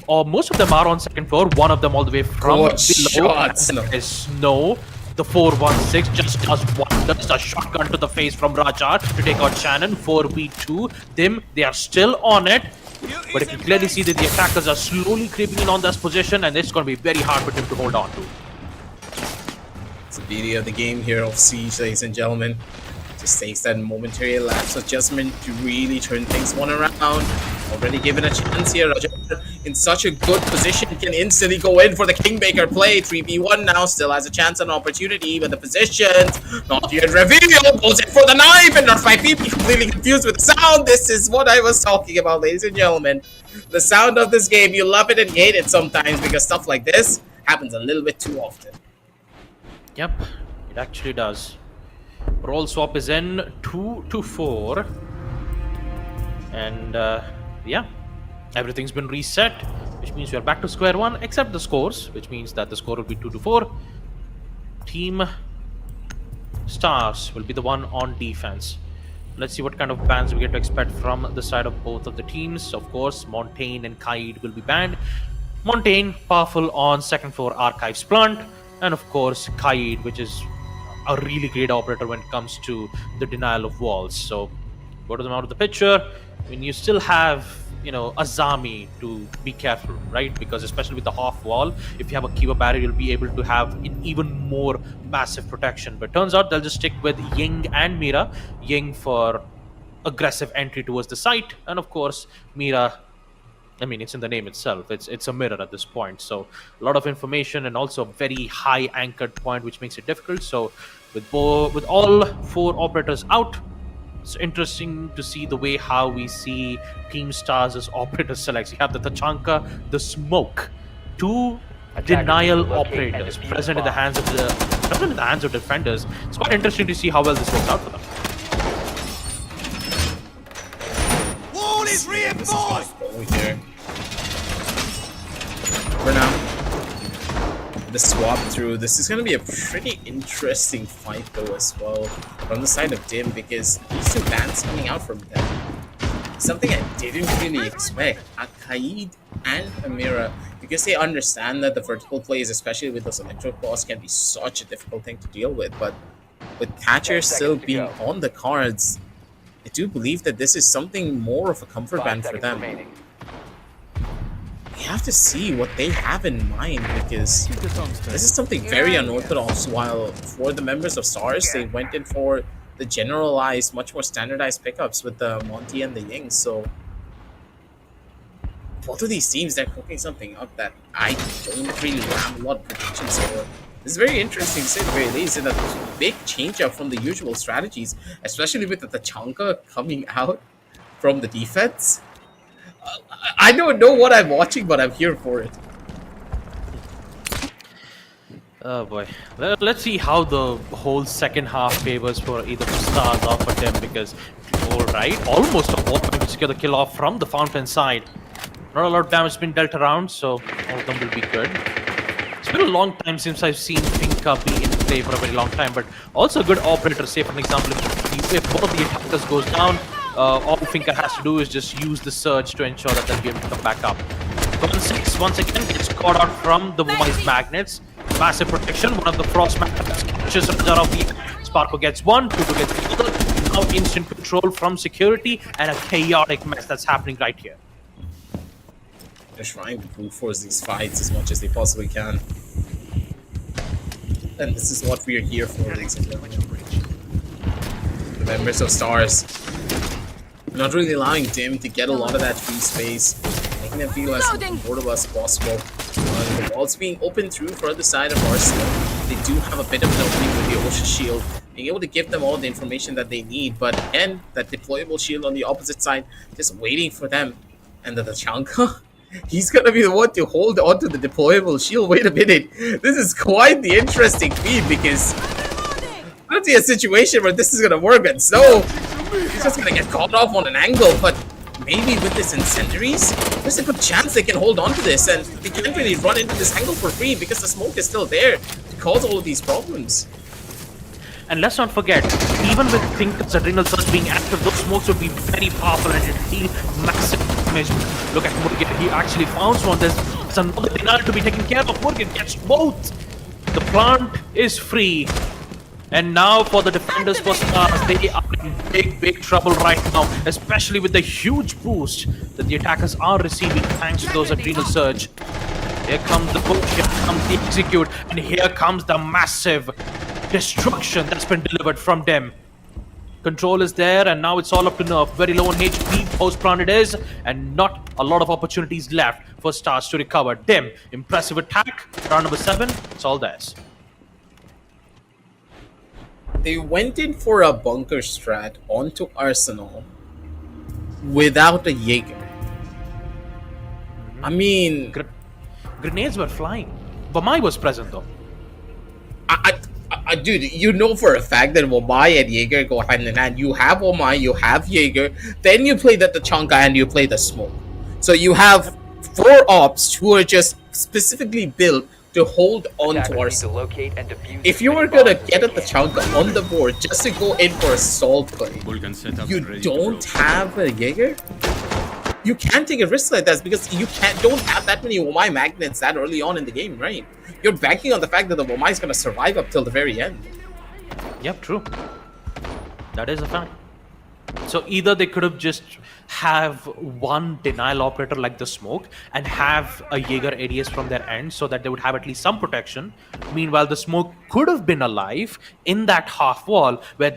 most of them are on second floor, one of them all the way from Good below. shots. Is Snow. The 416 just does wonders. A shotgun to the face from Rajar to take out Shannon. 4v2. Dim, they are still on it. But you can clearly see that the attackers are slowly creeping in on this position, and it's going to be very hard for Dim to hold on to. It's the beauty of the game here of Siege, ladies and gentlemen. Just takes that momentary lapse adjustment to really turn things one around. Already given a chance here. Rajar in such a good position can instantly go in for the Kingmaker play. 3v1 now, still has a chance and opportunity, but the positions not yet revealed. Goes in for the knife, and Nerf might be completely confused with the sound. This is what I was talking about, ladies and gentlemen. The sound of this game, you love it and hate it sometimes, because stuff like this happens a little bit too often. Yep, it actually does. Roll swap is in 2-4. And yeah, everything's been reset, which means we are back to square one, except the scores, which means that the score will be 2-4. Team Stars will be the one on defense. Let's see what kind of bans we get to expect from the side of both of the teams. Of course, Montaigne and Kaid will be banned. Montaigne, powerful on second floor Archives Plant, and of course Kaid, which is a really great operator when it comes to the denial of walls. So go to them out of the picture. I mean, you still have, you know, Azami to be careful, right? Because especially with the half wall, if you have a Kiva barrier, you'll be able to have an even more massive protection. But turns out they'll just stick with Ying and Mira. Ying for aggressive entry towards the site, and of course Mira, I mean, it's in the name itself. It's a mirror at this point. So a lot of information and also a very high anchored point, which makes it difficult. So with all four operators out, it's interesting to see the way how we see Team Stars as operator selects. You have the Tachanka, the Smoke, two denial operators present in the hands of defenders. It's quite interesting to see how well this works out for them. Wall is reinforced! Here. For now, the swap through. This is going to be a pretty interesting fight, though, as well, from the side of Dim, because these two bans coming out from them. Something I didn't really expect. Akaid and Amira, because they understand that the vertical plays, especially with those electro claws, can be such a difficult thing to deal with. But with Thatcher still being on the cards, I do believe that this is something more of a comfort ban for them. We have to see what they have in mind, because this is something very unorthodox. While for the members of Stars, they went in for the generalized, much more standardized pickups with the Monty and the Ying. So both of these teams, they're cooking something up that I don't really have a lot of predictions for. This is very interesting to say the very least, and a big change up from the usual strategies, especially with the Tachanka coming out from the defense. I don't know what I'm watching, but I'm here for it. Oh boy. Let's see how the whole second half favors for either the Stars or for them, because alright, almost a wall to secure the kill off from the fountain side. Not a lot of damage has been dealt around, so all of them will be good. It's been a long time since I've seen Finka be in play for a very long time, but also a good operator. Say for an example, if both the attackers goes down, all Finka has to do is just use the surge to ensure that they'll be able to come back up. 1-6 once again gets caught out from the Wise Magnets. Massive protection. One of the Frost Magnets catches Rajar off the Sparko gets one, Tutu gets the other. Now instant control from security, and a chaotic mess that's happening right here. They're trying to brute force these fights as much as they possibly can. And this is what we are here for, ladies and gentlemen. The members of Stars not really allowing Dim to get a lot of that free space, making them feel as comfortable as possible. The walls being open through for the side of Arsenal. They do have a bit of an opening with the Ocean Shield, being able to give them all the information that they need, but again, that deployable shield on the opposite side, just waiting for them. And the Tachanka, he's gonna be the one to hold on to the deployable shield. Wait a minute, this is quite the interesting feat, because I don't see a situation where this is gonna work, and so he's just gonna get caught off on an angle, but maybe with this incendiaries, there's a good chance they can hold on to this, and they can't really run into this angle for free because the smoke is still there to cause all of these problems. And let's not forget, even with Tinker's Adrenal Surge being active, those smokes would be very powerful and it'll deal massive damage. Look at Morgan, he actually found one. There's another denial to be taken care of. Morgan gets both. The plant is free. And now for the defenders for Stars, they are in big trouble right now, especially with the huge boost that the attackers are receiving thanks to those Adrenal Surge. Here comes the push, here comes the execute, and here comes the massive destruction that's been delivered from them. Control is there, and now it's all up to Nerf. Very low on HP, post-plant it is, and not a lot of opportunities left for Stars to recover. Dim, impressive attack, round number 7, it's all theirs. They went in for a bunker strat onto Arsenal without a Jaeger. I mean... Grenades were flying. Vamai was present though. Dude, you know for a fact that Wamai and Jaeger go hand in hand. You have Wamai, you have Jaeger, then you play the Tachanka and you play the Smoke. So you have 4 ops who are just specifically built to hold on to Arsenal. If you were gonna get a Tachanka on the board just to go in for a salt play, you don't have a Jaeger? You can't take a risk like that because you don't have that many Wamai magnets that early on in the game, right? You're banking on the fact that the Wamai is going to survive up till the very end. Yep, true. That is a fact. So either they could have just have one denial operator like the Smoke and have a Jaeger ADS from their end so that they would have at least some protection. Meanwhile, the Smoke could have been alive in that half wall where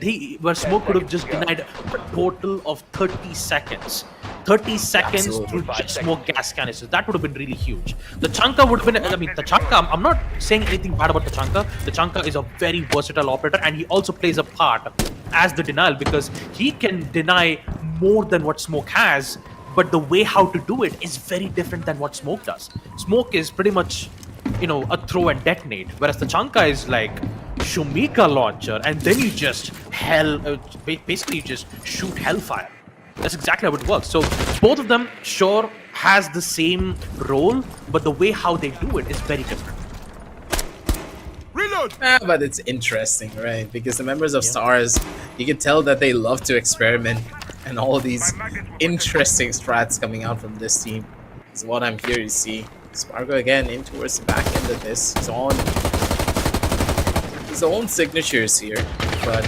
Smoke could have just denied a total of 30 seconds. 30 seconds through just smoke gas canisters. That would have been really huge. The Chanka would have been, I mean, the Chanka, I'm not saying anything bad about the Chanka. The Chanka is a very versatile operator and he also plays a part as the denial because he can deny more than what Smoke has, but the way how to do it is very different than what Smoke does. Smoke is pretty much, you know, a throw and detonate, whereas the Chanka is like Shumika launcher and then you just basically you just shoot hellfire. That's exactly how it works. So both of them sure has the same role, but the way how they do it is very different. Reload! But it's interesting, right? Because the members of Stars, you can tell that they love to experiment and all these interesting strats coming out from this team is what I'm curious to see. Spargo again in towards the back end of this. He's on his own signatures here, but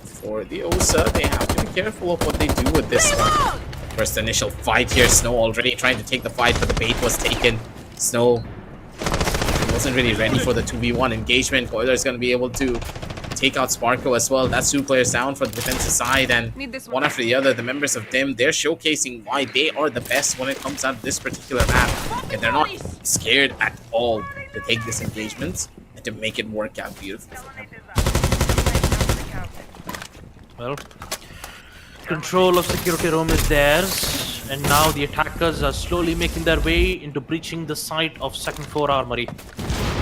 for the OSA, they have to be careful of what they do with this one. First initial fight here, Snow already trying to take the fight, but the bait was taken. Snow wasn't really ready for the 2v1 engagement. Boiler is going to be able to take out Sparko as well. That's 2 players down for the defensive side, and one after the other, the members of DIM, they're showcasing why they are the best when it comes out of this particular map. And they're not scared at all to take this engagement and to make it work out beautifully for them. Well, control of security room is theirs, and now the attackers are slowly making their way into breaching the site of second floor armory.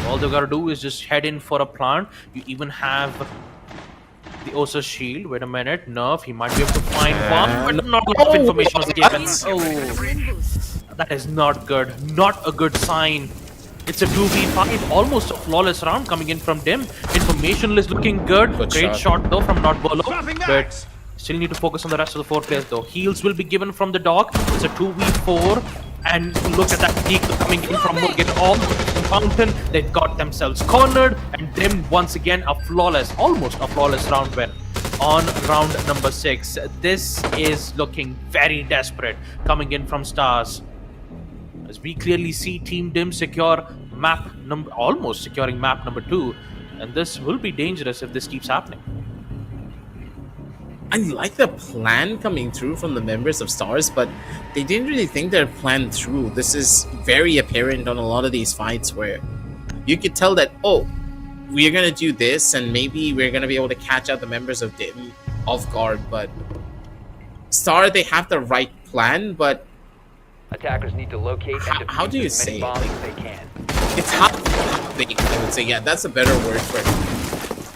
All they gotta do is just head in for a plant. You even have the OSA shield. Wait a minute, Nerf, he might be able to find one, but not a lot of information was given. Oh, that is not good. Not a good sign. It's a 2v5, almost a flawless round coming in from Dim. Information is looking good. Great shot though from Not Bolo, but still need to focus on the rest of the 4 players though. Heals will be given from the dog. It's a 2v4, and look at that peak coming in from Morgan on the fountain. They got themselves cornered, and Dim once again almost a flawless round win on round number 6. This is looking very desperate coming in from Stars, as we clearly see Team Dim secure almost securing map number 2, and this will be dangerous if this keeps happening. I like the plan coming through from the members of Stars, but they didn't really think their plan through. This is very apparent on a lot of these fights where you could tell that, oh, we're gonna do this and maybe we're gonna be able to catch out the members of Dim off guard, but Star, they have the right plan, but attackers need to locate and defuse how do you as say many bombs as they can. It's half baked, I would say. Yeah, that's a better word for it.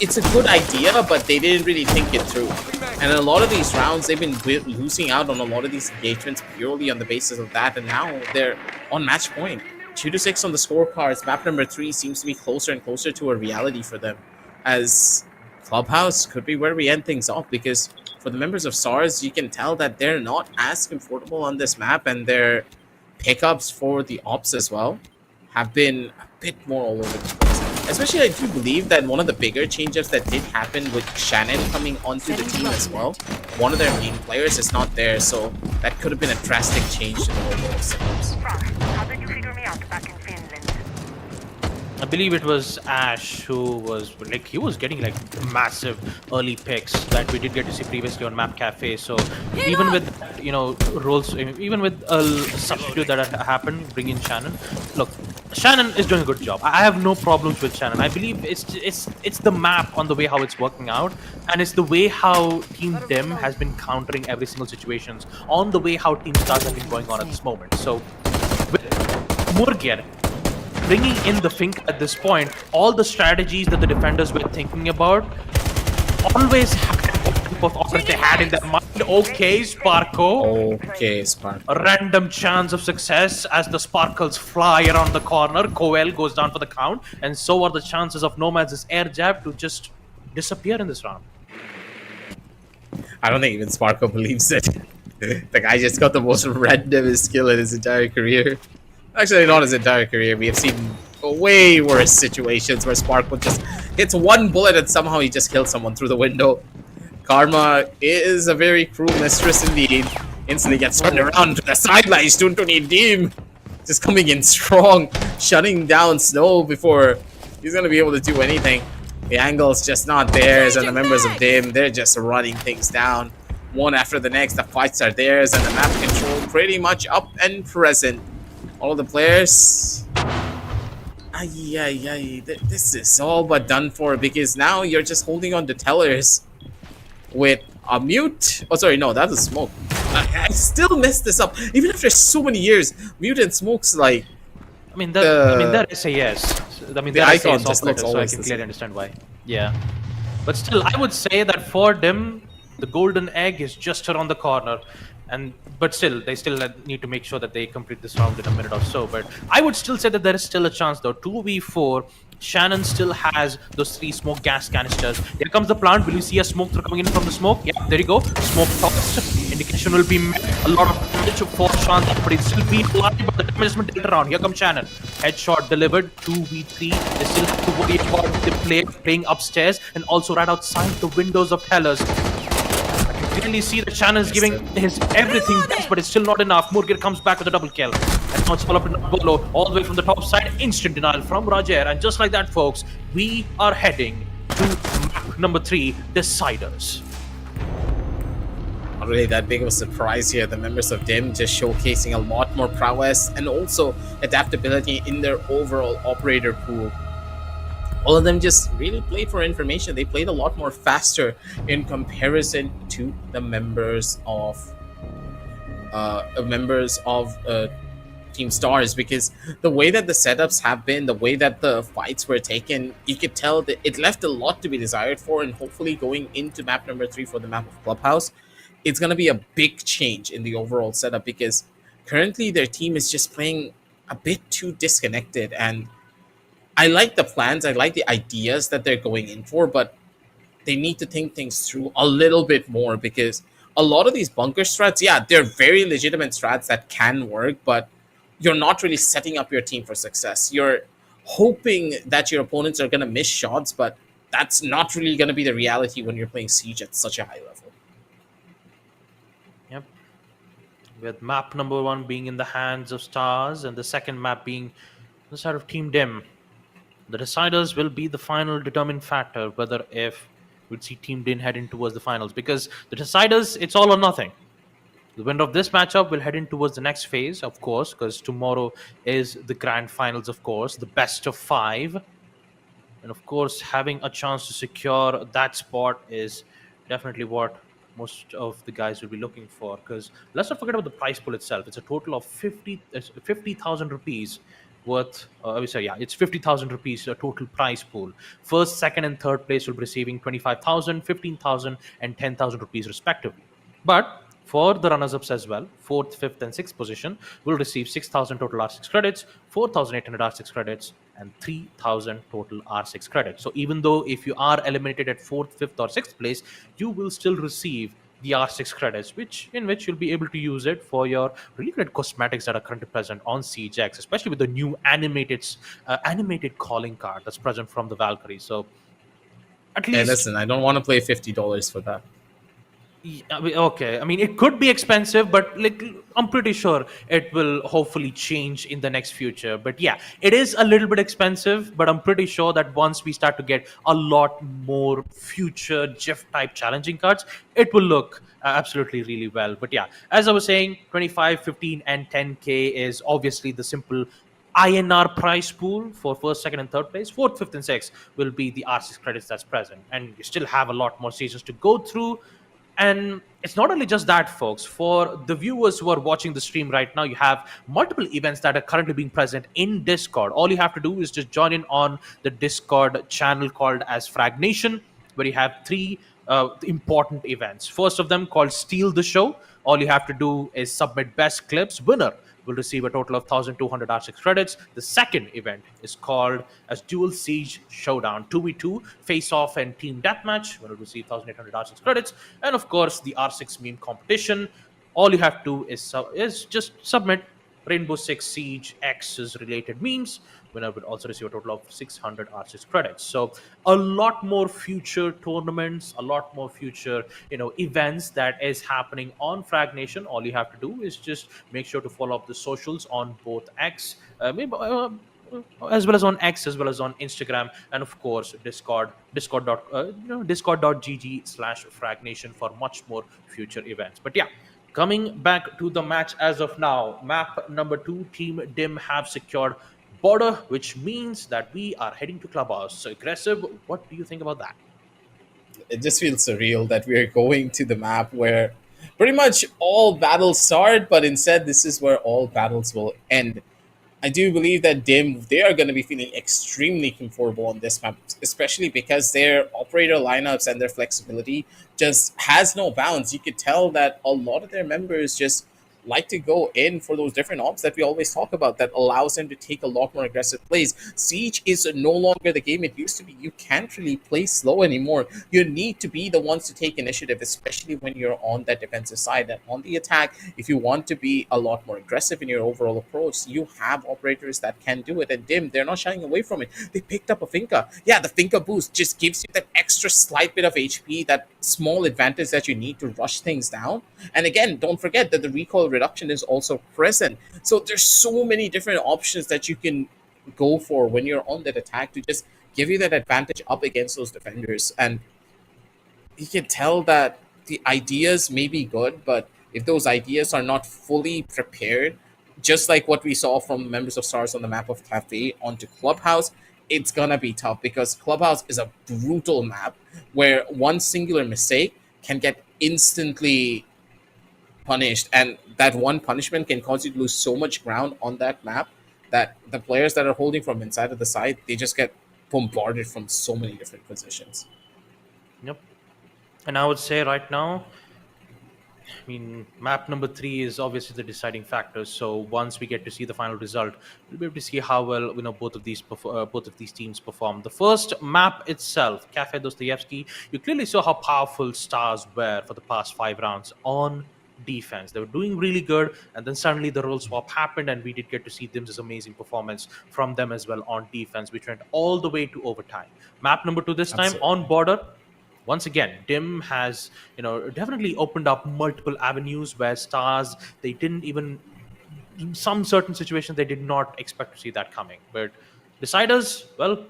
It's a good idea, but they didn't really think it through. And in a lot of these rounds, they've been losing out on a lot of these engagements purely on the basis of that. And now they're on match point. 2-6 on the scorecards. Map number 3 seems to be closer and closer to a reality for them. As Clubhouse could be where we end things off, because for the members of SARS, you can tell that they're not as comfortable on this map, and their pickups for the ops as well have been a bit more all over the place. Especially, I do believe that one of the bigger changes that did happen with Shannon coming onto the team as well, one of their main players is not there, so that could have been a drastic change to the overall setups. How did you figure me out back in Finland? I believe it was Ash who was like, he was getting like massive early picks that we did get to see previously on Map Cafe. So even with, you know, roles, even with a substitute that had happened, bring in Shannon. Look, Shannon is doing a good job. I have no problems with Shannon. I believe it's the map on the way how it's working out, and it's the way how Team Dim has been countering every single situations on the way how Team Stars have been going on at this moment. So with Murger bringing in the Fink at this point, all the strategies that the defenders were thinking about always had what type of offers they had in their mind. Okay, Sparko. Okay, Sparko. A random chance of success as the sparkles fly around the corner. Coel goes down for the count, and so are the chances of Nomad's air jab to just disappear in this round. I don't think even Sparko believes it. The guy just got the most random skill in his entire career. Actually, not his entire career. We have seen way worse situations where Sparko just hits one bullet and somehow he just kills someone through the window. Karma is a very cruel mistress indeed. Instantly gets turned around to the sidelines. Tuntuni Dim just coming in strong, shutting down Snow before he's going to be able to do anything. The angle's just not theirs, and the members of Dim, they're just running things down. One after the next, the fights are theirs, and the map control pretty much up and present. All the players, this is all but done for, because now you're just holding on to tellers with a mute. Oh, sorry, no, that was smoke. I still messed this up, even after so many years. Mute and smoke's like. I mean, that is a yes. I mean, the that is a icon yes just operator, looks so I always can the clearly same. understand why. Yeah, but still, I would say that for Dim, the golden egg is just around the corner. But still, they still need to make sure that they complete this round in a minute or so. But I would still say that there is still a chance, though. 2v4, Shannon still has those 3 smoke gas canisters. Here comes the plant. Will you see a smoke through coming in from the smoke? Yeah, there you go. Smoke tossed. Indication will be met. A lot of damage for Shannon, but he's still being alive. But the damage has been dealt around. Here comes Shannon. Headshot delivered. 2v3. They still have to worry about the player playing upstairs and also right outside the windows of Tellers. Clearly see that Shannon's giving his everything best, but it's still not enough. Murgir comes back with a double kill. And now it's all up in Bolo, all the way from the top side. Instant denial from Roger. And just like that, folks, we are heading to map number 3, Deciders. Not really that big of a surprise here. The members of Dim just showcasing a lot more prowess and also adaptability in their overall operator pool. All of them just really played for information. They played a lot more faster in comparison to the members of Team Stars, because the way that the setups have been, the way that the fights were taken, you could tell that it left a lot to be desired for. And hopefully going into map number 3 for the map of Clubhouse, it's going to be a big change in the overall setup, because currently their team is just playing a bit too disconnected. And I like the plans, I like the ideas that they're going in for, but they need to think things through a little bit more, because a lot of these bunker strats, yeah, they're very legitimate strats that can work, but you're not really setting up your team for success. You're hoping that your opponents are going to miss shots, but that's not really going to be the reality when you're playing Siege at such a high level. Yep. With map number 1 being in the hands of Stars and the second map being the side of Team Dim. The Deciders will be the final determining factor whether if we'd see Team Dim heading towards the finals, because the Deciders, it's all or nothing. The winner of this matchup will head in towards the next phase, of course, because tomorrow is the grand finals, of course, the best of 5. And of course, having a chance to secure that spot is definitely what most of the guys will be looking for, because let's not forget about the prize pool itself. It's a total of 50,000 rupees, worth, sorry, yeah, it's 50,000 rupees, a total prize pool. First, second, and third place will be receiving 25,000, 15,000, and 10,000 rupees respectively. But for the runners ups as well, fourth, fifth, and sixth position will receive 6,000 total R6 credits, 4,800 R6 credits, and 3,000 total R6 credits. So even though if you are eliminated at fourth, fifth, or sixth place, you will still receive the R6 credits, which you'll be able to use it for your really great cosmetics that are currently present on Siege X, especially with the new animated calling card that's present from the Valkyrie. So at Hey, least listen, I don't want to pay $50 for that. okay, I mean, it could be expensive, but like I'm pretty sure it will hopefully change in the next future. But yeah, it is a little bit expensive, but I'm pretty sure that once we start to get a lot more future GIF type challenging cards, it will look absolutely really well. But yeah, as I was saying, 25, 15, and 10k is obviously the simple INR prize pool for first, second, and third place. Fourth, fifth, and sixth will be the R6 credits that's present, and you still have a lot more seasons to go through. And it's not only just that, folks. For the viewers who are watching the stream right now, you have multiple events that are currently being present in Discord. All you have to do is just join in on the Discord channel called as Fragnation, where you have three important events. First of them called Steal the Show. All you have to do is submit best clips. Winner will receive a total of 1,200 R6 credits. The second event is called as Dual Siege Showdown 2v2 face off and team deathmatch. Winner will receive 1,800 R6 credits. And of course, the R6 meme competition. All you have to do is just submit Rainbow Six Siege X's related memes. Winner will also receive a total of 600 R6 credits. So a lot more future tournaments, a lot more future events that is happening on Fragnation. All you have to do is just make sure to follow up the socials on both X, as well as on X, as well as on Instagram, and of course discord.gg/Fragnation for much more future events. But yeah, coming back to the match as of now, map number 2, Team Dim have secured border, which means that we are heading to Clubhouse. So aggressive, what do you think about that? It just feels surreal that we are going to the map where pretty much all battles start, but instead this is where all battles will end. I do believe that Dim, they are going to be feeling extremely comfortable on this map, especially because their operator lineups and their flexibility just has no bounds. You could tell that a lot of their members just like to go in for those different ops that we always talk about that allows them to take a lot more aggressive plays. Siege is no longer the game it used to be. You can't really play slow anymore. You need to be the ones to take initiative, especially when you're on that defensive side. And on the attack, if you want to be a lot more aggressive in your overall approach, you have operators that can do it. And Dim, they're not shying away from it. They picked up a Finka. Yeah, the Finka boost just gives you that extra slight bit of HP, that small advantage that you need to rush things down. And again, don't forget that the recoil reduction is also present. So there's so many different options that you can go for when you're on that attack to just give you that advantage up against those defenders. And you can tell that the ideas may be good, but if those ideas are not fully prepared, just like what we saw from members of Stars on the map of Cafe onto Clubhouse, it's gonna be tough because Clubhouse is a brutal map where one singular mistake can get instantly punished, and that one punishment can cause you to lose so much ground on that map that the players that are holding from inside of the side, they just get bombarded from so many different positions. Yep. And I would say right now, I mean, map number 3 is obviously the deciding factor. So once we get to see the final result, we'll be able to see how well both of these teams perform. The first map itself, Cafe Dostoevsky, you clearly saw how powerful Stars were for the past 5 rounds on defense. They were doing really good, and then suddenly the role swap happened, and we did get to see Dim's amazing performance from them as well on defense, which went all the way to overtime. Map number 2 this time on border. Once again, Dim has definitely opened up multiple avenues where Stars, they didn't even, in some certain situations, they did not expect to see that coming. But Deciders, well,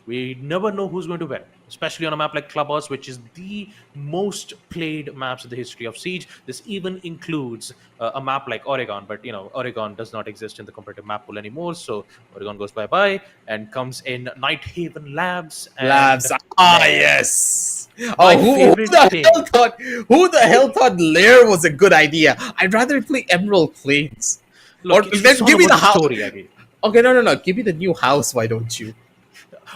we never know who's going to win, especially on a map like Clubhouse, which is the most played maps in the history of Siege. This even includes a map like Oregon, but Oregon does not exist in the competitive map pool anymore, so Oregon goes bye-bye and comes in Night Haven Labs. Yes. Oh, who the hell thought Lair was a good idea? I'd rather play Emerald Plains. Look, Or give me the story, I mean. Okay, no, no, no. Give me the new house. Why don't you?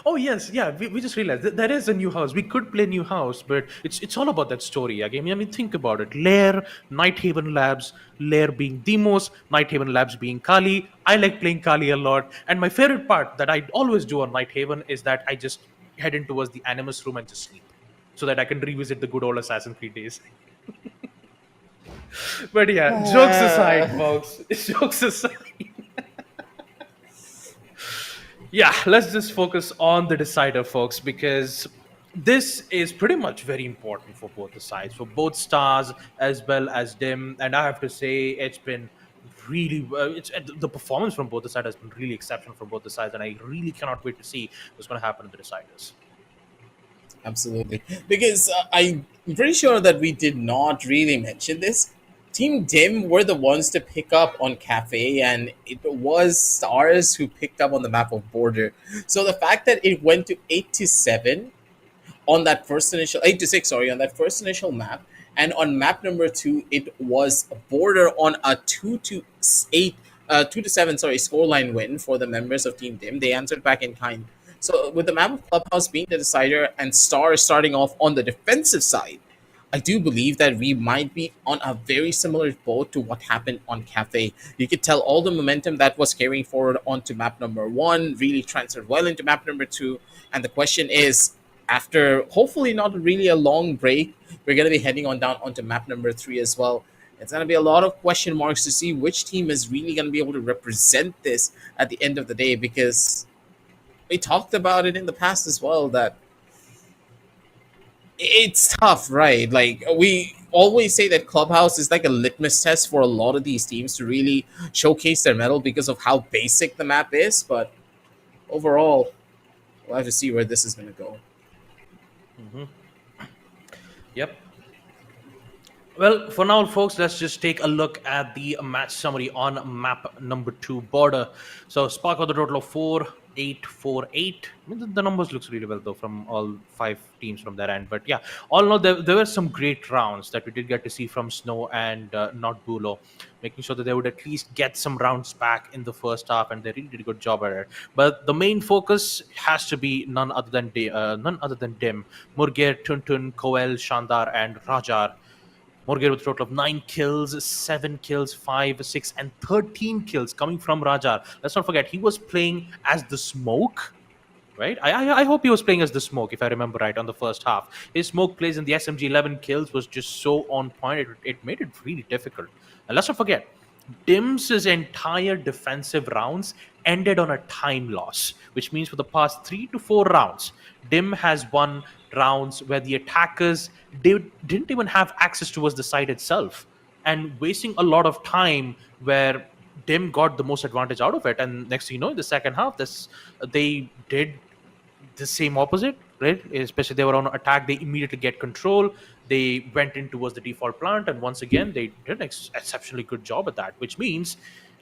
Oh yes, yeah. We just realized that there is a new house. We could play new house, but it's all about that story again. I mean, think about it. Lair, Night Haven Labs, Lair being Demos, Night Haven Labs being Kali. I like playing Kali a lot, and my favorite part that I always do on Night Haven is that I just head in towards the Animus room and just sleep, so that I can revisit the good old Assassin's Creed days. But yeah, jokes aside, folks. Jokes aside. Yeah, let's just focus on the decider, folks, because this is pretty much very important for both the sides, for both stars as well as dim. And I have to say, it's been really it's the performance from both the sides has been really exceptional from both the sides, and I really cannot wait to see what's going to happen in the deciders. Absolutely. Because I'm pretty sure that we did not really mention this. Team Dim were the ones to pick up on Cafe, and it was Stars who picked up on the map of Border. So the fact that it went to 8-7 on that first initial 8-6, sorry, on that first initial map, and on map number 2, it was a Border on a 2-8, 2-7, sorry, scoreline win for the members of Team Dim. They answered back in kind. So with the map of Clubhouse being the decider and Star starting off on the defensive side, I do believe that we might be on a very similar boat to what happened on Cafe. You could tell all the momentum that was carrying forward onto map number 1 really transferred well into map number 2. And the question is, after hopefully not really a long break, we're going to be heading on down onto map number 3 as well. It's going to be a lot of question marks to see which team is really going to be able to represent this at the end of the day, because we talked about it in the past as well that it's tough, right? Like, we always say that Clubhouse is like a litmus test for a lot of these teams to really showcase their mettle because of how basic the map is. But overall, we'll have to see where this is going to go. Yep. Well, for now, folks, let's just take a look at the match summary on map number 2, Border. So, Spark got the total of 4-8-4-8. I mean, the numbers looks really well, though, from all 5 teams from their end. But yeah, all in all, there were some great rounds that we did get to see from Snow and Not Bulo, making sure that they would at least get some rounds back in the first half, and they really did a good job at it. But the main focus has to be none other than Dim, Murger, Tuntun, Koel, Shandar, and Rajar. Morgan with a total of 9 kills, 7 kills, 5, 6, and 13 kills coming from Rajar. Let's not forget, he was playing as the Smoke, right? I hope he was playing as the Smoke, if I remember right, on the first half. His Smoke plays in the SMG 11 kills was just so on point. It made it really difficult. And let's not forget, Dim's entire defensive rounds ended on a time loss, which means for the past 3 to 4 rounds, Dim has won rounds where the attackers didn't even have access towards the site itself, and wasting a lot of time where Dim got the most advantage out of it. And next thing you know, in the second half, they did the same opposite, right? Especially they were on attack, they immediately get control. They went in towards the default plant, and once again, they did an exceptionally good job at that, which means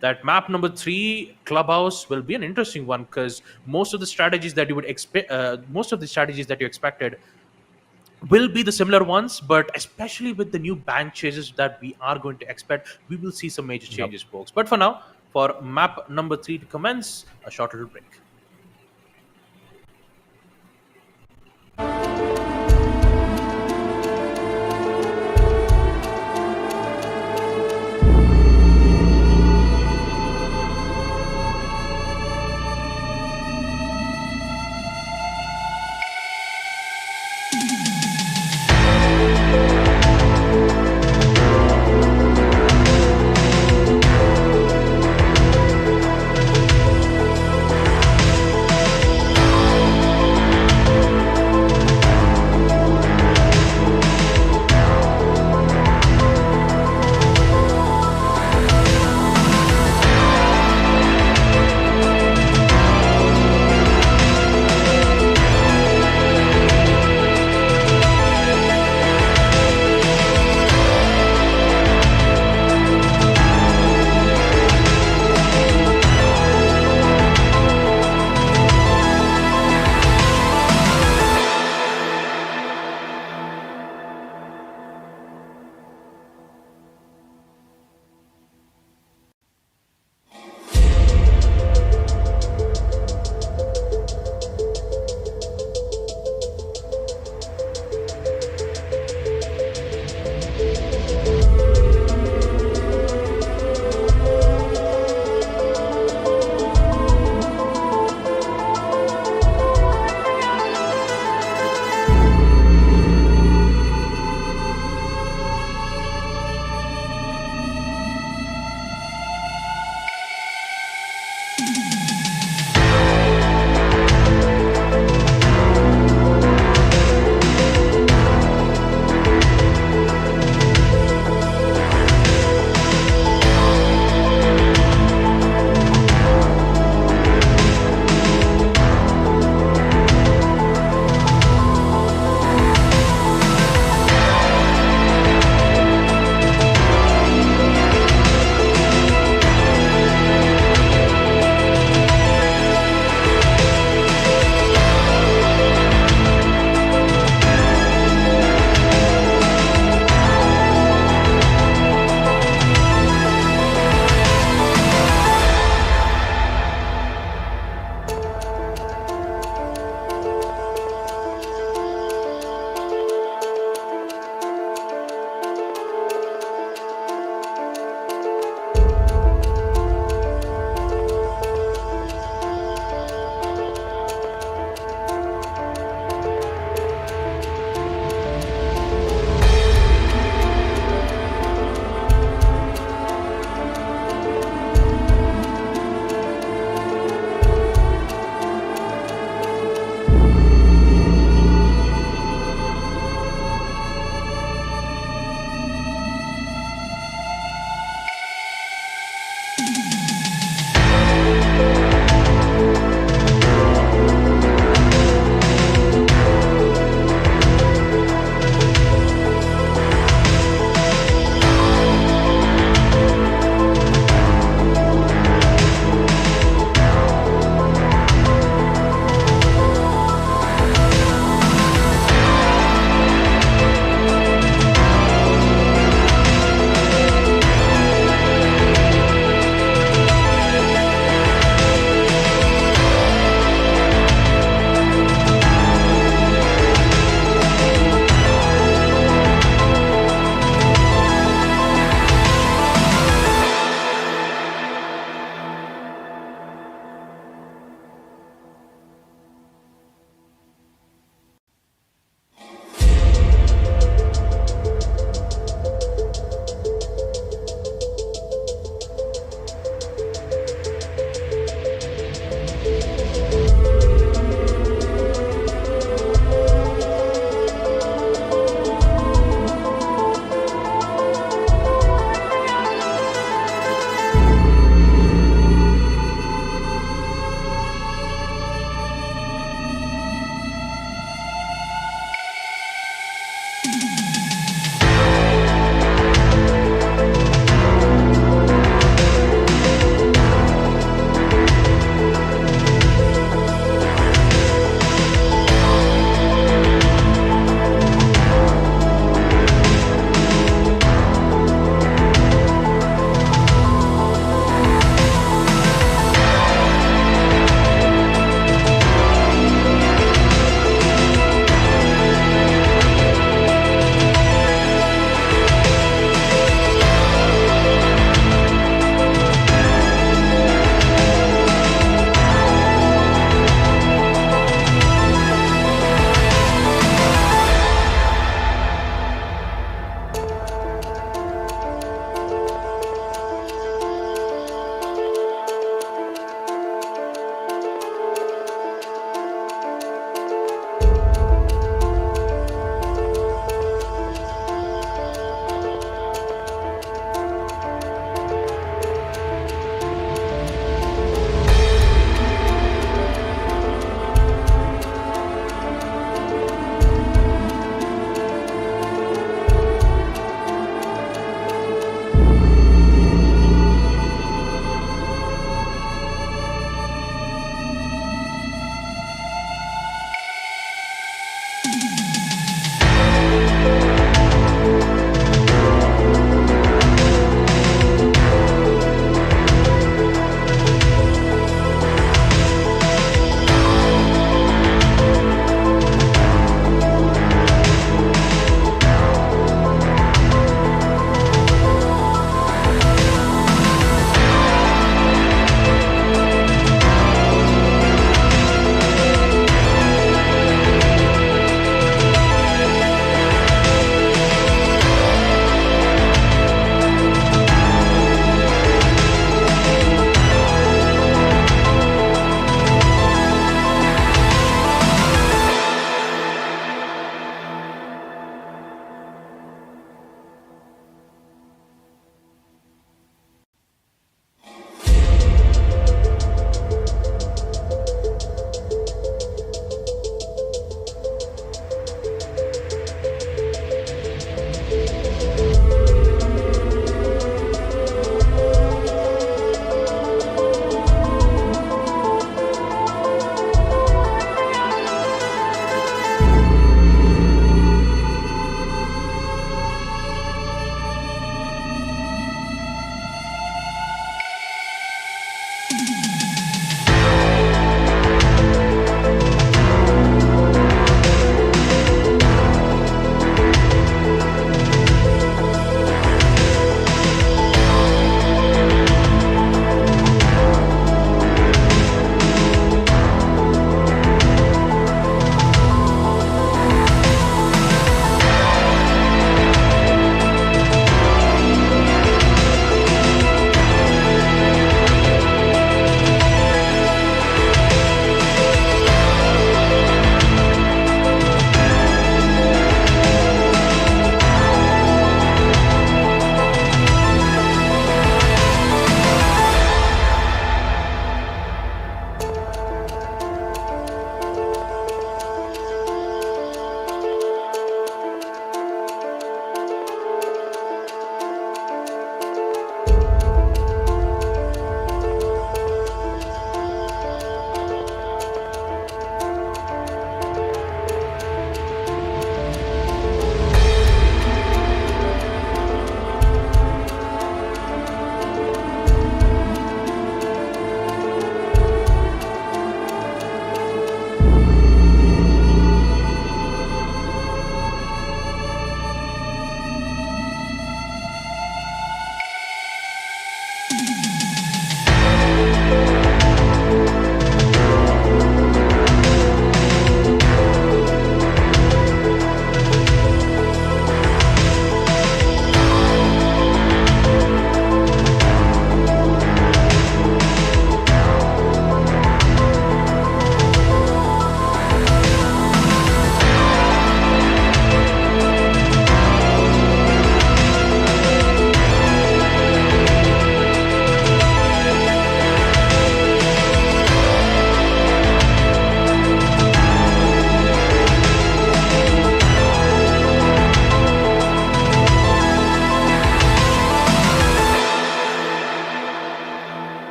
that map number 3, Clubhouse, will be an interesting one, because most of the strategies that you would expect, most of the strategies that you expected will be the similar ones, but especially with the new bank chases that we are going to expect, we will see some major changes, folks. But for now, for map number 3 to commence, a short little break.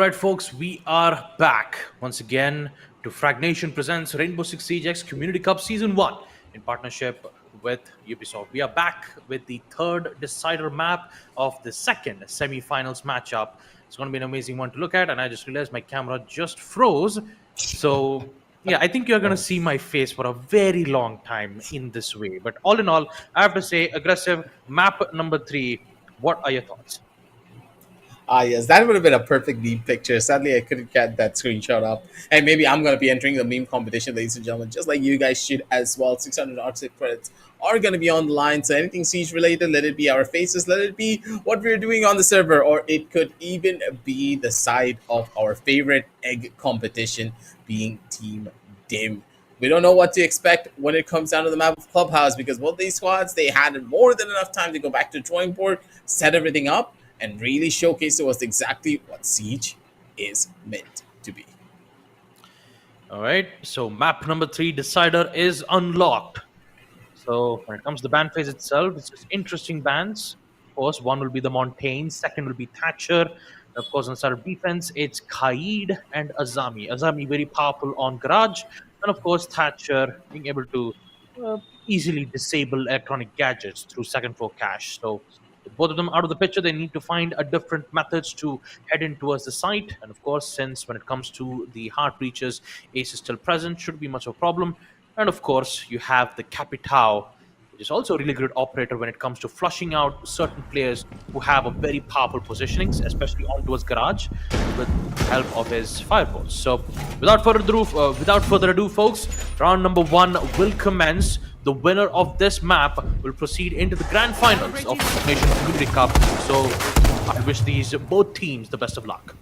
right, folks, we are back once again to Fragnation presents Rainbow Six Siege X Community Cup Season 1 in partnership with Ubisoft. We are back with the third decider map of the second semi-finals matchup. It's going to be an amazing one to look at, and I just realized my camera just froze. So, yeah, I think you're going to see my face for a very long time in this way. But all in all, I have to say, aggressive map number 3. What are your thoughts? Yes, that would have been a perfect meme picture. Sadly, I couldn't get that screenshot up. And maybe I'm going to be entering the meme competition, ladies and gentlemen, just like you guys should as well. 600 R6 credits are going to be on the line. So anything Siege related, let it be our faces, let it be what we're doing on the server, or it could even be the side of our favorite egg competition, being Team Dim. We don't know what to expect when it comes down to the map of Clubhouse, because both these squads, they had more than enough time to go back to the drawing board, set everything up, and really showcase to us exactly what Siege is meant to be. All right, so map number 3 decider is unlocked. So when it comes to the band phase itself, it's just interesting bands. Of course, one will be the Montaigne, second will be Thatcher. And of course, on the side of defense, it's Kaid and Azami. Azami very powerful on Garage, and of course, Thatcher being able to easily disable electronic gadgets through second floor cache. So with both of them out of the picture, they need to find a different methods to head in towards the site. And of course, since when it comes to the hard breaches, Ace is still present, shouldn't be much of a problem. And of course, you have the Capitao, which is also a really good operator when it comes to flushing out certain players who have a very powerful positionings, especially on towards Garage, with the help of his fireballs. So, without further ado, folks, round number 1 will commence. The winner of this map will proceed into the grand finals of the Nation Community Cup. So, I wish these both teams the best of luck.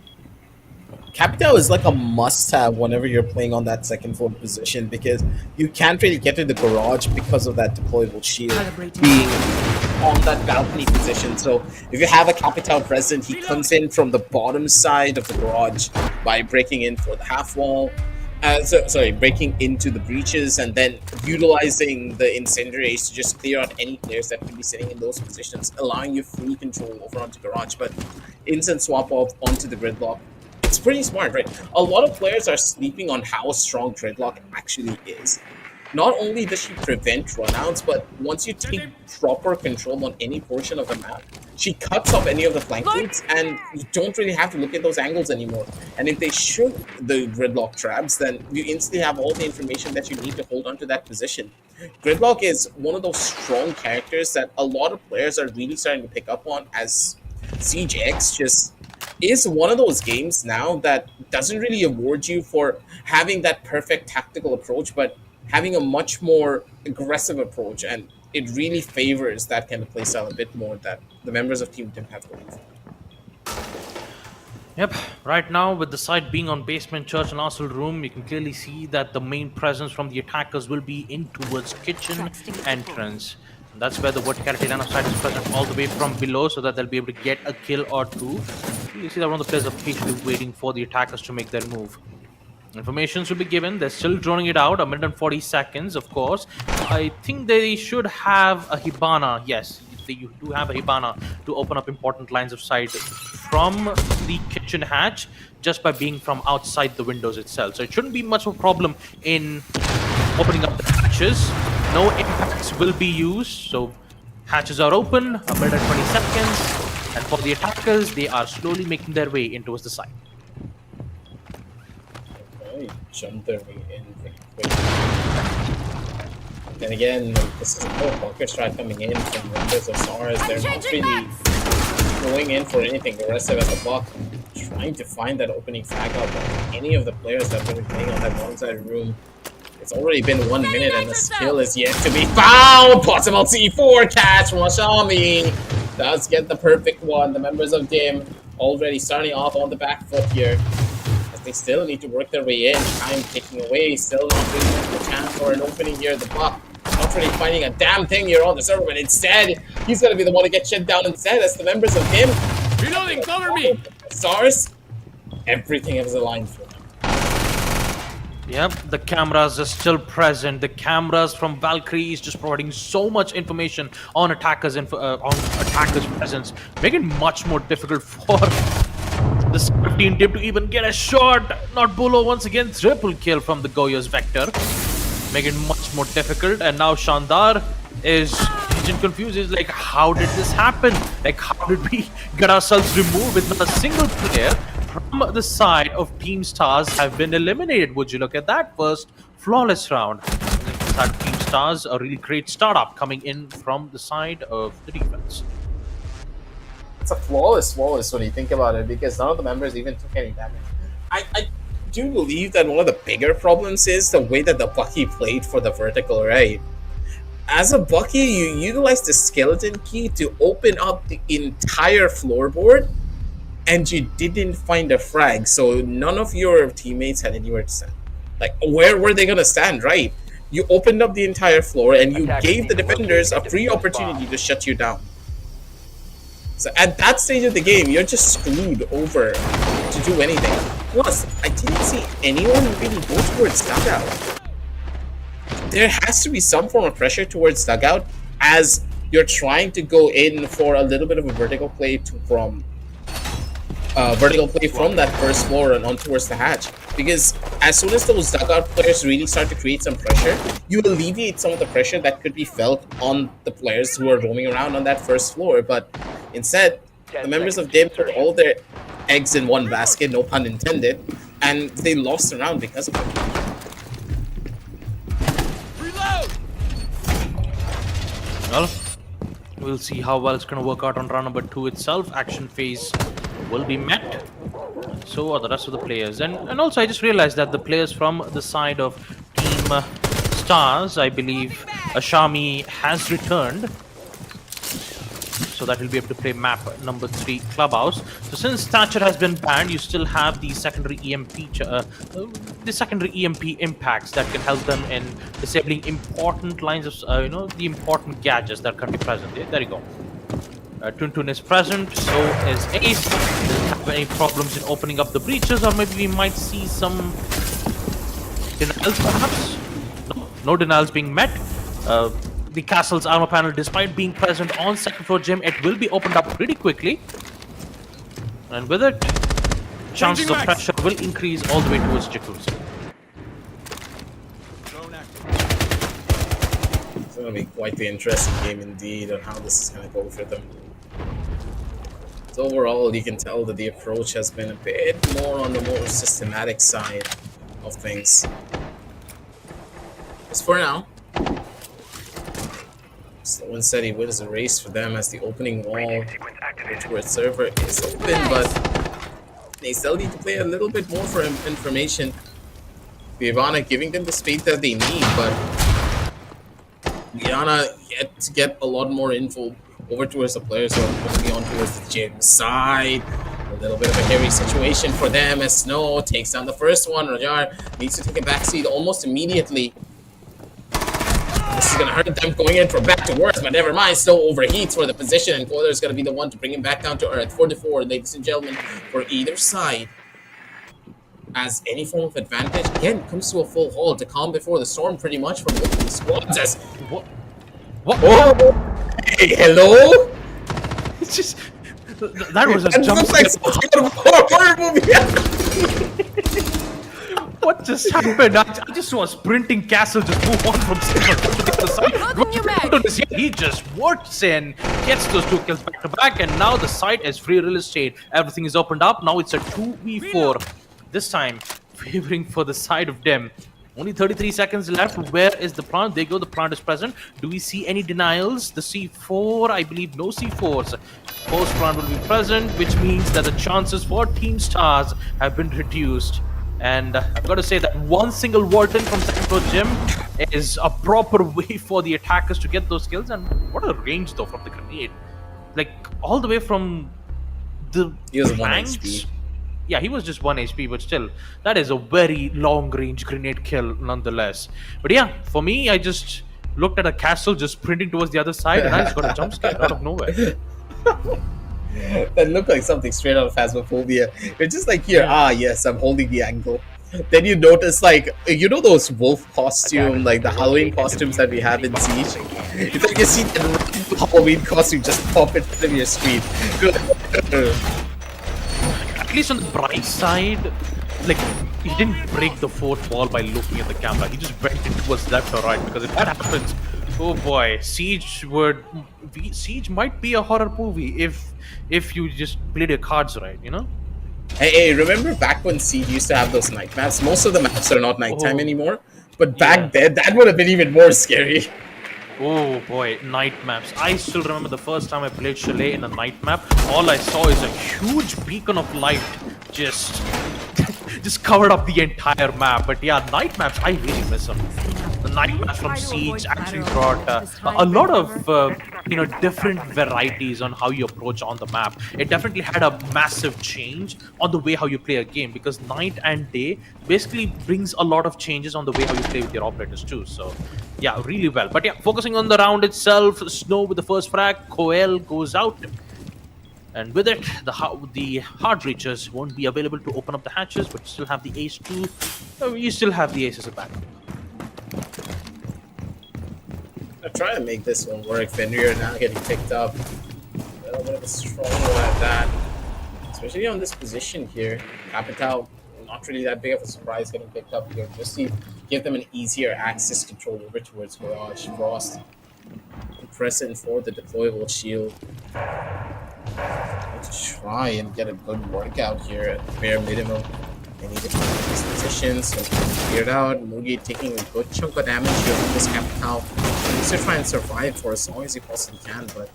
Capital is like a must-have whenever you're playing on that second floor position, because you can't really get to the garage because of that deployable shield being on that balcony position. So if you have a Capital present, he comes in from the bottom side of the garage by breaking in for the half wall. Breaking into the breaches and then utilizing the incendiaries to just clear out any players that could be sitting in those positions, allowing you free control over onto garage. But instant swap off onto the gridlock. It's pretty smart, right? A lot of players are sleeping on how strong Dreadlock actually is. Not only does she prevent runouts, but once you take proper control on any portion of the map, she cuts off any of the flank routes, and you don't really have to look at those angles anymore. And if they shoot the Gridlock traps, then you instantly have all the information that you need to hold on to that position. Gridlock is one of those strong characters that a lot of players are really starting to pick up on, as Siege X just is one of those games now that doesn't really award you for having that perfect tactical approach, but having a much more aggressive approach, and it really favors that kind of playstyle a bit more that the members of Team Dim have going for. Yep, right now with the site being on basement, church and arsenal room, you can clearly see that the main presence from the attackers will be in towards kitchen entrance. And that's where the verticality line of sight is present all the way from below, so that they'll be able to get a kill or two. You see that one of the players are patiently waiting for the attackers to make their move. Information should be given. They're still droning it out. 1 minute and 40 seconds, of course. I think they should have a Hibana. Yes, they do have a Hibana to open up important lines of sight from the kitchen hatch just by being from outside the windows itself. So it shouldn't be much of a problem in opening up the hatches. No impacts will be used. So hatches are open. 1 minute and 20 seconds. And for the attackers, they are slowly making their way in towards the site. Jump their way in pretty quick. Then again, this is a bunker strat coming in from members of SARS. They're not really going in for anything aggressive at the block, trying to find that opening frag out. But any of the players that have been playing on that bottom side room, it's already been 1 minute and the skill is yet to be found. Possible C4 catch. Washami does get the perfect one. The members of Dim already starting off on the back foot here. They still need to work their way in. Time ticking away. Still not really getting the chance for an opening here. The buck not really finding a damn thing here on the server, but instead he's going to be the one to get shut down instead. As the members of Dim Reloading, cover me! SARS, everything is aligned for them. Yep, the cameras are still present. The cameras from Valkyrie is just providing so much information on attackers' presence, making it much more difficult for the team to even get a shot. Not Bolo once again. Triple kill from the Goya's Vector, making it much more difficult. And now Shandar is confused. He's like, how did this happen? Like, how did we get ourselves removed with not a single player from the side of Team Stars have been eliminated? Would you look at that? First flawless round. Side of Team Stars, a really great startup coming in from the side of the defense. It's a flawless when you think about it, because none of the members even took any damage. I do believe that one of the bigger problems is the way that the Bucky played for the vertical, right? As a Bucky, you utilize the skeleton key to open up the entire floorboard, and you didn't find a frag, so none of your teammates had anywhere to stand. Like, where were they gonna stand, right? You opened up the entire floor, and you gave the defenders a free opportunity to shut you down. So at that stage of the game, you're just screwed over to do anything. Plus, I didn't see anyone really go towards dugout. There has to be some form of pressure towards dugout as you're trying to go in for a little bit of a vertical play from that first floor and on towards the hatch. Because as soon as those dugout players really start to create some pressure, you alleviate some of the pressure that could be felt on the players who are roaming around on that first floor. But instead, the members of DIM put all their eggs in one basket, no pun intended, and they lost the round because of it. Well, we'll see how well it's going to work out on round number 2 itself. Action phase will be met. So are the rest of the players. And also, I just realized that the players from the side of Team Stars, I believe Ashami has returned, so that he'll be able to play map number 3 Clubhouse. So since Thatcher has been banned, you still have the secondary EMP impacts that can help them in disabling important lines of the important gadgets that can be present. There you go. Tuntun is present, so is Ace. Doesn't have any problems in opening up the breaches, or maybe we might see some denials perhaps. No denials being met. The castle's armor panel, despite being present on second floor gym, it will be opened up pretty quickly, and with it, chances of pressure will increase all the way towards jacuzzi. It's going to be quite the interesting game indeed on how this is going to go for them. So overall, you can tell that the approach has been a bit more on the more systematic side of things. As for now, slow and steady wins the race for them as the opening wall towards server is open, but they still need to play a little bit more for information. Vivanna giving them the space that they need, but Vivanna yet to get a lot more info over towards the players who are moving on towards the gym side. A little bit of a hairy situation for them as Snow takes down the first one. Rajar needs to take a backseat almost immediately. This is going to hurt them going in for back to worse, but never mind. Snow overheats for the position, and Coiler is going to be the one to bring him back down to earth. 4-4, ladies and gentlemen, for either side. As any form of advantage, again, comes to a full halt to calm before the storm pretty much from both these squads. As What? oh, hey, hello? It's just that was a That jump looks like scare. some kind of horror movie. What just happened? I just saw a sprinting castle just move on from center to the other side. He just works in, gets those 2 kills back to back, and now the site is free real estate. Everything is opened up. Now it's a 2v4. This time favoring for the side of them. Only 33 seconds left. Where is the plant? There you go. The plant is present. Do we see any denials? The C4, I believe no C4s. Post plant will be present, which means that the chances for Team Stars have been reduced. And I've got to say that one single Walton from second floor gym is a proper way for the attackers to get those kills. And what a range though from the grenade. Like all the way from the He was 1 flanks. HP. Yeah, he was just 1 HP, but still, that is a very long-range grenade kill nonetheless. But yeah, for me, I just looked at a castle just sprinting towards the other side, and I just got a jump scare out of nowhere. That looked like something straight out of Phasmophobia. It's just like, here, yes, I'm holding the angle. Then you notice, like, you know those wolf costume, like the Halloween costumes that we have in Siege? It's like you see the Halloween costume just pop in front of your screen. least on the bright side, like, he didn't break the fourth wall by looking at the camera. He just went in towards left or right, because if that happens, oh boy, Siege might be a horror movie if you just played your cards right, you know? Hey, remember back when Siege used to have those night maps? Most of the maps are not nighttime anymore, but back then, that would have been even more scary. Oh boy, night maps. I still remember the first time I played Chalet in a night map. All I saw is a huge beacon of light just just covered up the entire map. But yeah, night maps, I really miss them. The night maps from Siege actually brought a lot of different varieties on how you approach on the map. It definitely had a massive change on the way how you play a game, because night and day basically brings a lot of changes on the way how you play with your operators too. So yeah, really well. But yeah, focusing on the round itself, Snow with the first frag, Coel goes out. And with it, the hard reachers won't be available to open up the hatches, but you still have the ace too. You still have the ace as a backup. I'm trying to make this one work. Fenrir now getting picked up. A little bit of a strong one at that. Especially on this position here. Capital, not really that big of a surprise getting picked up here. Just to give them an easier access control over towards Garage. Frost. Pressing for the deployable shield. To try and get a good workout here at the bare minimum. They need to find these positions and clear it out. Mugi taking a good chunk of damage here from this Capital. He needs to try and survive for as long as he possibly can, but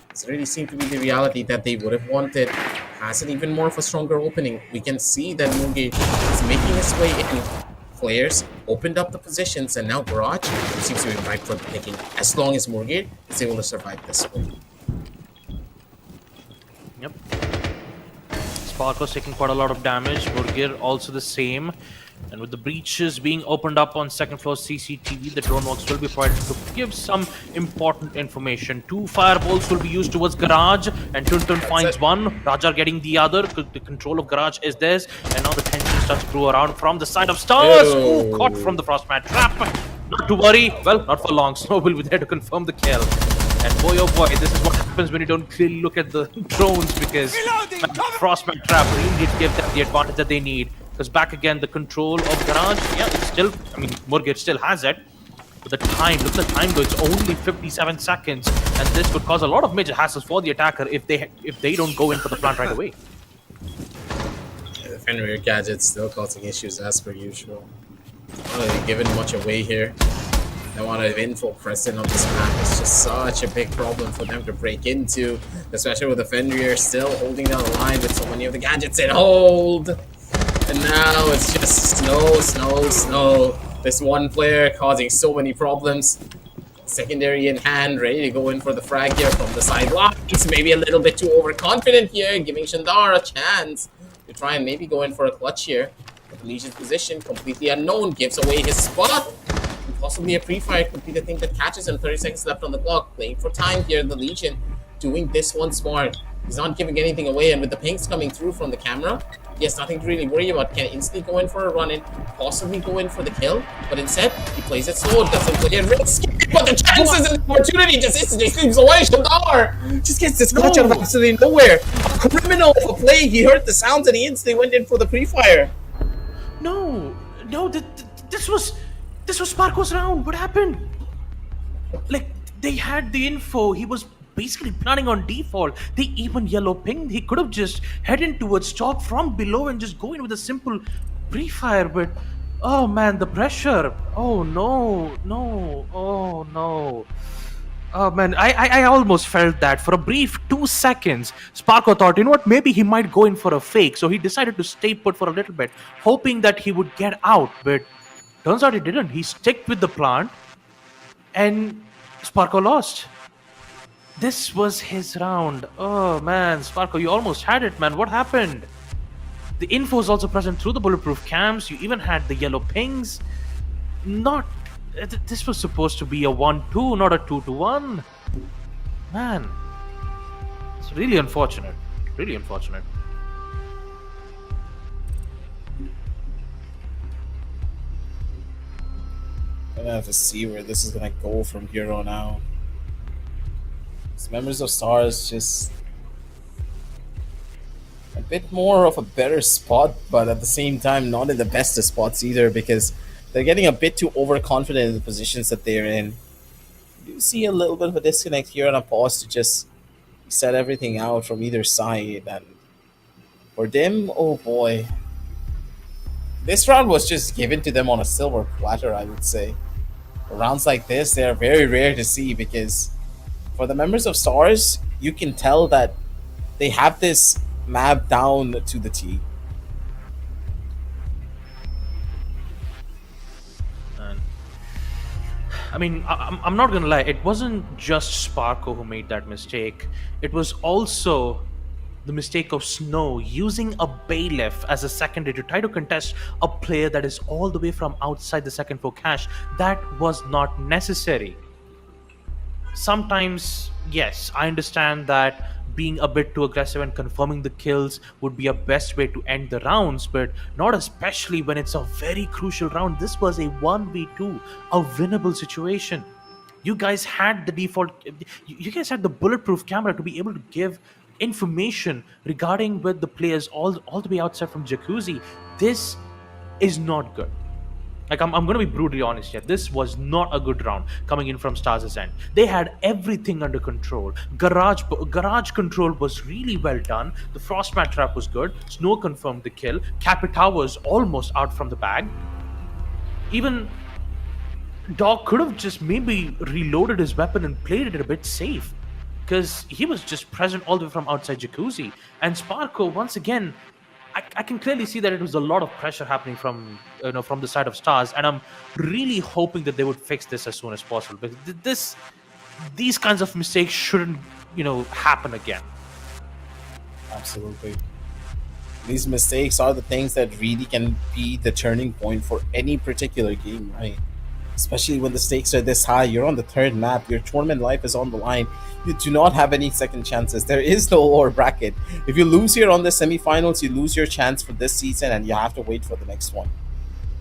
it's really seemed to be the reality that they would have wanted. Has an even more of a stronger opening. We can see that Mugi is making his way in. Players opened up the positions, and now Garage seems to be right for the picking as long as Mugi is able to survive this one. Yep. Spark was taking quite a lot of damage. Murgir also the same. And with the breaches being opened up on second floor CCTV, the drone works will be provided to give some important information. 2 fireballs will be used towards Garage, and Tuntun finds one. Rajar getting the other. The control of Garage is theirs. And now the tension starts to grow around from the side of Stars. Ooh, caught from the Frostman trap. Not to worry. Well, not for long. Snow will be there to confirm the kill. And boy, oh boy, this is what happens when you don't clearly look at the drones, because Frostman trap really did give them the advantage that they need. Because back again, the control of Garage, yeah, it's still, I mean, Murgir still has it. But the time, look at the time though, it's only 57 seconds. And this could cause a lot of major hassles for the attacker if they don't go in for the plant right away. Yeah, the Fenrir gadget's still causing issues as per usual. Not really giving much away here. The amount of info present on this map is just such a big problem for them to break into, especially with the Fenrir still holding down the line with so many of the gadgets in hold. And now it's just snow. This one player causing so many problems. Secondary in hand, ready to go in for the frag here from the sideline. It's maybe a little bit too overconfident here, giving Shandar a chance to try and maybe go in for a clutch here. But the Legion's position, completely unknown, gives away his spot. And possibly a pre-fire could be the thing that catches him. 30 seconds left on the clock. Playing for time here, the Legion doing this one smart. He's not giving anything away, and with the pinks coming through from the camera, he has nothing to really worry about. Can instantly go in for a run-in, possibly go in for the kill, but instead, he plays it slow, doesn't play it risky, but the chances and the opportunity just instantly slips away. Shandar just gets this clutch out of absolutely nowhere. A criminal of a play. He heard the sounds and he instantly went in for the pre-fire. No, this was Sparko's round. What happened? Like, they had the info. He was basically planning on default. They even yellow pinged. He could have just headed towards top from below and just go in with a simple pre-fire, but oh man, the pressure. Oh no. Oh man, I almost felt that. For a brief 2 seconds, Sparko thought, you know what, maybe he might go in for a fake. So he decided to stay put for a little bit, hoping that he would get out, but turns out he didn't. He stuck with the plant, and Sparko lost. This was his round. Oh man, Sparko, you almost had it, man. What happened? The info is also present through the bulletproof cams. You even had the yellow pings. This was supposed to be a 1-2, not a 2-1. Man, it's really unfortunate. Really unfortunate. I'm gonna have to see where this is gonna go from here on out. These members of Stars just bit more of a better spot, but at the same time, not in the best of spots either because they're getting a bit too overconfident in the positions that they're in. You see a little bit of a disconnect here and a pause to just set everything out from either side. And for them, oh boy, this round was just given to them on a silver platter, I would say. Rounds like this, they are very rare to see because for the members of Stars, you can tell that they have this map down to the T. And I mean, I'm not gonna lie. It wasn't just Sparko who made that mistake. It was also the mistake of Snow using a bailiff as a secondary to try to contest a player that is all the way from outside the second floor cache. That was not necessary. Sometimes, yes, I understand that being a bit too aggressive and confirming the kills would be a best way to end the rounds, but not especially when it's a very crucial round. This was a 1v2, a winnable situation. You guys had the default, you guys had the bulletproof camera to be able to give information regarding with the players all the way outside from Jacuzzi. This is not good. Like, I'm going to be brutally honest here. This was not a good round coming in from Stars' end. They had everything under control. Garage control was really well done. The Frostmat trap was good. Snow confirmed the kill. Capita was almost out from the bag. Even Dog could have just maybe reloaded his weapon and played it a bit safe, because he was just present all the way from outside Jacuzzi. And Sparko, once again, I can clearly see that it was a lot of pressure happening from from the side of Stars, and I'm really hoping that they would fix this as soon as possible. But these kinds of mistakes shouldn't happen again. Absolutely. These mistakes are the things that really can be the turning point for any particular game, right? Especially when the stakes are this high. You're on the third map. Your tournament life is on the line. You do not have any second chances. There is no lower bracket. If you lose here on the semifinals, you lose your chance for this season and you have to wait for the next one.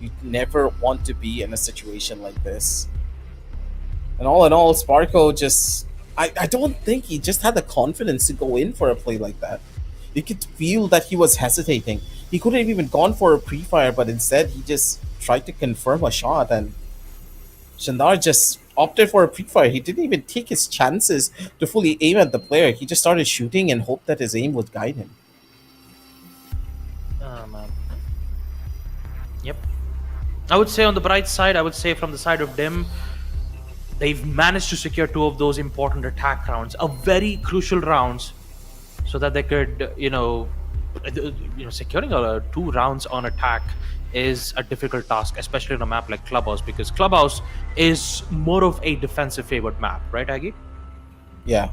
You never want to be in a situation like this. And all in all, Sparko just... I don't think he just had the confidence to go in for a play like that. You could feel that he was hesitating. He could have even gone for a pre-fire, but instead he just tried to confirm a shot, and Shandar just opted for a pre-fire. He didn't even take his chances to fully aim at the player. He just started shooting and hoped that his aim would guide him. Oh, man. Yep. I would say on the bright side, I would say from the side of Dim, they've managed to secure 2 of those important attack rounds, a very crucial rounds, so that they could, securing 2 rounds on attack is a difficult task, especially on a map like Clubhouse, because Clubhouse is more of a defensive favored map, right, Aggie? Yeah.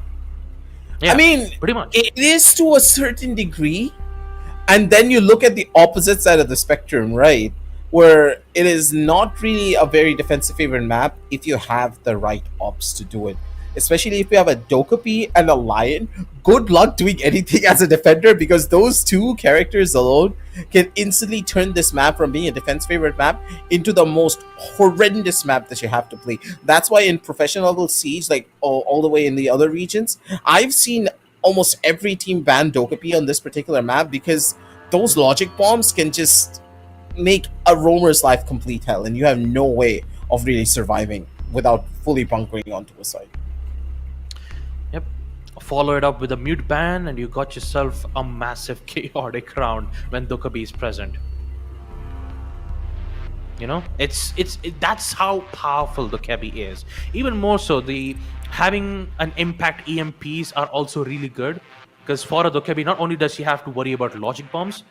Yeah, I mean, pretty much. it is to a certain degree, and then you look at the opposite side of the spectrum, right? Where it is not really a very defensive favored map if you have the right ops to do it. Especially if you have a Dokkaebi and a Lion. Good luck doing anything as a defender, because those 2 characters alone can instantly turn this map from being a defense favorite map into the most horrendous map that you have to play. That's why in professional level Siege, like all the way in the other regions, I've seen almost every team ban Dokkaebi on this particular map, because those logic bombs can just make a roamer's life complete hell, and you have no way of really surviving without fully bunkering onto a site. Yep. Follow it up with a mute ban, and you got yourself a massive chaotic round when Dokkaebi is present. That's how powerful Dokkaebi is. Even more so, having an impact EMPs are also really good, because for a Dokkaebi, not only does she have to worry about logic bombs,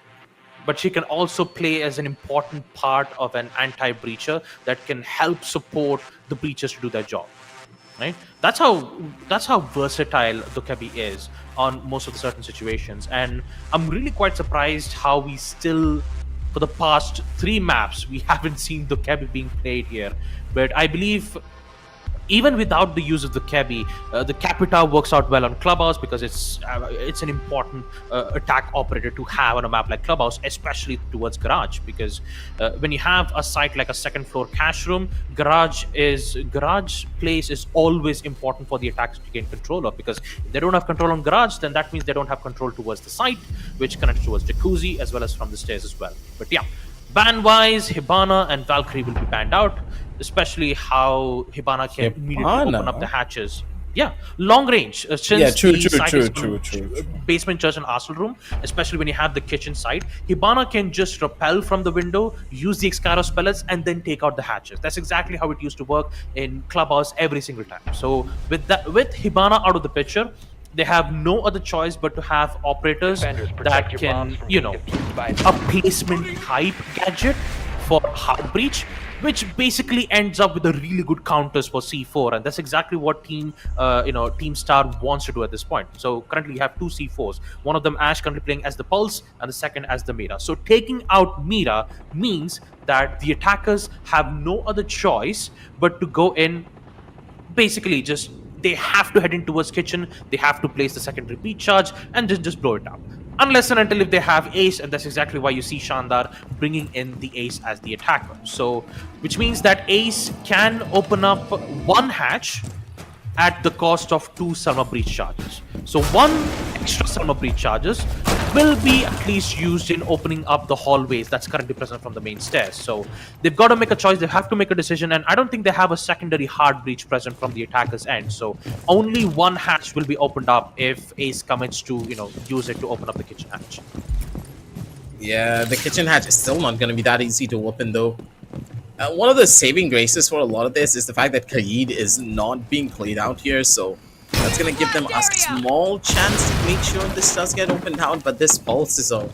but she can also play as an important part of an anti-breacher that can help support the breachers to do their job. Right? That's how versatile Dokkaebi is on most of the certain situations, and I'm really quite surprised how we still, for the past 3 maps, we haven't seen Dokkaebi being played here. But I believe even without the use of the Kebi, the Capita works out well on Clubhouse because it's an important attack operator to have on a map like Clubhouse, especially towards Garage. Because when you have a site like a second floor cash room, Garage place is always important for the attackers to gain control of. Because if they don't have control on Garage, then that means they don't have control towards the site, which connects towards Jacuzzi as well as from the stairs as well. But yeah. Ban-wise, Hibana and Valkyrie will be banned out, especially how Hibana can immediately open up the hatches. Yeah, long range. Since true. Basement, church, and arsenal room, especially when you have the kitchen side, Hibana can just rappel from the window, use the Excaro pellets, and then take out the hatches. That's exactly how it used to work in Clubhouse every single time. So with Hibana out of the picture, they have no other choice but to have operators that can, a placement type gadget for hard breach, which basically ends up with a really good counters for C4, and that's exactly what Team Star wants to do at this point. So currently you have two C4s, one of them Ash currently playing as the Pulse, and the second as the Mira. So taking out Mira means that the attackers have no other choice but to go in, basically just they have to head in towards kitchen, they have to place the second repeat charge and just blow it up. Unless and until if they have Ace, and that's exactly why you see Shandar bringing in the Ace as the attacker. So, which means that Ace can open up one hatch at the cost of 2 Selma Breach charges. So 1 extra Selma Breach charges will be at least used in opening up the hallways that's currently present from the main stairs. So they've got to make a choice, they have to make a decision, and I don't think they have a secondary hard breach present from the attacker's end. So only 1 hatch will be opened up if Ace commits to, use it to open up the kitchen hatch. Yeah, the kitchen hatch is still not going to be that easy to open though. One of the saving graces for a lot of this is the fact that Kaid is not being played out here, so that's going to give them a small chance to make sure this does get opened out, but this Pulse is a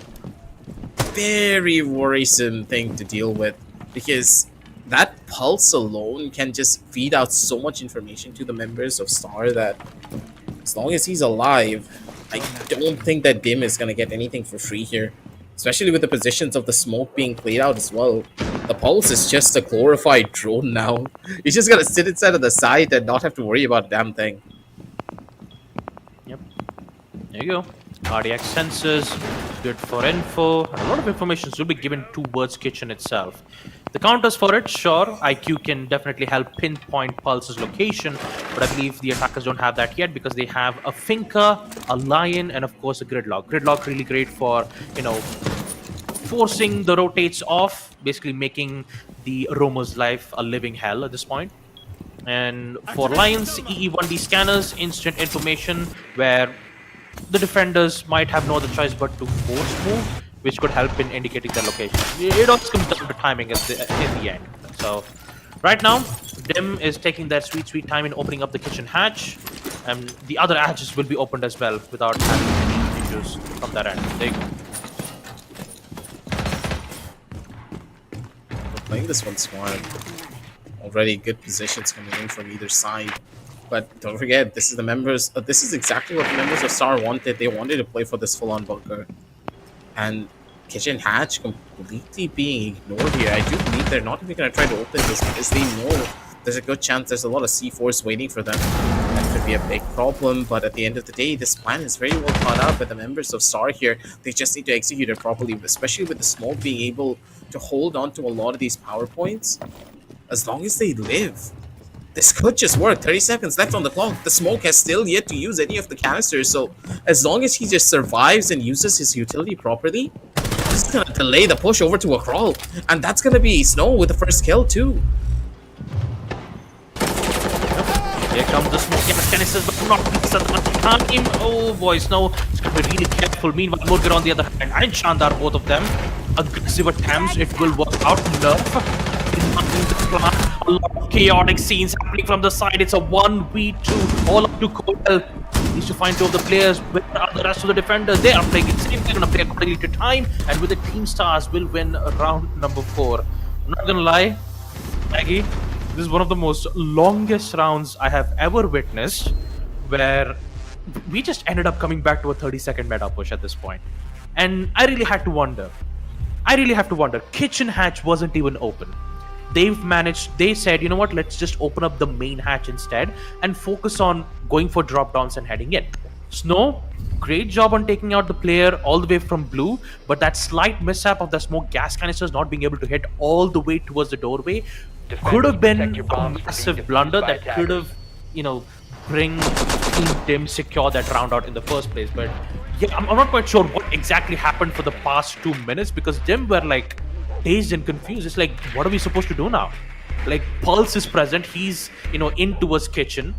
very worrisome thing to deal with, because that Pulse alone can just feed out so much information to the members of Star that as long as he's alive, I don't think that Dim is going to get anything for free here. Especially with the positions of the smoke being played out as well. The Pulse is just a glorified drone now. He's just gonna sit inside of the site and not have to worry about a damn thing. Yep. There you go. Cardiac sensors, good for info. A lot of information will be given towards kitchen itself. The counters for it, sure, IQ can definitely help pinpoint Pulse's location, but I believe the attackers don't have that yet because they have a Finca, a Lion, and of course a Gridlock. Gridlock really great for, forcing the rotates off, basically making the roamer's life a living hell at this point. And for Lions, EE1D scanners, instant information where the defenders might have no other choice but to force move, which could help in indicating their location. It always comes down to timing in the end. So right now, Dim is taking that sweet time in opening up the kitchen hatch, and the other hatches will be opened as well without having any issues from that end. There you go. Playing this one smart. Already good positions coming in from either side. But don't forget, this is the members. This is exactly what the members of Star wanted. They wanted to play for this full-on bunker. And kitchen hatch completely being ignored here. I do believe they're not even going to try to open this because they know there's a good chance there's a lot of C4s waiting for them. That could be a big problem, but at the end of the day, this plan is very well thought out by the members of Star here. They just need to execute it properly, especially with the smoke being able to hold on to a lot of these power points. As long as they live, this could just work. 30 seconds left on the clock. The smoke has still yet to use any of the canisters, so as long as he just survives and uses his utility properly, this is going to delay the push over to a crawl. And that's going to be Snow with the first kill too. Here comes the smoke gas canisters, but not at much time. Oh boy, Snow is going to be really careful. Meanwhile, Morgan on the other hand, and Shandar, both of them. Aggressive attempts, it will work out. Nerf. A lot of chaotic scenes happening from the side. It's a 1v2 all up to Kodal. Needs to find 2 of the players. Where are the rest of the defenders? They are playing it safe. They're going to play accordingly to time, and with the Team Stars will win round number 4. I'm not going to lie, Maggie, this is one of the most longest rounds I have ever witnessed, where we just ended up coming back to a 30-second meta push at this point. And I really had to wonder. Kitchen hatch wasn't even open. they said, you know what, let's just open up the main hatch instead and focus on going for drop downs and heading in. Snow, great job on taking out the player all the way from blue, but that slight mishap of the smoke gas canisters not being able to hit all the way towards the doorway could have been protect your a bombs from being massive defused blunder by that could attackers. have, bring Team Dim secure that round out in the first place. But yeah, I'm not quite sure what exactly happened for the past 2 minutes, because Dim were like dazed and confused. It's like, what are we supposed to do now? Like, Pulse is present. He's, in towards kitchen.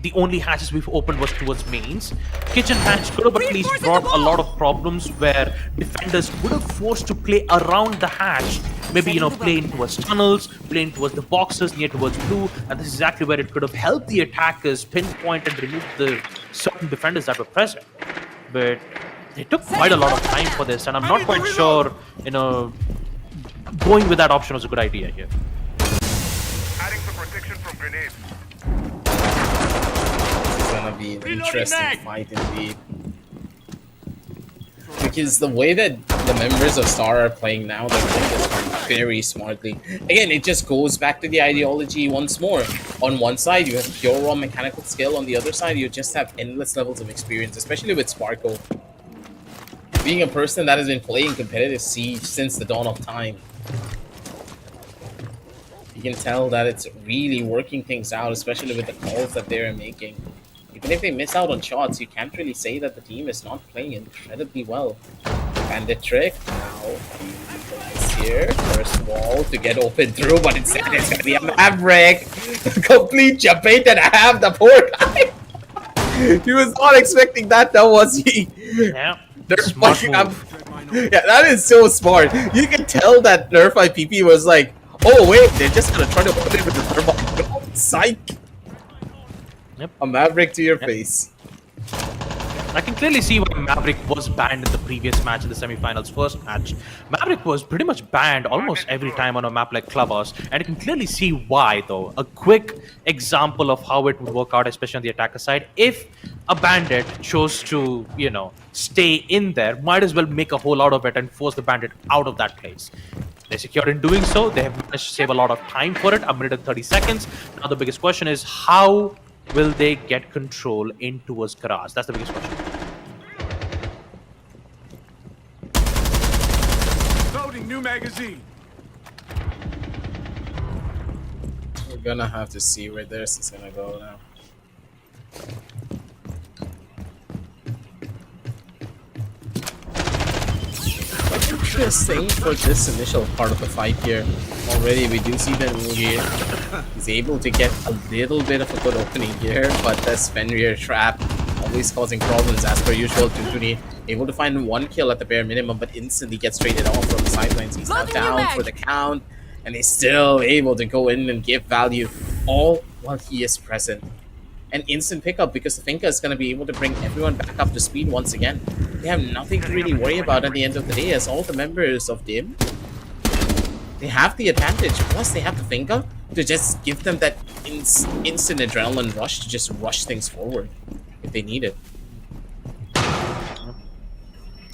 The only hatches we've opened was towards mains. Kitchen hatch could have at least brought a lot of problems where defenders would have forced to play around the hatch. Maybe, play in towards tunnels, play in towards the boxes near towards blue, and this is exactly where it could have helped the attackers pinpoint and remove the certain defenders that were present. But they took quite a lot of time for this, and I'm not quite sure, going with that option was a good idea here. Adding some protection from grenades. It's gonna be an interesting fight indeed. Because the way that the members of Star are playing now, they're playing this one very smartly. Again, it just goes back to the ideology once more. On one side, you have pure raw mechanical skill. On the other side, you just have endless levels of experience, especially with Sparkle. Being a person that has been playing competitive Siege since the dawn of time, you can tell that it's really working things out, especially with the calls that they're making. Even if they miss out on shots, you can't really say that the team is not playing incredibly well. Bandit trick, now he's here. First wall to get open through, but instead it's gonna be a Maverick. Complete jabait and a half, the poor guy. He was not expecting that, though, was he? Yeah. They're Smart fucking move. Yeah, that is so smart. You can tell that Nerf IPP was like, oh wait, they're just gonna try to put it with the thermal. Psych. Yep. A Maverick to your face. I can clearly see why Maverick was banned in the previous match, in the semifinals first match. Maverick was pretty much banned almost every time on a map like Clubhouse, and I can clearly see why, though. A quick example of how it would work out, especially on the attacker side. If a bandit chose to, stay in there, might as well make a whole lot of it and force the bandit out of that place. They secured in doing so. They have managed to save a lot of time for it, 1 minute and 30 seconds. Now the biggest question is, how will they get control in towards garage? That's the biggest question. Loading new magazine. We're gonna have to see where this is gonna go now. Interesting for this initial part of the fight here. Already we do see that Muir is able to get a little bit of a good opening here, but the Fenrir trap always causing problems as per usual. Tuntuni able to find 1 kill at the bare minimum, but instantly gets traded off from the sidelines. He's now down for the count, and he's still able to go in and give value, all while he is present. An instant pickup because the Finka is going to be able to bring everyone back up to speed once again. They have nothing to really worry about at the end of the day, as all the members of DIM, they have the advantage. Plus, they have the Finka to just give them that instant adrenaline rush to just rush things forward if they need it.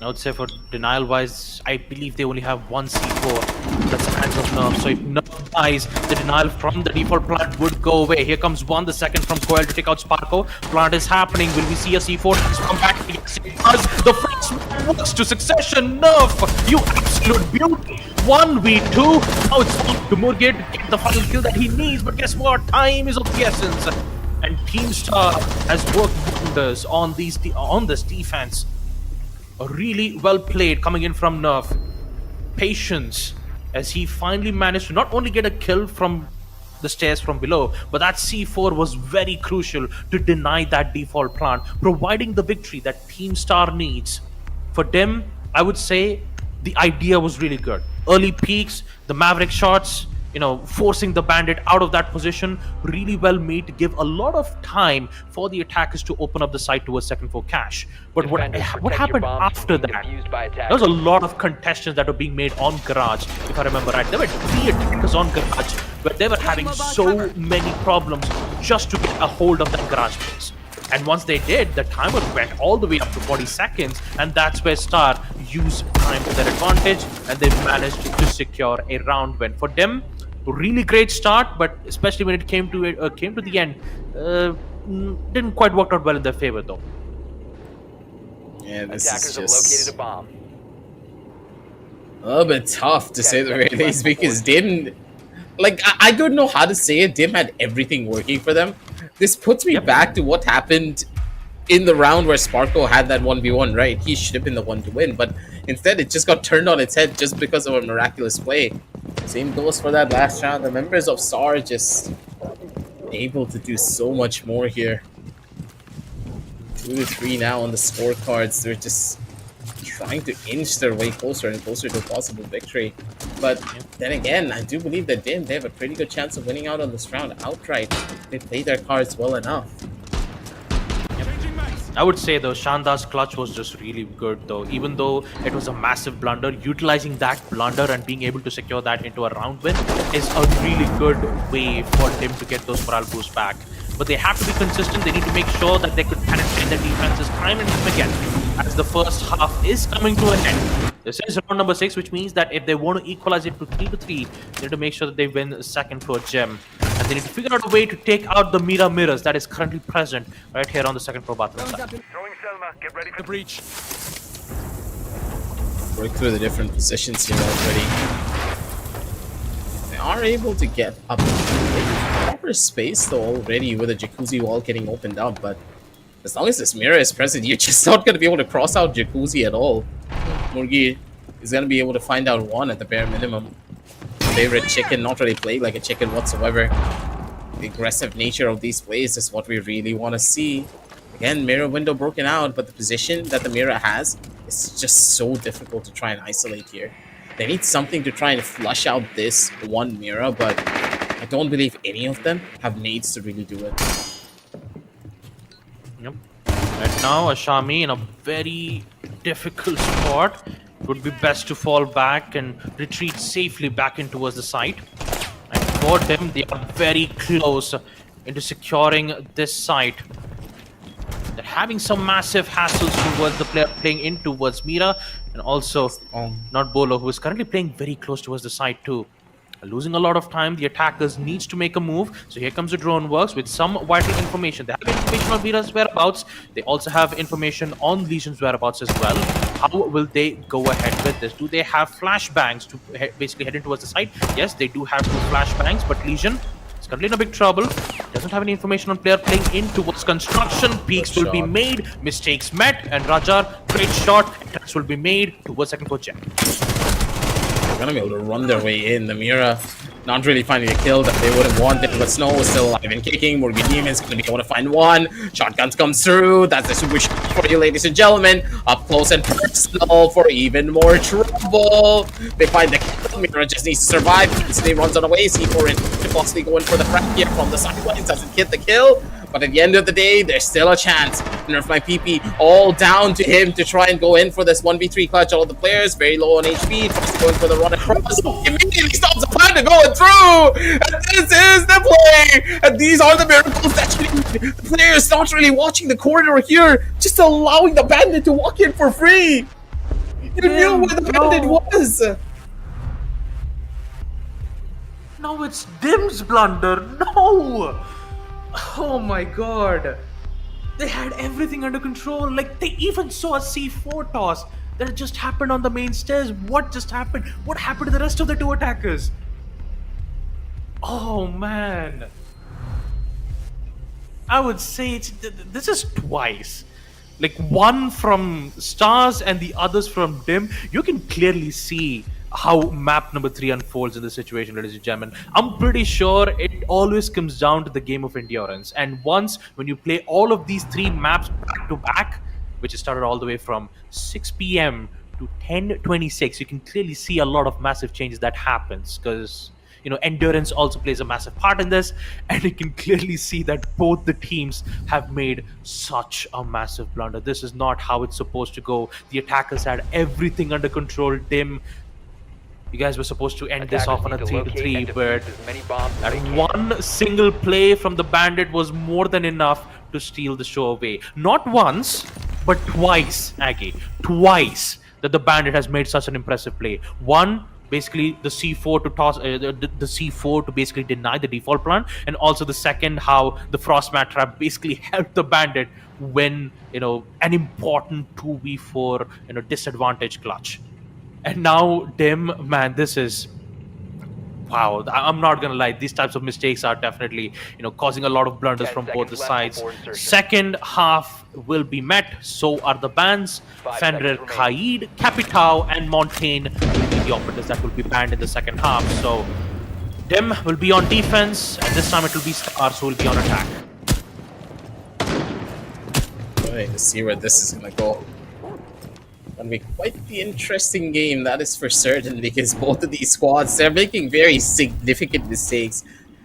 I would say for denial-wise, I believe they only have one C4. That's the hands of Nerf. So if Nerf dies, the denial from the default plant would go away. Here comes one, the second from Coil to take out Sparko. Plant is happening. Will we see a C4 come back? Yes, it does. The first one works to succession. Nerf, you absolute beauty. 1v2. Now it's up to Murgid to get the final kill that he needs. But guess what? Time is of the essence. And Team Star has worked wonders on this defense. Really well played coming in from Nerf. Patience, as he finally managed to not only get a kill from the stairs from below, but that C4 was very crucial to deny that default plant, providing the victory that Team Star needs. For them, I would say the idea was really good. Early peaks, the Maverick shots, forcing the bandit out of that position, really well made to give a lot of time for the attackers to open up the site towards second floor cache. But what happened after that? There was a lot of contestations that were being made on garage, if I remember right. There were 3 attackers on garage, but they were having so many problems just to get a hold of that garage place. And once they did, the timer went all the way up to 40 seconds, and that's where Star used time to their advantage, and they managed to secure a round win. For them, really great start, but especially when it came to the end, didn't quite work out well in their favor though. Yeah, this Attackers is have located just a bomb. a little bit tough to say the very least because Dim, like, I don't know how to say it. Dim had everything working for them. This puts me back to what happened in the round where Sparko had that 1v1, right? He should have been the one to win, but instead it just got turned on its head just because of a miraculous play. Same goes for that last round. The members of SAR just able to do so much more here. 2-3 now on the scorecards. They're just trying to inch their way closer and closer to a possible victory. But then again, I do believe that they have a pretty good chance of winning out on this round outright. They play their cards well enough. I would say though, Shanda's clutch was just really good though. Even though it was a massive blunder, utilizing that blunder and being able to secure that into a round win is a really good way for him to get those morale boosts back. But they have to be consistent. They need to make sure that they could penetrate their defenses time and time again, as the first half is coming to an end. This is round number 6, which means that if they want to equalize it to 3-3, they need to make sure that they win the second floor gem. And they need to figure out a way to take out the mirrors that is currently present right here on the second floor bathroom side. Throwing Selma. Get ready for The breach. Work through the different positions here already. They are able to get up proper space though already with a jacuzzi wall getting opened up, but as long as this mirror is present, you're just not going to be able to cross out jacuzzi at all. Murgi is going to be able to find out one at the bare minimum. Favorite chicken, not really played like a chicken whatsoever. The aggressive nature of these plays is what we really want to see. Again, mirror window broken out, but the position that the mirror has is just so difficult to try and isolate here. They need something to try and flush out this one mirror, but I don't believe any of them have nades to really do it. Yep. Right now, Ashami in a very difficult spot. It would be best to fall back and retreat safely back in towards the site. And for them, they are very close into securing this site. They're having some massive hassles towards the player playing in towards Mira, and also not Bolo, who is currently playing very close towards the site too. Losing a lot of time, the attackers needs to make a move. So here comes the drone works with some vital information. They have information on Mira's whereabouts. They also have information on Legion's whereabouts as well. How will they go ahead with this? Do they have flashbangs to basically head in towards the site? Yes, they do have 2 flashbangs, but Legion is currently in a big trouble. Doesn't have any information on player playing in towards construction. Peaks will be made, mistakes met, and Rajar, great shot. Attacks will be made towards second floor jet. They're gonna be able to run their way in. The Mira not really finding a kill that they would have wanted, but Snow is still alive and kicking. Morgan Demon's gonna be able to find one. Shotguns comes through. That's the super shot for you, ladies and gentlemen. Up close and personal for even more trouble. They find the kill. Mira just needs to survive. They runs on away. C4 and possibly going for the frag here from the sidelines. Doesn't get the kill. But at the end of the day, there's still a chance. Nerf my PP all down to him to try and go in for this 1v3 clutch. All of the players very low on HP. Tries to go in for the run across. Immediately stops the plan to going through. And this is the play. And these are the miracles that you need. The players not really watching the corridor here. Just allowing the bandit to walk in for free. You knew where the bandit was. No, it's Dim's blunder. No. Oh my god. They had everything under control. Like, they even saw a C4 toss that just happened on the main stairs. What just happened? What happened to the rest of the 2 attackers? Oh man. I would say this is twice. Like, one from Stars and the others from Dim. You can clearly see how map number 3 unfolds in this situation, ladies and gentlemen. I'm pretty sure it always comes down to the game of endurance. And once, when you play all of these 3 maps back to back, which is started all the way from 6 p.m. to 10:26, you can clearly see a lot of massive changes that happens, because endurance also plays a massive part in this, and you can clearly see that both the teams have made such a massive blunder. This is not how it's supposed to go. The attackers had everything under control. Dim, you guys were supposed to end this off on a 3-3, but that one single play from the bandit was more than enough to steal the show away. Not once, but twice, Aggie. Twice that the bandit has made such an impressive play. One basically the C4 to toss the C4 to basically deny the default plan, and also the second how the frost mat trap basically helped the bandit win an important 2v4 disadvantage clutch. And now Dim, man, this is wow. I'm not gonna lie, these types of mistakes are definitely causing a lot of blunders 10 from both the seconds left sides. before insertion. Second half will be met, so are the bans. 5 Fenrir, seconds Kaid, Capitao, and Montaigne will be the opponents that will be banned in the second half. So Dim will be on defense, and this time it will be Stars who will be on attack. Wait to see where this is gonna go. Gonna be quite the interesting game, that is for certain, because both of these squads, they're making very significant mistakes.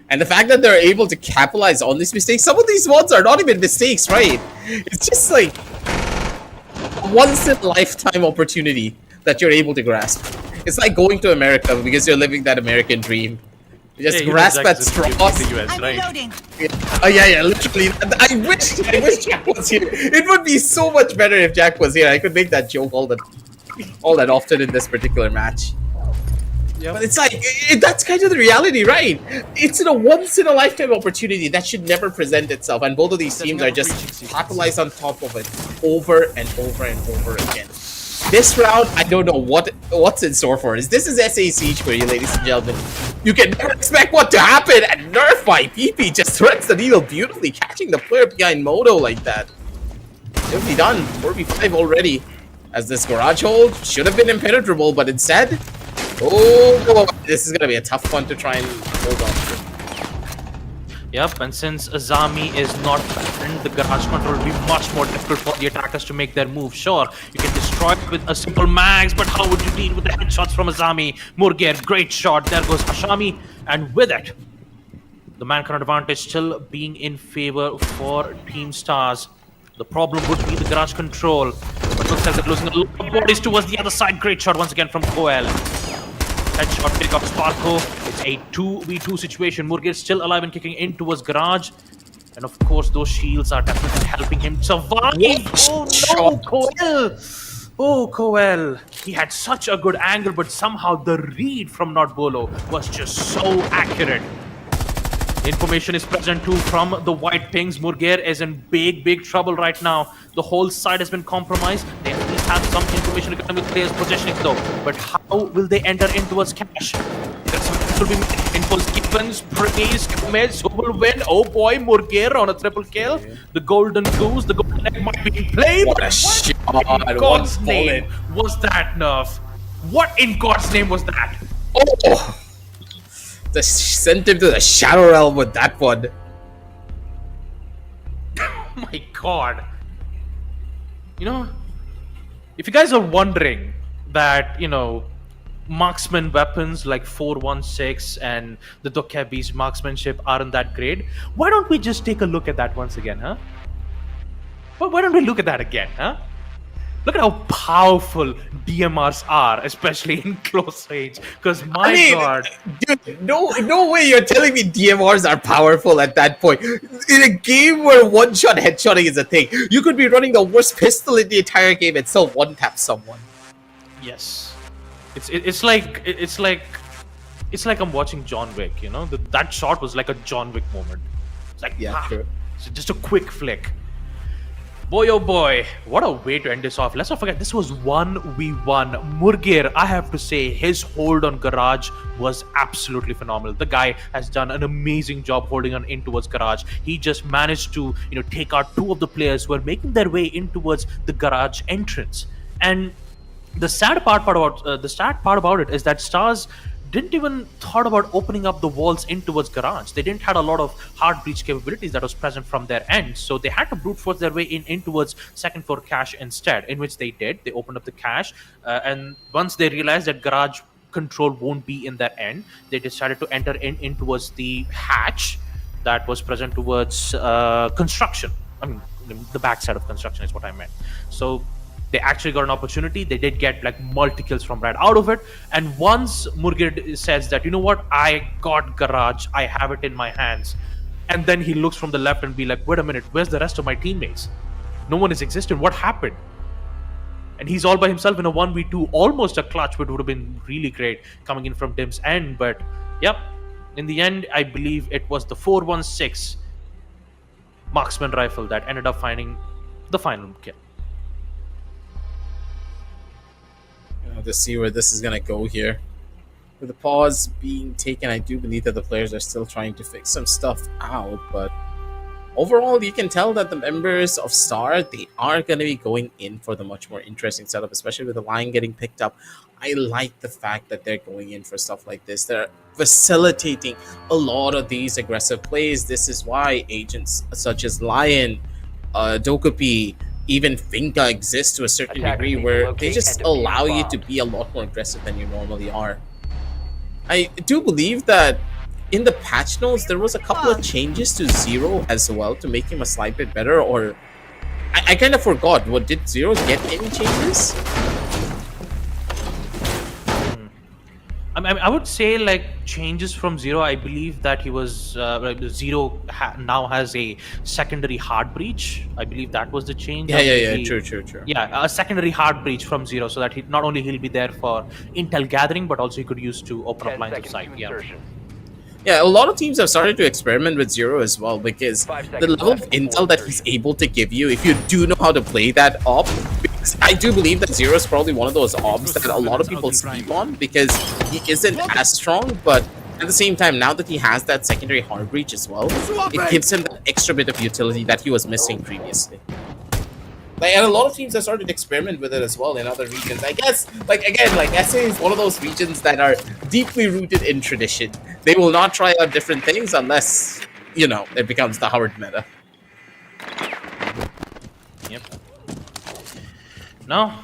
And the fact that they're able to capitalize on these mistakes, some of these ones are not even mistakes, right? It's just like a once-in-a-lifetime opportunity that you're able to grasp. It's like going to America because you're living that American dream. You just grasp at straws. I'm reloading. Oh yeah, literally. I wish Jack was here. It would be so much better if Jack was here. I could make that joke all that often in this particular match. Yeah, but it's like that's kind of the reality, right? It's a once-in-a-lifetime opportunity that should never present itself, and both of these teams are just capitalized on top of it over and over and over again. This round, I don't know what's in store for us. This is SA Siege for you, ladies and gentlemen. You can never expect what to happen, and Nerf by PP just threads the needle beautifully, catching the player behind Moto like that. It'll be done. 4v5 already. As this garage hold should have been impenetrable, but instead, oh, this is gonna be a tough one to try and hold on to. Yep, and since Azami is not banned, the garage control will be much more difficult for the attackers to make their move. Sure, you can destroy it with a simple mags, but how would you deal with the headshots from Azami? Murger, great shot. There goes Ashami, and with it, the man-count advantage still being in favor for Team Stars. The problem would be the garage control, but looks like they're losing a lot of bodies towards the other side. Great shot once again from Koel. Headshot pick up Sparko. It's a 2v2 situation. Murgir still alive and kicking in towards garage. And of course, those shields are definitely helping him survive. Oh no, Koel! Oh, Koel. He had such a good angle, but somehow the read from Notbolo was just so accurate. Information is present too from the white pings. Murger is in big trouble right now. The whole side has been compromised. They at least have some information regarding with players' positioning though. But how will they enter in towards cash? There's some will be infos given. Praise Gomez, who will win? Oh boy, Murger on a triple kill. The golden goose, the golden egg might be in play. What a shot! In God's name was that, Nerf? What in God's name was that? Oh! Sent him to the Shadow Realm with that one. Oh my god. If you guys are wondering that, marksman weapons like 416 and the Dokebi's marksmanship aren't that great, why don't we just take a look at that once again, huh? Why don't we look at that again, huh? Look at how powerful DMRs are, especially in close range. Because my god, dude, no way you're telling me DMRs are powerful at that point. In a game where one-shot headshotting is a thing, you could be running the worst pistol in the entire game and still one-tap someone. yes, it's like I'm watching John Wick. That shot was like a John Wick moment. It's like True. So just a quick flick. Boy, oh boy, what a way to end this off. Let's not forget, this was 1v1. Murger, I have to say, his hold on Garage was absolutely phenomenal. The guy has done an amazing job holding on in towards Garage. He just managed to, take out two of the players who are making their way in towards the Garage entrance. And the sad part about it is that Stars didn't even thought about opening up the walls in towards Garage. They didn't had a lot of hard breach capabilities that was present from their end, so they had to brute force their way in towards second floor cache instead, in which they did. They opened up the cache, and once they realized that Garage control won't be in their end, they decided to enter in towards the hatch that was present towards construction. I mean, the backside of construction is what I meant. So they actually got an opportunity. They did get like multi-kills from right out of it. And once Murgir says that, you know what, I got Garage, I have it in my hands. And then he looks from the left and be like, wait a minute, where's the rest of my teammates? No one is existent. What happened? And he's all by himself in a 1v2, almost a clutch, but would have been really great coming in from Dim's end. But yep, in the end, I believe it was the 416 marksman rifle that ended up finding the final kill. To see where this is gonna go here. With the pause being taken, I do believe that the players are still trying to fix some stuff out, but overall, you can tell that the members of Star, they are going to be going in for the much more interesting setup, especially with the line getting picked up. I like the fact that they're going in for stuff like this. They're facilitating a lot of these aggressive plays. This is why agents such as Lion, Dokupi, even Finka exist to a certain degree, where they just allow you to be a lot more aggressive than you normally are. I do believe that in the patch notes, there was a couple of changes to Zero as well to make him a slight bit better, or I kind of forgot. What, did Zero get any changes? I would say like changes from Zero. I believe that he was Zero now has a secondary hard breach. I believe that was the change. True. Yeah, a secondary hard breach from Zero, so that not only he'll be there for intel gathering, but also he could use to open up 10 lines of seconds sight. to Yeah. insertion. Yeah, a lot of teams have started to experiment with Zero as well, because 5 the seconds level of left before intel that he's insertion. able to give you, if you do know how to play that op, because I do believe that Zero is probably one of those ops that a lot of people sleep on, because he isn't as strong, but at the same time, now that he has that secondary hard breach as well, it gives him that extra bit of utility that he was missing previously. Like, and a lot of teams have started to experiment with it as well in other regions. I guess, like, again, like, SA is one of those regions that are deeply rooted in tradition. They will not try out different things unless, you know, it becomes the Howard meta. Yep. Now,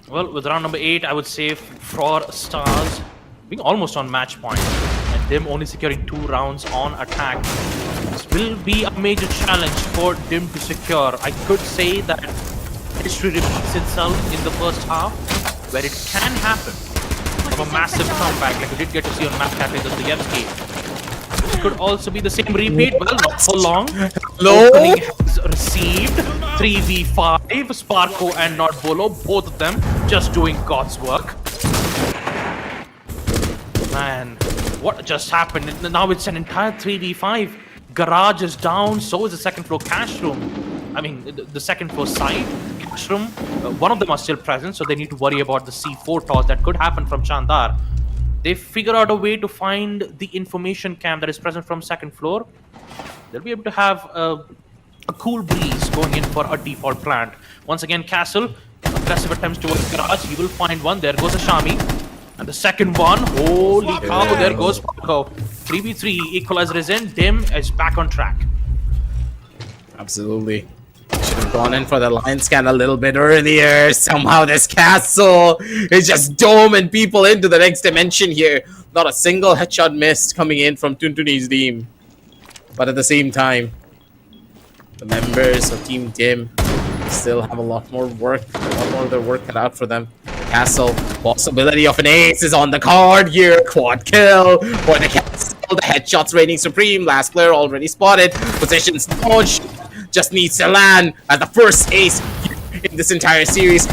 well, with round number 8, I would say for Stars being almost on match point and them only securing 2 rounds on attack, this will be a major challenge for Dim to secure. I could say that history repeats itself in the first half, where it can happen from a massive comeback like we did get to see on Map Cafe Dostoyevsky. It could also be the same repeat, well, not for long. No. Opening has received 3v5, Sparko and not Bolo, both of them just doing God's work. Man, what just happened? Now it's an entire 3v5. Garage is down, so is the second floor cash room. I mean, the second floor side, cash room, one of them are still present, so they need to worry about the C4 toss that could happen from Chandar. They figure out a way to find the information cam that is present from second floor. They'll be able to have a cool breeze going in for a default plant. Once again, Castle, aggressive attempts towards Garage. He will find one. There goes a Shami. And the second one, holy cow, there goes Paco. 3v3, equalizer is in. Dim is back on track. Absolutely. Should have gone in for the line scan a little bit earlier. Somehow this castle is just doming people into the next dimension here. Not a single headshot missed coming in from Tuntuni's team. But at the same time, the members of Team Dim still have a lot more work, a lot more of their work cut out for them. Castle, possibility of an ace is on the card here. Quad kill for the Castle. The headshots reigning supreme. Last player already spotted. Positions dodged. Just needs to land as the first ace in this entire series.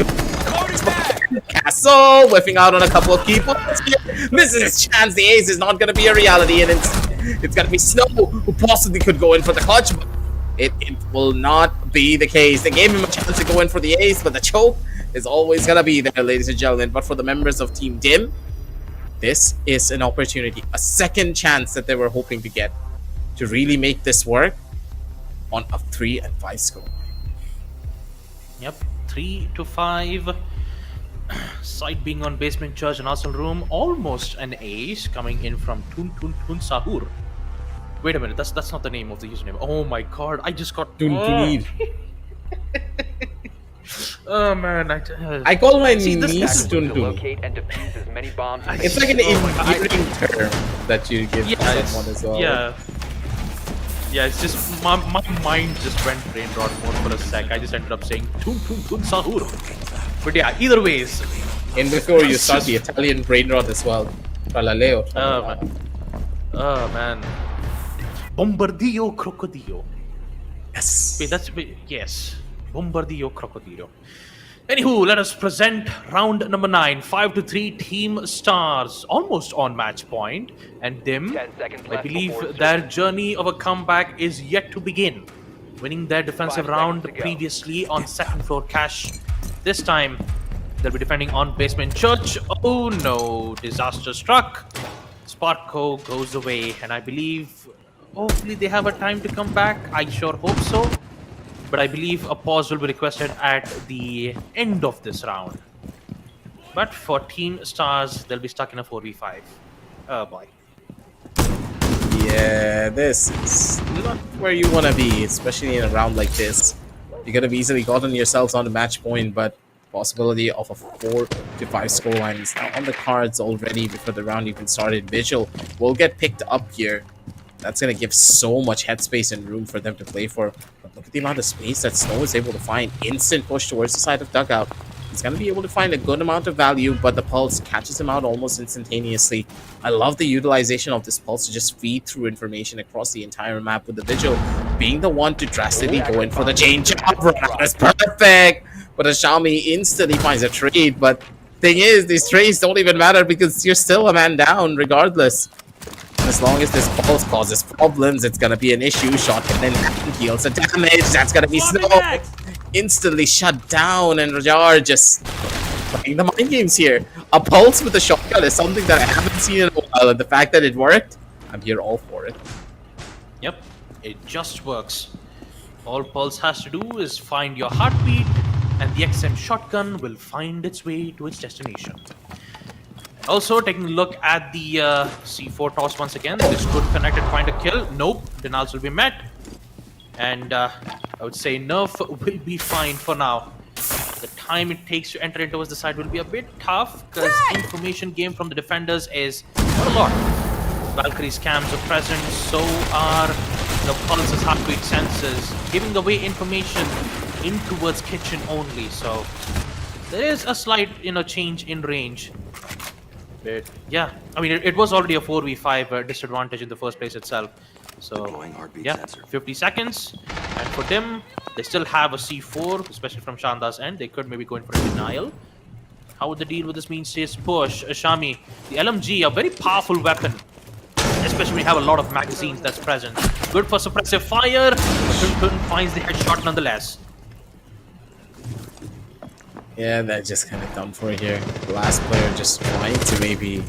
Castle whiffing out on a couple of key points here. This is his chance. The ace is not going to be a reality, and it's going to be Snow who possibly could go in for the clutch. But it will not be the case. They gave him a chance to go in for the ace, but the choke is always going to be there, ladies and gentlemen. But for the members of Team Dim, this is an opportunity, a second chance that they were hoping to get to really make this work on a 3 and 5 score. Yep, 3 to 5. Side being on basement church and Arsenal room. Almost an ace coming in from Tun Sahur. Wait a minute, that's not the name of the username. Oh my god, I just got Tuntunid. Oh man, I call my niece Attackers need to Tuntun. locate and defuse as many bombs as they It's like an can. endearing term that you give to someone as well. Yeah, it's just my mind just went brain rot mode for a sec. I just ended up saying Tun Sahur. But yeah, either ways. And before you start the Italian brain rot as well. Tralaleo. Oh man. Bombardillo Crocodillo. Yes. Wait, yes. Bombardillo Crocodillo. Anywho, let us present round number 9. 5-3 Team Stars, almost on match point. And Dim, 10 seconds I left believe before their insertion. journey of a comeback is yet to begin. Winning their defensive 5 seconds round to go. previously on second floor cash. This time, they'll be defending on basement church. Oh no, disaster struck. Sparko goes away, and I believe hopefully they have a time to come back. I sure hope so. But I believe a pause will be requested at the end of this round. But for Team Stars, they'll be stuck in a 4v5. Oh boy. Yeah, this is not where you want to be, especially in a round like this. You could have easily gotten yourselves on the match point, but possibility of a 4-5 scoreline is now on the cards already before the round even started. Vigil will get picked up here. That's going to give so much headspace and room for them to play for. But look at the amount of space that Snow is able to find. Instant push towards the side of Dugout. He's going to be able to find a good amount of value, but the Pulse catches him out almost instantaneously. I love the utilization of this Pulse to just feed through information across the entire map, with the Vigil being the one to drastically go in for the chain jump. That's perfect! But Ashami instantly finds a trade, but thing is, these trades don't even matter because you're still a man down regardless. And as long as this Pulse causes problems, it's gonna be an issue. Shotgun and deals the damage. That's gonna be Snow instantly shut down, and Rajar just playing the mind games here. A Pulse with a shotgun is something that I haven't seen in a while, and the fact that it worked, I'm here all for it. Yep, it just works. All Pulse has to do is find your heartbeat, and the XM shotgun will find its way to its destination. Also, taking a look at the C4 toss once again. This could connect and find a kill. Nope, denials will be met. And I would say Nerf will be fine for now. The time it takes to enter into the side will be a bit tough because information gain from the defenders is not a lot. Valkyrie's cams are present, so are the Pulse's heartbeat sensors, giving away information in towards kitchen only. So there is a slight, change in range. But yeah, I mean, it was already a 4v5 disadvantage in the first place itself. So yeah, 50 seconds. And for them, they still have a C4, especially from Shanda's end. They could maybe go in for a denial. How would they deal with this mean stays push? Shami, the LMG, a very powerful weapon. Especially when you have a lot of magazines that's present. Good for suppressive fire, but Tun finds the headshot nonetheless. Yeah, that just kind of done for here. The last player just trying to maybe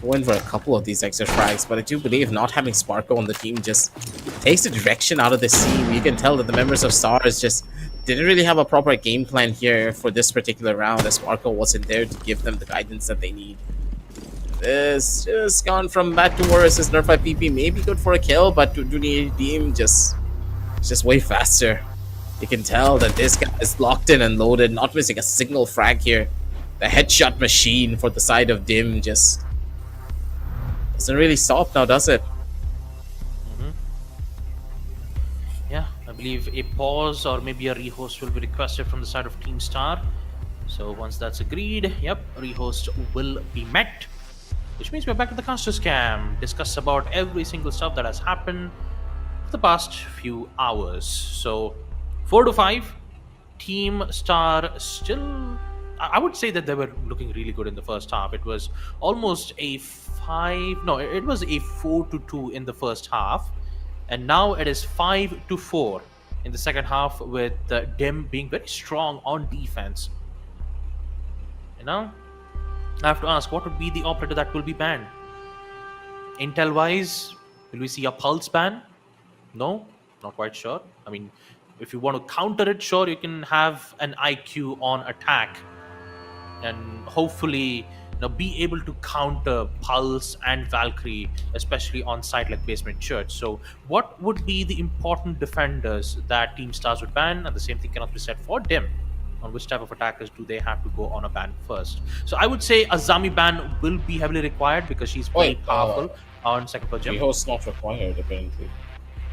go in for a couple of these extra frags, but I do believe not having Sparko on the team just takes the direction out of the scene. You can tell that the members of Stars just didn't really have a proper game plan here for this particular round, as Sparko wasn't there to give them the guidance that they need. This just gone from bad to worse as Nerf PP may be good for a kill, but Duni team just way faster. You can tell that this guy is locked in and loaded, not missing a single frag here. The headshot machine for the side of Dim just doesn't really stop now, does it? Yeah, I believe a pause or maybe a rehost will be requested from the side of Team Star. So once that's agreed, yep, rehost will be met. Which means we're back at the Caster's Cam. Discuss about every single stuff that has happened for the past few hours. So 4-5, Team Star still... I would say that they were looking really good in the first half. It was almost a 5... No, it was a 4-2 in the first half. And now it is 5-4 in the second half, with Dim being very strong on defense. I have to ask, what would be the operator that will be banned? Intel-wise, will we see a Pulse ban? No, not quite sure. I mean, if you want to counter it, sure, you can have an IQ on attack and hopefully be able to counter Pulse and Valkyrie, especially on site like Basement Church. So what would be the important defenders that Team Stars would ban? And the same thing cannot be said for Dim. On which type of attackers do they have to go on a ban first? So I would say Azami ban will be heavily required because she's pretty powerful on second per gem. Rehost not required, apparently.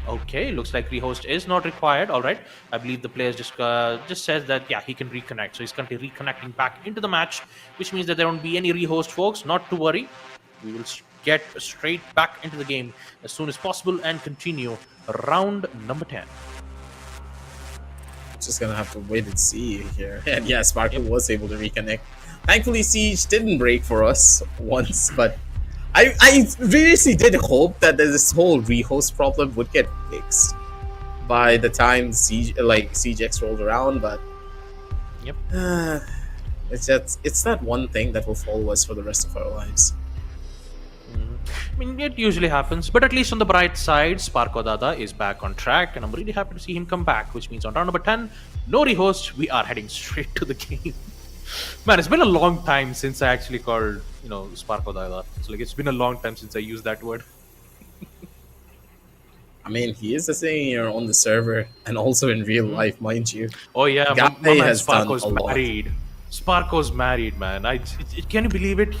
Okay, looks like rehost is not required. All right, I believe the players just says that yeah, he can reconnect. So he's currently reconnecting back into the match, which means that there won't be any rehost, folks. Not to worry, we will get straight back into the game as soon as possible and continue round number 10. just gonna have to wait and see here. And yeah, Sparkle was able to reconnect. Thankfully, Siege didn't break for us once, but I seriously did hope that this whole rehost problem would get fixed by the time Siege X rolled around, but Yep. it's that one thing that will follow us for the rest of our lives. I mean, it usually happens, but at least on the bright side, Sparko Dada is back on track, and I'm really happy to see him come back, which means on round number 10, no rehost, we are heading straight to the game. Man, it's been a long time since I actually called, Sparko Dada. It's been a long time since I used that word. I mean, he is a senior on the server and also in real life, mind you. Oh yeah, Guy my man has done Sparko's a lot. married. Sparko's married, man. Can you believe it?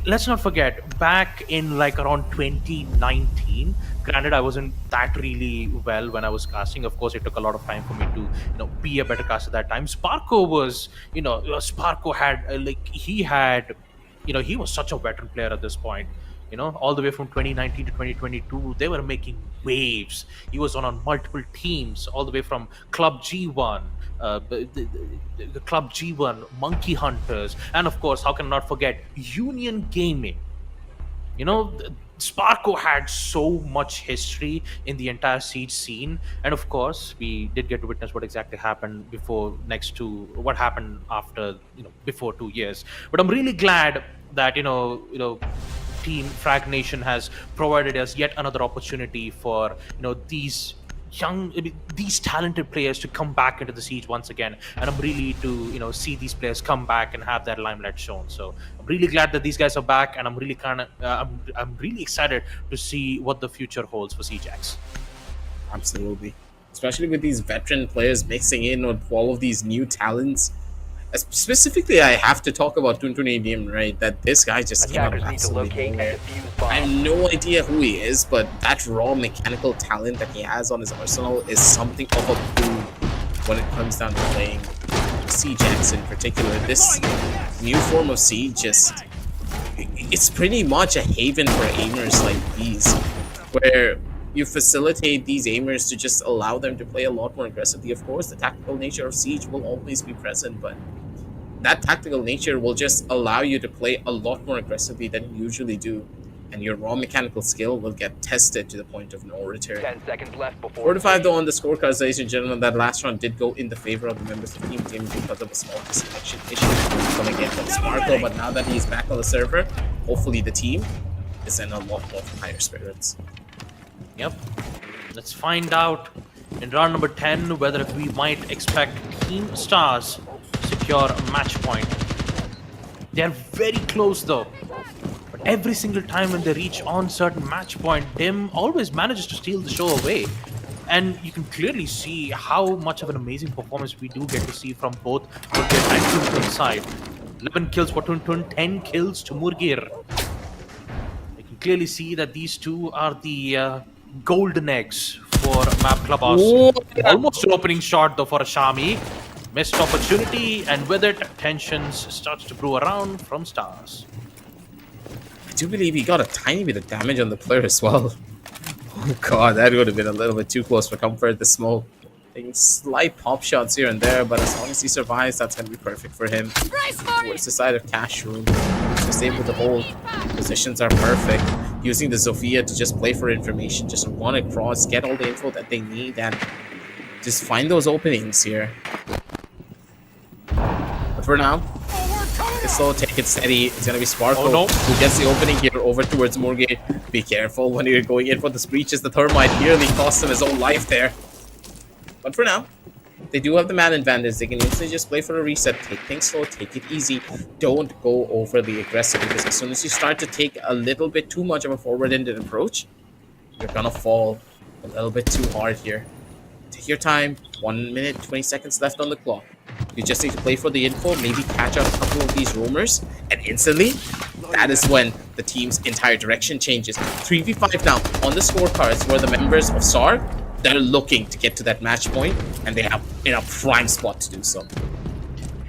Let's not forget, back in around 2019. Granted, I wasn't that really well when I was casting. Of course, it took a lot of time for me to be a better caster at that time. Sparko was, Sparko had he had, he was such a veteran player at this point. All the way from 2019 to 2022, they were making waves. He was on multiple teams, all the way from Club G1, the Club G1, Monkey Hunters, and of course, how can I not forget Union Gaming? Sparko had so much history in the entire Siege scene, and of course, we did get to witness what exactly happened what happened after before 2 years. But I'm really glad that Team Fragnation has provided us yet another opportunity for these these talented players to come back into the Siege once again, and I'm really to see these players come back and have their limelight shown. So I'm really glad that these guys are back, and I'm really I'm really excited to see what the future holds for CJX. Absolutely, especially with these veteran players mixing in with all of these new talents. Specifically, I have to talk about Tuntun right? That this guy just came out of Attackers need to absolutely locate and nowhere. defuse I have bombs. no idea who he is, but that raw mechanical talent that he has on his arsenal is something of a boon when it comes down to playing Siege X in particular. This new form of Siege it's pretty much a haven for aimers like these, where you facilitate these aimers to just allow them to play a lot more aggressively. Of course, the tactical nature of Siege will always be present, but that tactical nature will just allow you to play a lot more aggressively than you usually do, and your raw mechanical skill will get tested to the point of no return. 10 seconds left before 45 though on the scorecards, ladies and gentlemen. That last round did go in the favor of the members of Team Team because of a small disconnection issue coming in from Sparkle, but now that he's back on the server, hopefully the team is in a lot more higher spirits. Yep. Let's find out in round number 10 whether we might expect Team Stars to secure a match point. They're very close though. But every single time when they reach on certain match point, Dim always manages to steal the show away. And you can clearly see how much of an amazing performance we do get to see from both Murgir and Tuntun's side. 11 kills for Tuntun, 10 kills to Murgir. You can clearly see that these two are the golden eggs for Map Clubhouse. Whoa. Almost an opening shot though for Shami. Missed opportunity, and with it, tensions starts to brew around from Stars. I do believe he got a tiny bit of damage on the player as well. Oh god, that would have been a little bit too close for comfort. The smoke, slight pop shots here and there, but as long as he survives, that's going to be perfect for him. Towards the side of Cash Room, just able to hold. Positions are perfect. Using the Zofia to just play for information, just run across, get all the info that they need, and just find those openings here. But for now, take it slow, take it steady. It's gonna be Sparkle who gets the opening here over towards Murgir. Be careful when you're going in for the breaches. The Thermite nearly cost him his own life there. But for now, they do have the man advantage. They can instantly just play for a reset. Take things slow, take it easy. Don't go overly aggressive, because as soon as you start to take a little bit too much of a forward-ended approach, you're gonna fall a little bit too hard here. Take your time. 1 minute, 20 seconds left on the clock. You just need to play for the info, maybe catch out a couple of these rumors, and instantly, that is when the team's entire direction changes. 3v5 now on the scorecards, where the members of SAR, they're looking to get to that match point, and they have in a prime spot to do so.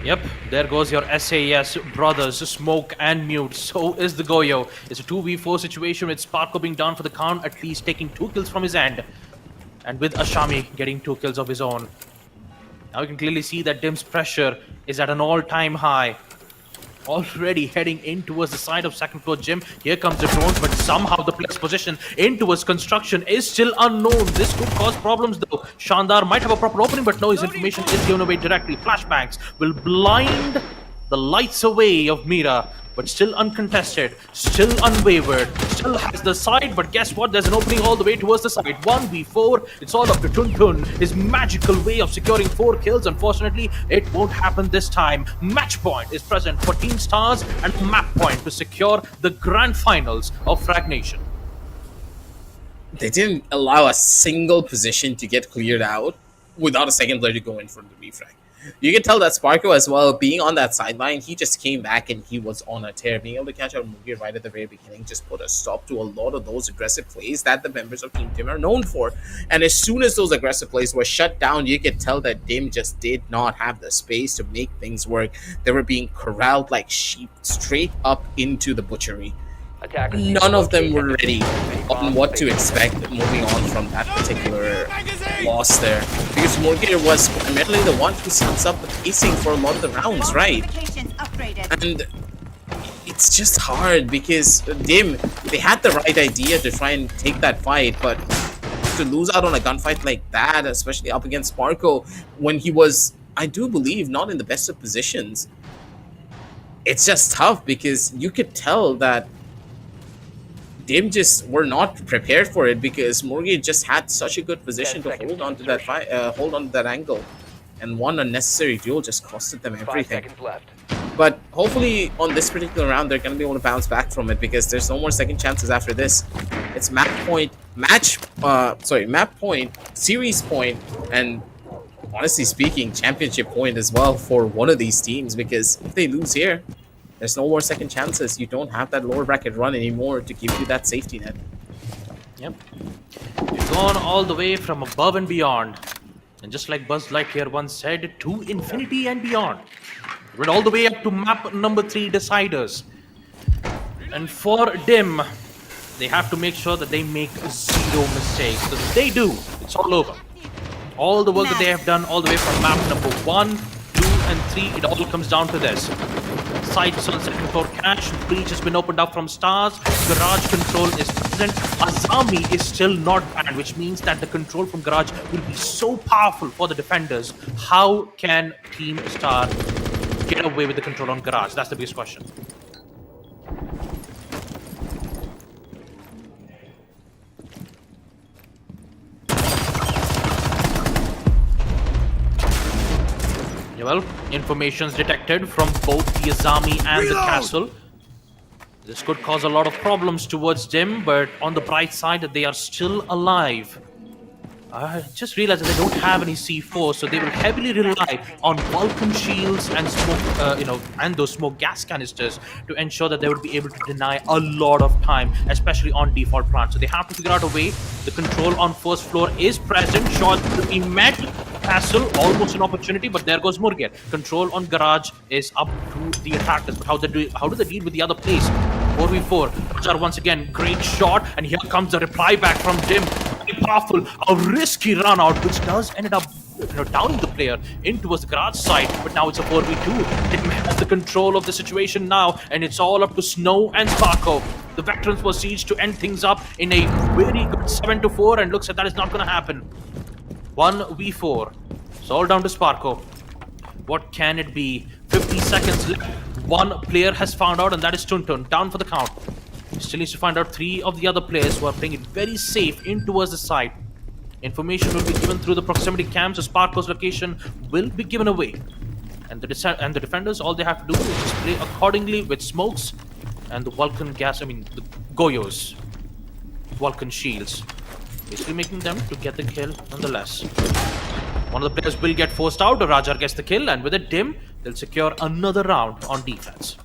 Yep, there goes your SAS brothers, Smoke and Mute. So is the Goyo. It's a 2v4 situation with Sparko being down for the count, at least taking 2 kills from his end. And with Ashami getting 2 kills of his own. Now you can clearly see that Dim's pressure is at an all-time high. Already heading in towards the side of second floor gym. Here comes the drones, but somehow the player's position in towards construction is still unknown. This could cause problems though. Shandar might have a proper opening, but no, his information is given away directly. Flashbangs will blind the lights away of Mira, but still uncontested, still unwavered, still has the side, but guess what? There's an opening all the way towards the side. 1v4, it's all up to Tuntun, his magical way of securing 4 kills. Unfortunately, it won't happen this time. Match point is present for Team Stars and map point to secure the grand finals of Fragnation. They didn't allow a single position to get cleared out without a second player to go in for the refrag. You can tell that Sparko as well, being on that sideline, he just came back and he was on a tear. Being able to catch out Mugi right at the very beginning just put a stop to a lot of those aggressive plays that the members of Team Dim are known for. And as soon as those aggressive plays were shut down, you could tell that Dim just did not have the space to make things work. They were being corralled like sheep straight up into the butchery. None of them were ready on what to expect moving on from that particular loss there. Because Morgan was primarily the one who sets up the pacing for a lot of the rounds, right? And it's just hard because Dim, they had the right idea to try and take that fight, but to lose out on a gunfight like that, especially up against Sparko, when he was, I do believe, not in the best of positions, it's just tough because you could tell that Dim just were not prepared for it because Morgan just had such a good position to hold on to that fight, hold on to that angle, and one unnecessary duel just costed them everything. But hopefully on this particular round they're going to be able to bounce back from it because there's no more second chances after this. It's map point, map point, series point, and honestly speaking, championship point as well for one of these teams because if they lose here, there's no more second chances. You don't have that lower bracket run anymore to give you that safety net. Yep. You've gone all the way from above and beyond. And just like Buzz Lightyear once said, to infinity and beyond. You went all the way up to map number 3 deciders. And for Dim, they have to make sure that they make 0 mistakes. Because if they do, it's all over. All the work that they have done all the way from map number 1, 2, and 3, it all comes down to this. Sights on second floor cache, breach has been opened up from Stars, garage control is present, Azami is still not banned, which means that the control from garage will be so powerful for the defenders. How can Team Star get away with the control on garage? That's the biggest question. Well, information's detected from both the Azami and the castle. This could cause a lot of problems towards Dim, but on the bright side, they are still alive. I just realized that they don't have any C4, so they will heavily rely on Vulcan shields and smoke, and those smoke gas canisters to ensure that they would be able to deny a lot of time, especially on default plant. So they have to figure out a way. The control on first floor is present. Shots will be met. Castle, almost an opportunity, but there goes Murger. Control on garage is up to the attackers, but how do they deal with the other place? 4v4. Rajar once again, great shot, and here comes the reply back from Dim. Very powerful, a risky run out, which does ended up downing the player in towards the garage side, but now it's a 4v2. Dim has the control of the situation now, and it's all up to Snow and Sparko. The veterans were sieged to end things up in a very good 7-4, and looks like that is not going to happen. 1v4. It's all down to Sparko. What can it be? 50 seconds left. One player has found out, and that is Tuntun. Down for the count. He still needs to find out 3 of the other players who are playing it very safe in towards the side. Information will be given through the proximity cams. So Sparko's location will be given away. And the defenders, all they have to do is just play accordingly with smokes and the Vulcan gas, the Goyos. Vulcan shields. Basically making them to get the kill nonetheless. One of the players will get forced out, Rajar gets the kill, and with it Dim, they'll secure another round on defense.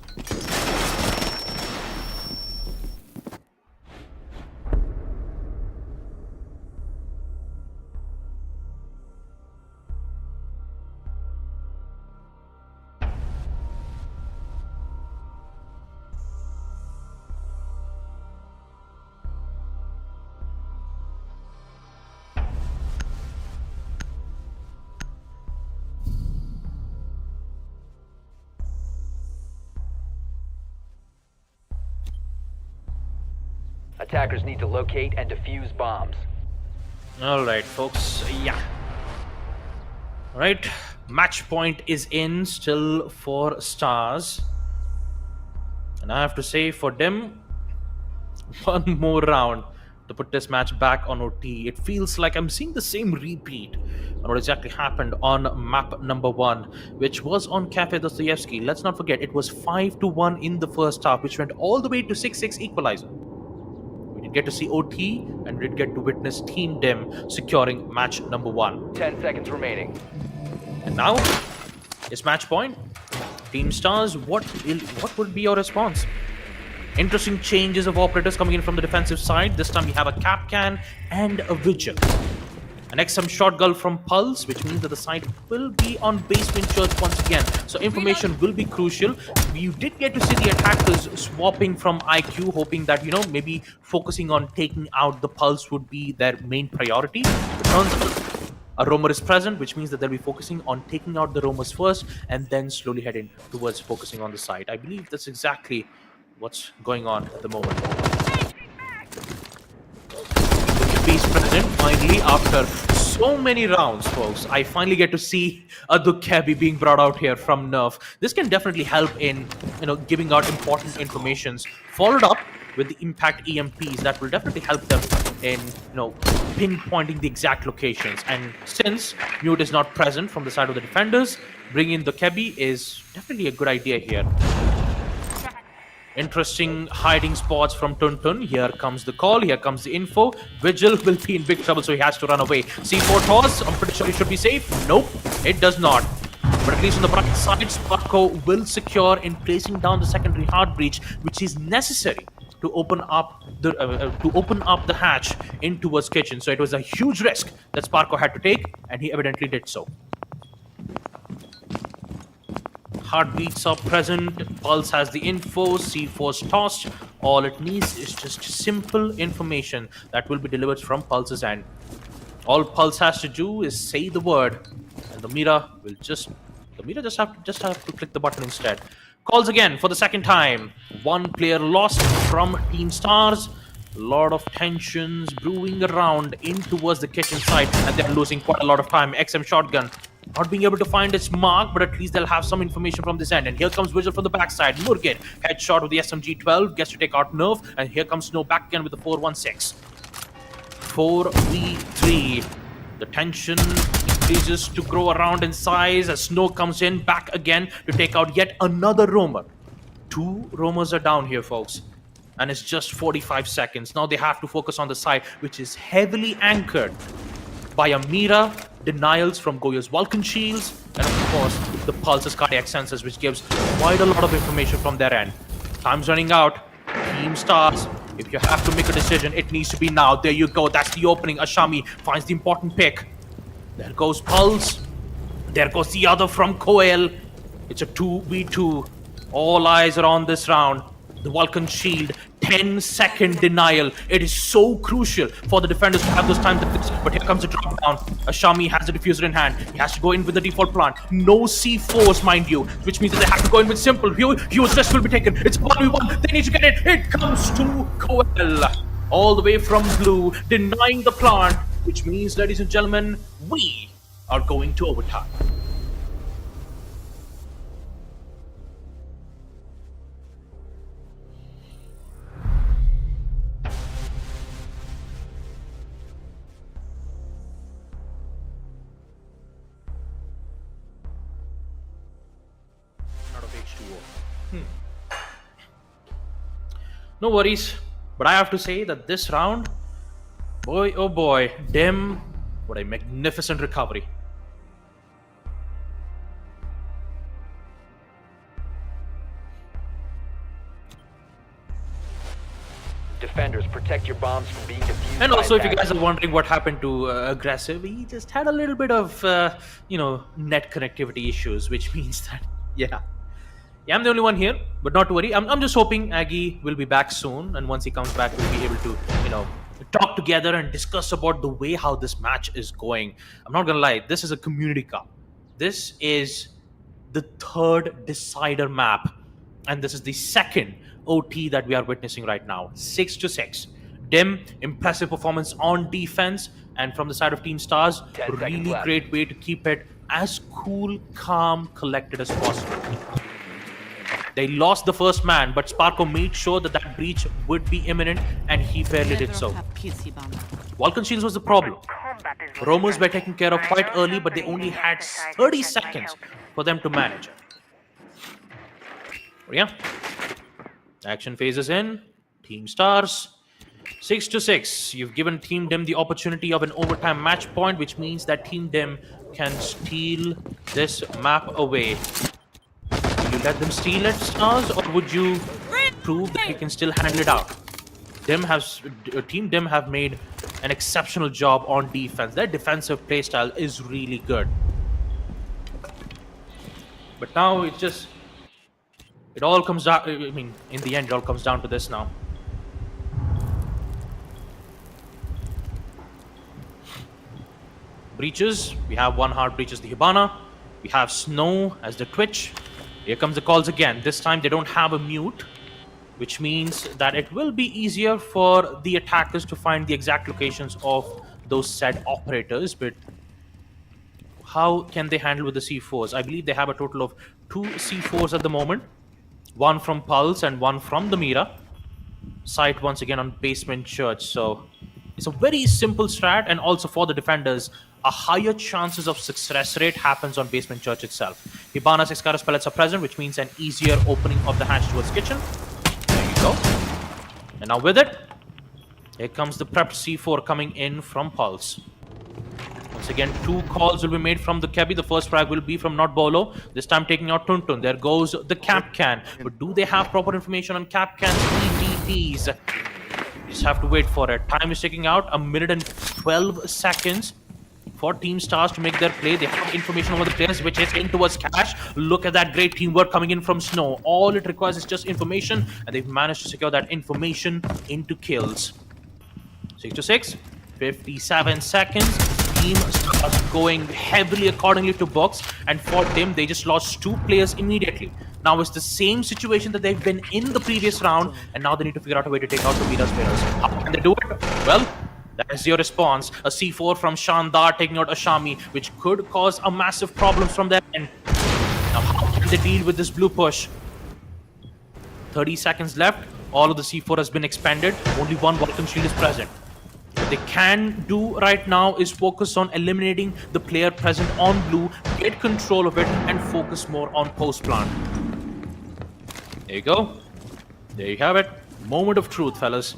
Attackers need to locate and defuse bombs. All right, folks. Yeah. All right. Match point is in still for Stars. And I have to say, for them, one more round to put this match back on OT. It feels like I'm seeing the same repeat on what exactly happened on map number 1, which was on Cafe Dostoevsky. Let's not forget, it was 5-1 in the first half, which went all the way to 6-6 equalizer. We did get to see OT, and we did get to witness Team Dem securing match number 1. 10 seconds remaining. And now, it's match point. Team Stars, what would be your response? Interesting changes of operators coming in from the defensive side. This time we have a Capcan and a Vigil. An XM shotgun from Pulse, which means that the side will be on basement church once again. So information will be crucial. You did get to see the attackers swapping from IQ, hoping that, maybe focusing on taking out the Pulse would be their main priority. It turns out a roamer is present, which means that they'll be focusing on taking out the roamers first and then slowly heading towards focusing on the side. I believe that's exactly what's going on at the moment. The Beast present finally after so many rounds, folks. I finally get to see a Dukebi being brought out here from Nerf. This can definitely help in giving out important informations, followed up with the impact EMPs that will definitely help them in pinpointing the exact locations. And since Mute is not present from the side of the defenders, bringing in the Kebi is definitely a good idea here. Interesting hiding spots from Tuntun. Here comes the call, here comes the info. Vigil will be in big trouble, so he has to run away. C4 toss, I'm pretty sure he should be safe. Nope, it does not. But at least on the bright side, Sparko will secure in placing down the secondary hard breach, which is necessary to open up the hatch in towards kitchen. So it was a huge risk that Sparko had to take, and he evidently did so. Heartbeats are present. Pulse has the info. C4's tossed. All it needs is just simple information that will be delivered from Pulse's end. All Pulse has to do is say the word, and the Mira just have to click the button instead. Calls again for the second time. One player lost from Team Stars. A lot of tensions brewing around in towards the kitchen side, and they're losing quite a lot of time. XM shotgun not being able to find its mark, but at least they'll have some information from this end. And here comes Vigil from the backside. Murgin, headshot with the SMG-12, gets to take out Nerf, and here comes Snow back again with the 416. 4v3. The tension increases to grow around in size as Snow comes in back again to take out yet another roamer. 2 roamers are down here, folks. And it's just 45 seconds. Now they have to focus on the side, which is heavily anchored by a Mira, denials from Goyo's Vulcan shields, and of course the Pulse's cardiac sensors, which gives quite a lot of information from their end. Time's running out. Team Stars, if you have to make a decision, it needs to be now. There you go. That's the opening. Ashami finds the important pick. There goes Pulse. There goes the other from Koel. It's a 2v2. All eyes are on this round. The Vulcan shield, 10-second denial. It is so crucial for the defenders to have those time limits. But here comes the drop down. Ashami has the diffuser in hand. He has to go in with the default plant. No C4s, mind you, which means that they have to go in with simple. Huge risk will be taken. It's 1v1. They need to get it. It comes to Koel. All the way from blue, denying the plant, which means, ladies and gentlemen, we are going to overtime. No worries, but I have to say that this round, boy oh boy, Dem, what a magnificent recovery. Defenders, protect your bombs from being defused. And also, if you guys attackers. are wondering what happened to Aggressive, he just had a little bit of, net connectivity issues, which means that, yeah, I'm the only one here, but not to worry. I'm just hoping Aggie will be back soon, and once he comes back, we'll be able to, talk together and discuss about the way how this match is going. I'm not gonna lie, this is a community cup. This is the 3rd decider map, and this is the 2nd OT that we are witnessing right now. 6-6. Dim, impressive performance on defense, and from the side of Team Stars, 10 seconds really left. great way to keep it as cool, calm, collected as possible. They lost the first man, but Sparko made sure that that breach would be imminent, and he barely did so. Vulcan Shields was the problem. Romers were taken care of quite early, but they only had 30 seconds for them to manage it. Yeah. Action phases in. Team Stars. 6-6. You've given Team Dim the opportunity of an overtime match point, which means that Team Dim can steal this map away. Will you let them steal it, Stars, or would you prove that you can still handle it out? Team Dim have made an exceptional job on defense. Their defensive playstyle is really good. But now it all comes down, I mean, in the end, it all comes down to this now. Breaches. We have one hard breach as the Hibana. We have Snow as the Twitch. Here comes the calls again. This time they don't have a mute, which means that it will be easier for the attackers to find the exact locations of those said operators. But how can they handle with the C4s? I believe they have a total of 2 C4s at the moment. One from Pulse and one from the Mira. Sight once again on Basement Church. So it's a very simple strat, and also for the defenders, a higher chances of success rate happens on Basement Church itself. Hibana's Excalibur pellets are present, which means an easier opening of the hatch towards kitchen. There you go. And now with it, here comes the prepped C4 coming in from Pulse. Once again, 2 calls will be made from the Kebi. The first frag will be from Not Bolo. This time taking out Tuntun. There goes the Cap Can. But do they have proper information on Cap Can's EVPs? Just have to wait for it. Time is ticking out. 1 minute and 12 seconds for Team Stars to make their play. They have information over the players, which is in towards Cash. Look at that great teamwork coming in from Snow. All it requires is just information, and they've managed to secure that information into kills. 6-6. 57 seconds. Team Stars going heavily accordingly to box, and for Dim, they just lost 2 players immediately. Now it's the same situation that they've been in the previous round, and now they need to figure out a way to take out the Mira's players. How can they do it? Well, that is your response. A C4 from Shandar taking out Ashami, which could cause a massive problem from their end. Now how can they deal with this blue push? 30 seconds left. All of the C4 has been expended. Only one Vulcan Shield is present. What they can do right now is focus on eliminating the player present on blue, get control of it, and focus more on post plant. There you go. There you have it. Moment of truth, fellas.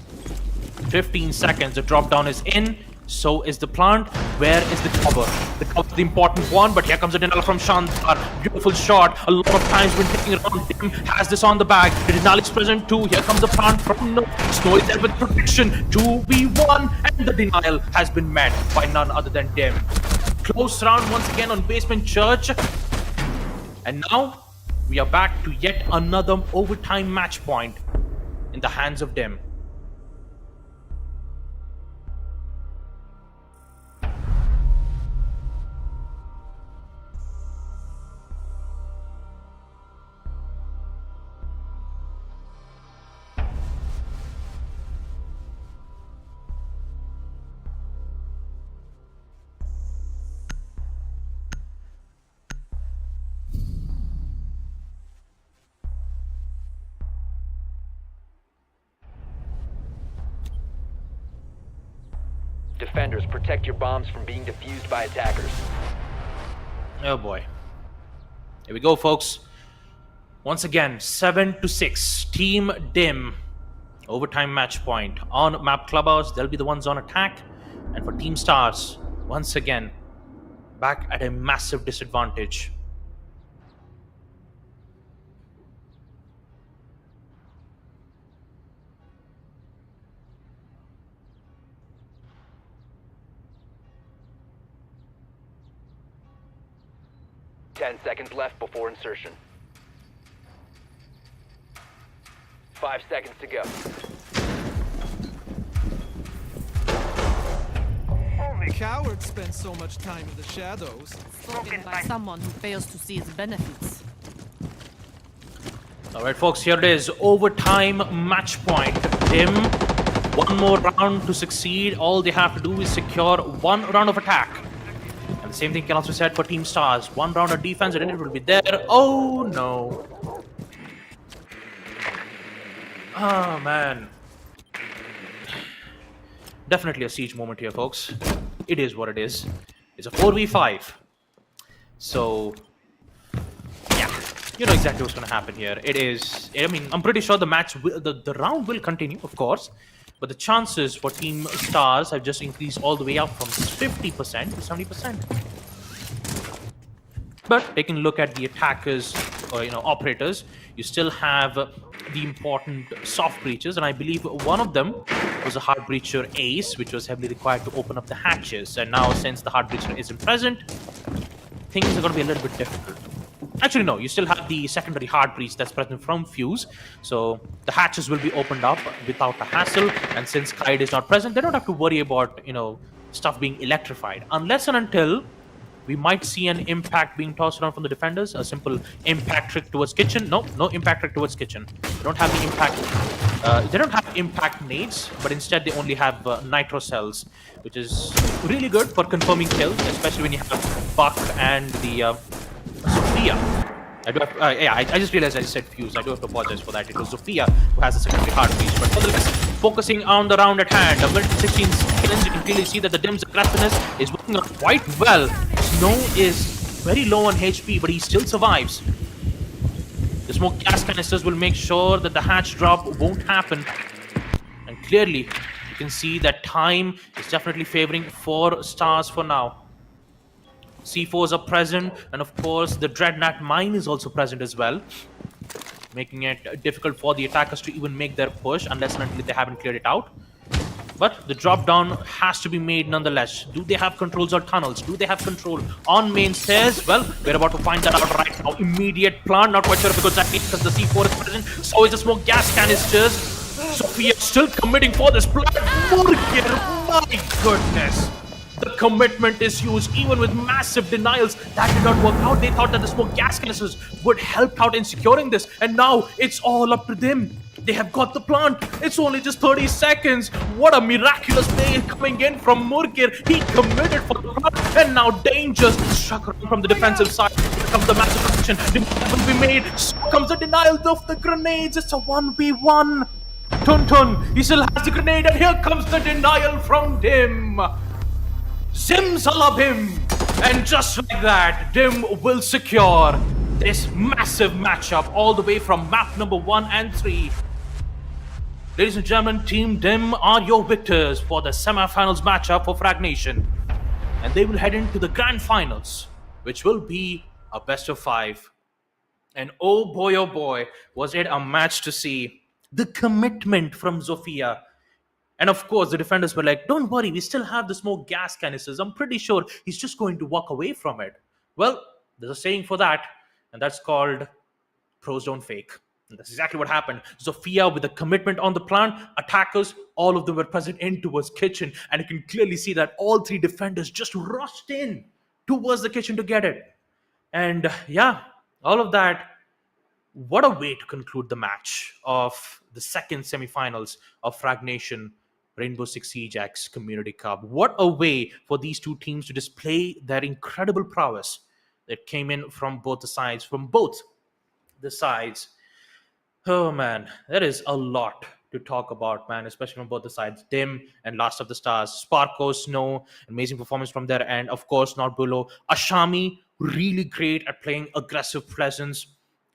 15 seconds. The drop down is in. So is the plant. Where is the cover? The cover is the important one, but here comes a denial from Shandar. Beautiful shot. A lot of times when taking around, Dim has this on the bag. The denial is present too. Here comes the plant from No. Snow is there with protection. 2v1, and the denial has been met by none other than Dim. Close round once again on Basement Church. And now we are back to yet another overtime match point in the hands of Dim. Defenders, protect your bombs from being defused by attackers. Oh boy. Here we go, folks. Once again, 7-6. Team Dim. Overtime match point. On map Clubhouse, they'll be the ones on attack. And for Team Stars, once again, back at a massive disadvantage. Ten seconds left before insertion. 5 seconds to go. Cowards spend so much time in the shadows. Spoken by someone who fails to see its benefits. Alright, folks, here it is. Overtime match point. Dim One more round to succeed. All they have to do is secure one round of attack. And the same thing can also be said for Team Stars. One round of defense and it will be there. Oh no. Oh man. Definitely a siege moment here, folks. It is what it is. It's a 4v5. So, yeah, you know exactly what's going to happen here. It is, I mean, I'm pretty sure the match, the round will continue, of course. But the chances for Team Stars have just increased all the way up from 50% to 70%. But taking a look at the attackers, or operators, you still have the important soft breaches, and I believe one of them was a hard breacher ace, which was heavily required to open up the hatches. And now, since the hard breacher isn't present, things are going to be a little bit difficult. Actually, no, you still have the secondary hard breach that's present from Fuse, so the hatches will be opened up without a hassle. And since Kite is not present, they don't have to worry about stuff being electrified, unless and until we might see an impact being tossed around from the defenders. A simple impact trick towards kitchen. No impact trick towards kitchen. They don't have the impact. They don't have impact nades, but instead they only have nitro cells, which is really good for confirming kills, especially when you have Buck and the Sophia. I just realized I just said Fuse. I do have to apologize for that. It was Sophia who has a secondary hard breach. But nonetheless, focusing on the round at hand, a minute 16 seconds, you can clearly see that the Dim's aggressiveness is working out quite well. Snow is very low on HP, but he still survives. The smoke gas canisters will make sure that the hatch drop won't happen. And clearly, you can see that time is definitely favoring 4 stars for now. C4s are present, and of course the Dreadnought mine is also present as well, making it difficult for the attackers to even make their push unless and until they haven't cleared it out. But the drop down has to be made nonetheless. Do they have controls on tunnels? Do they have control on main stairs? Well, we're about to find that out right now. Immediate plant, not quite sure if it goes exactly because the C4 is present. So is the smoke gas canisters. Sophia still committing for this plant. Murkir, my goodness. The commitment is huge, even with massive denials. That did not work out. They thought that the smoke gas canisters would help out in securing this, and now it's all up to them. They have got the plant. It's only just 30 seconds. What a miraculous play coming in from Murkir. He committed for the plant, and now dangers struck around from the defensive side. Here comes the massive action. Denial will be made. So comes the denial of the grenades. It's a 1v1. Tun, he still has the grenade, and here comes the denial from Dim. Zimzalabim! And just like that, Dim will secure this massive matchup all the way from map number 1 and 3. Ladies and gentlemen, Team Dim are your victors for the semifinals matchup for Fragnation. And they will head into the grand finals, which will be a best of 5. And oh boy, was it a match to see. The commitment from Zofia. And of course, the defenders were like, don't worry, we still have the smoke gas canisters. I'm pretty sure he's just going to walk away from it. Well, there's a saying for that, and that's called pros don't fake. And that's exactly what happened. Zofia with the commitment on the plant, attackers, all of them were present in towards kitchen. And you can clearly see that all 3 defenders just rushed in towards the kitchen to get it. And yeah, all of that. What a way to conclude the match of the second semifinals of Fragnation Rainbow Six Siege X Community Cup. What a way for these 2 teams to display their incredible prowess that came in from both the sides. Oh man, there is a lot to talk about, man, especially from both the sides. Dim and Last of the Stars. Sparko, Snow, amazing performance from their end. Of course, not below. Ashami, really great at playing aggressive presence.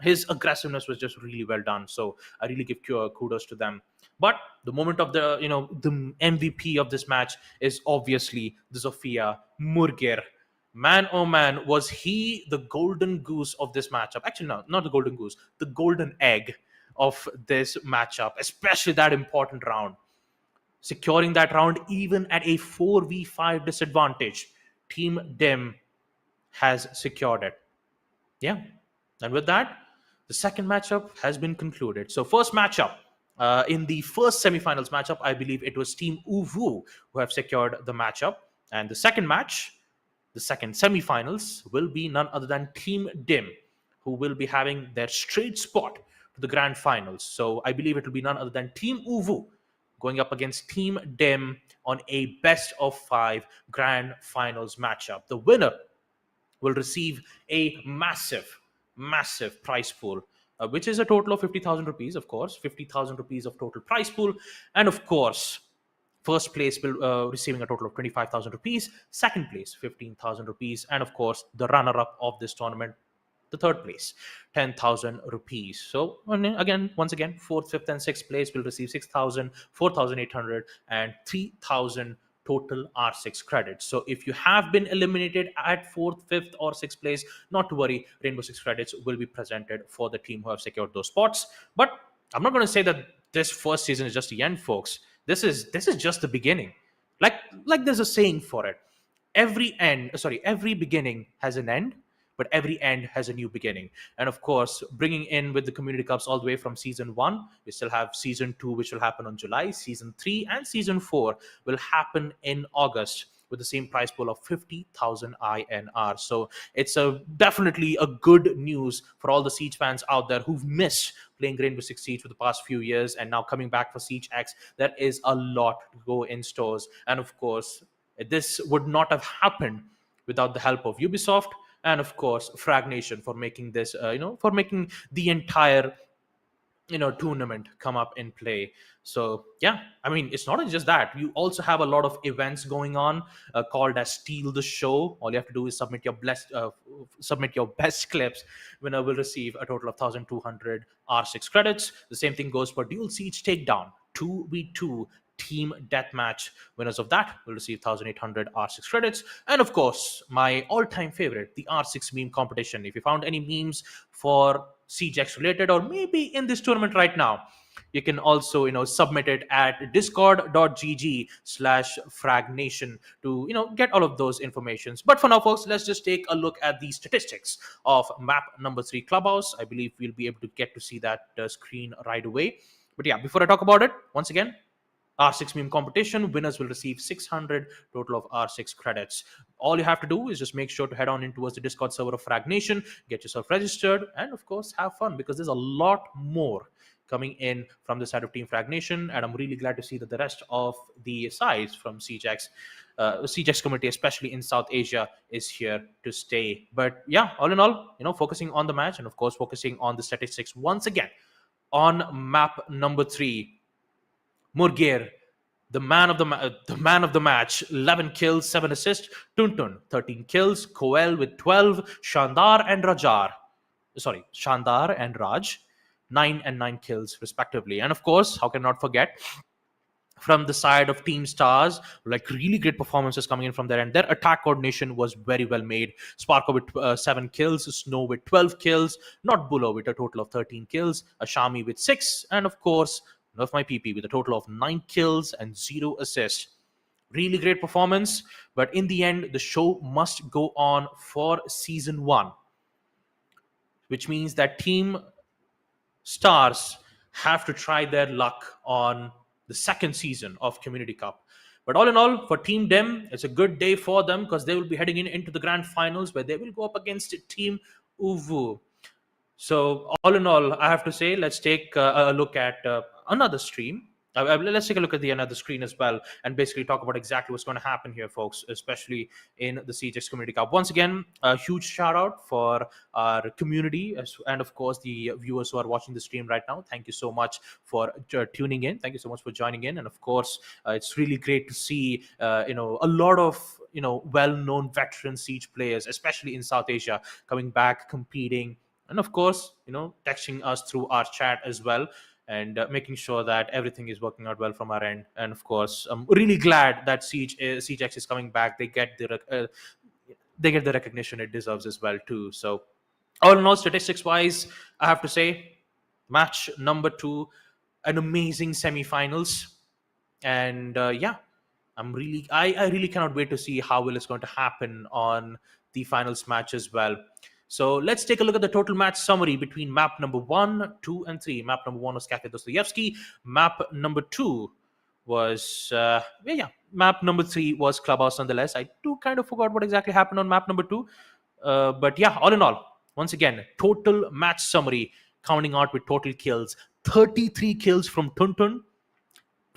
His aggressiveness was just really well done. So I really give kudos to them. But the moment of the MVP of this match is obviously the Zofia Murkir. Man, oh man, was he the golden goose of this matchup. Actually, no, not the golden goose, the golden egg of this matchup, especially that important round. Securing that round even at a 4v5 disadvantage. Team Dim has secured it. Yeah. And with that, the second matchup has been concluded. So first matchup, in the first semifinals matchup, I believe it was Team Uwu who have secured the matchup. And the second match, the second semifinals, will be none other than Team Dim, who will be having their straight spot to the grand finals. So I believe it will be none other than Team Uwu going up against Team Dim on a best of 5 grand finals matchup. The winner will receive a massive prize pool, which is a total of 50,000 rupees, of course, 50,000 rupees of total prize pool. And of course, first place will receiving a total of 25,000 rupees, second place 15,000 rupees, and of course the runner up of this tournament, the third place, 10,000 rupees. So once again, fourth, fifth, and sixth place will receive 6,000, 4,800, and 3,000 total R6 credits. So if you have been eliminated at fourth, fifth, or sixth place, not to worry, Rainbow Six credits will be presented for the team who have secured those spots. But I'm not going to say that this first season is just the end, folks. This is just the beginning. Like there's a saying for it. Every beginning has an end, but every end has a new beginning. And of course, bringing in with the community cups all the way from season 1, we still have season 2, which will happen on July, season 3 and season 4 will happen in August with the same prize pool of 50,000 INR. So it's definitely a good news for all the Siege fans out there who've missed playing Rainbow Six Siege for the past few years and now coming back for Siege X. There is a lot to go in stores. And of course, this would not have happened without the help of Ubisoft and of course Fragnation for making this, for making the entire tournament come up in play. So yeah, I mean, it's not just that. You also have a lot of events going on called as Steal the Show. All you have to do is submit your best clips. Winner will receive a total of 1,200 R6 credits. The same thing goes for Dual Siege Takedown 2v2 team deathmatch. Winners of that will receive 1,800 R6 credits. And of course, my all-time favorite, the R6 meme competition. If you found any memes for CJX related or maybe in this tournament right now, you can also submit it at discord.gg/fragnation to get all of those informations. But for now, folks, let's just take a look at the statistics of map number 3 Clubhouse. I believe we'll be able to get to see that screen right away. But yeah, before I talk about it, once again, R6 meme competition, winners will receive 600 total of R6 credits. All you have to do is just make sure to head on in towards the Discord server of Fragnation, get yourself registered, and of course have fun, because there's a lot more coming in from the side of Team Fragnation, and I'm really glad to see that the rest of the sides from CJX community, especially in South Asia, is here to stay. But yeah, all in all, focusing on the match and of course focusing on the statistics once again on map number 3. Murgir, the man of the match, 11 kills, 7 assists. Tuntun, 13 kills. Koel with 12. Shandar and Raj, 9 and 9 kills respectively. And of course, how can I not forget, from the side of Team Stars, really great performances coming in from there, and their attack coordination was very well made. Sparko with 7 kills, Snow with 12 kills, Not Bullo with a total of 13 kills, Ashami with 6, and of course Nerf My PP with a total of 9 kills and 0 assists. Really great performance, but in the end, the show must go on for Season 1, which means that Team Stars have to try their luck on the second season of Community Cup. But all in all, for Team Dem, it's a good day for them because they will be heading into the grand finals where they will go up against Team Uvu. So all in all, I have to say, let's take a look at another stream. Let's take a look at the another screen as well and basically talk about exactly what's going to happen here, folks, especially in the CJX Community Cup. Once again, a huge shout out for our community and of course the viewers who are watching the stream right now. Thank you so much for tuning in. Thank you so much for joining in. And of course, it's really great to see a lot of well-known veteran Siege players, especially in South Asia, coming back, competing, and of course, texting us through our chat as well, and making sure that everything is working out well from our end. And of course, I'm really glad that CJX is coming back. They get the recognition it deserves as well too. So all in all, statistics wise, I have to say, match number 2, an amazing semifinals, and yeah, I really cannot wait to see how well it's going to happen on the finals match as well. So let's take a look at the total match summary between map number 1, 2, and 3. Map number 1 was Cafe Dostoyevsky. Map number 2 was, map number 3 was Clubhouse nonetheless. I do kind of forgot what exactly happened on map number 2. But yeah, all in all, once again, total match summary, counting out with total kills. 33 kills from Tuntun,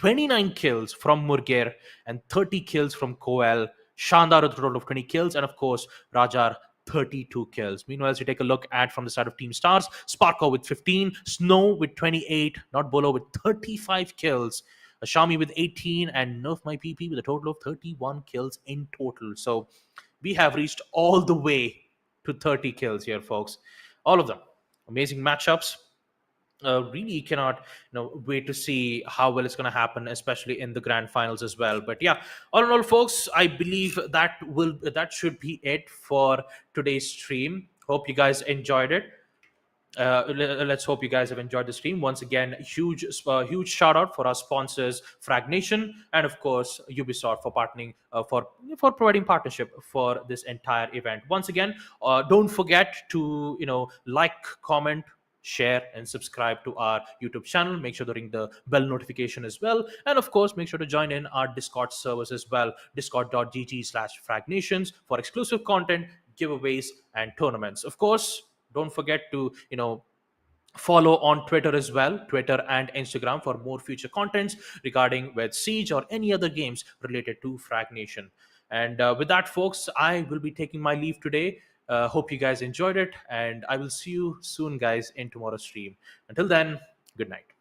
29 kills from Murger and 30 kills from Koel. Shandar, a total of 20 kills, and of course, Rajar, 32 kills. Meanwhile, as you take a look at from the side of Team Stars, Sparko with 15, Snow with 28, Not Bolo with 35 kills, Shami with 18, and Nerf My PP with a total of 31 kills in total. So we have reached all the way to 30 kills here, folks. All of them. Amazing matchups. Really cannot wait to see how well it's going to happen, especially in the grand finals as well. But yeah, all in all, folks, I believe that should be it for today's stream. Hope you guys enjoyed it. Let's hope you guys have enjoyed the stream. Once again, huge shout out for our sponsors, Fragnation, and of course Ubisoft for partnering for providing partnership for this entire event. Once again, don't forget to like, comment, share, and subscribe to our YouTube channel. Make sure to ring the bell notification as well, and of course make sure to join in our Discord servers as well, discord.gg/fragnations, for exclusive content, giveaways, and tournaments. Of course, don't forget to follow on Twitter as well, Twitter and Instagram, for more future contents regarding with Siege or any other games related to Fragnation. And with that, folks, I will be taking my leave today. Hope you guys enjoyed it, and I will see you soon, guys, in tomorrow's stream. Until then, good night.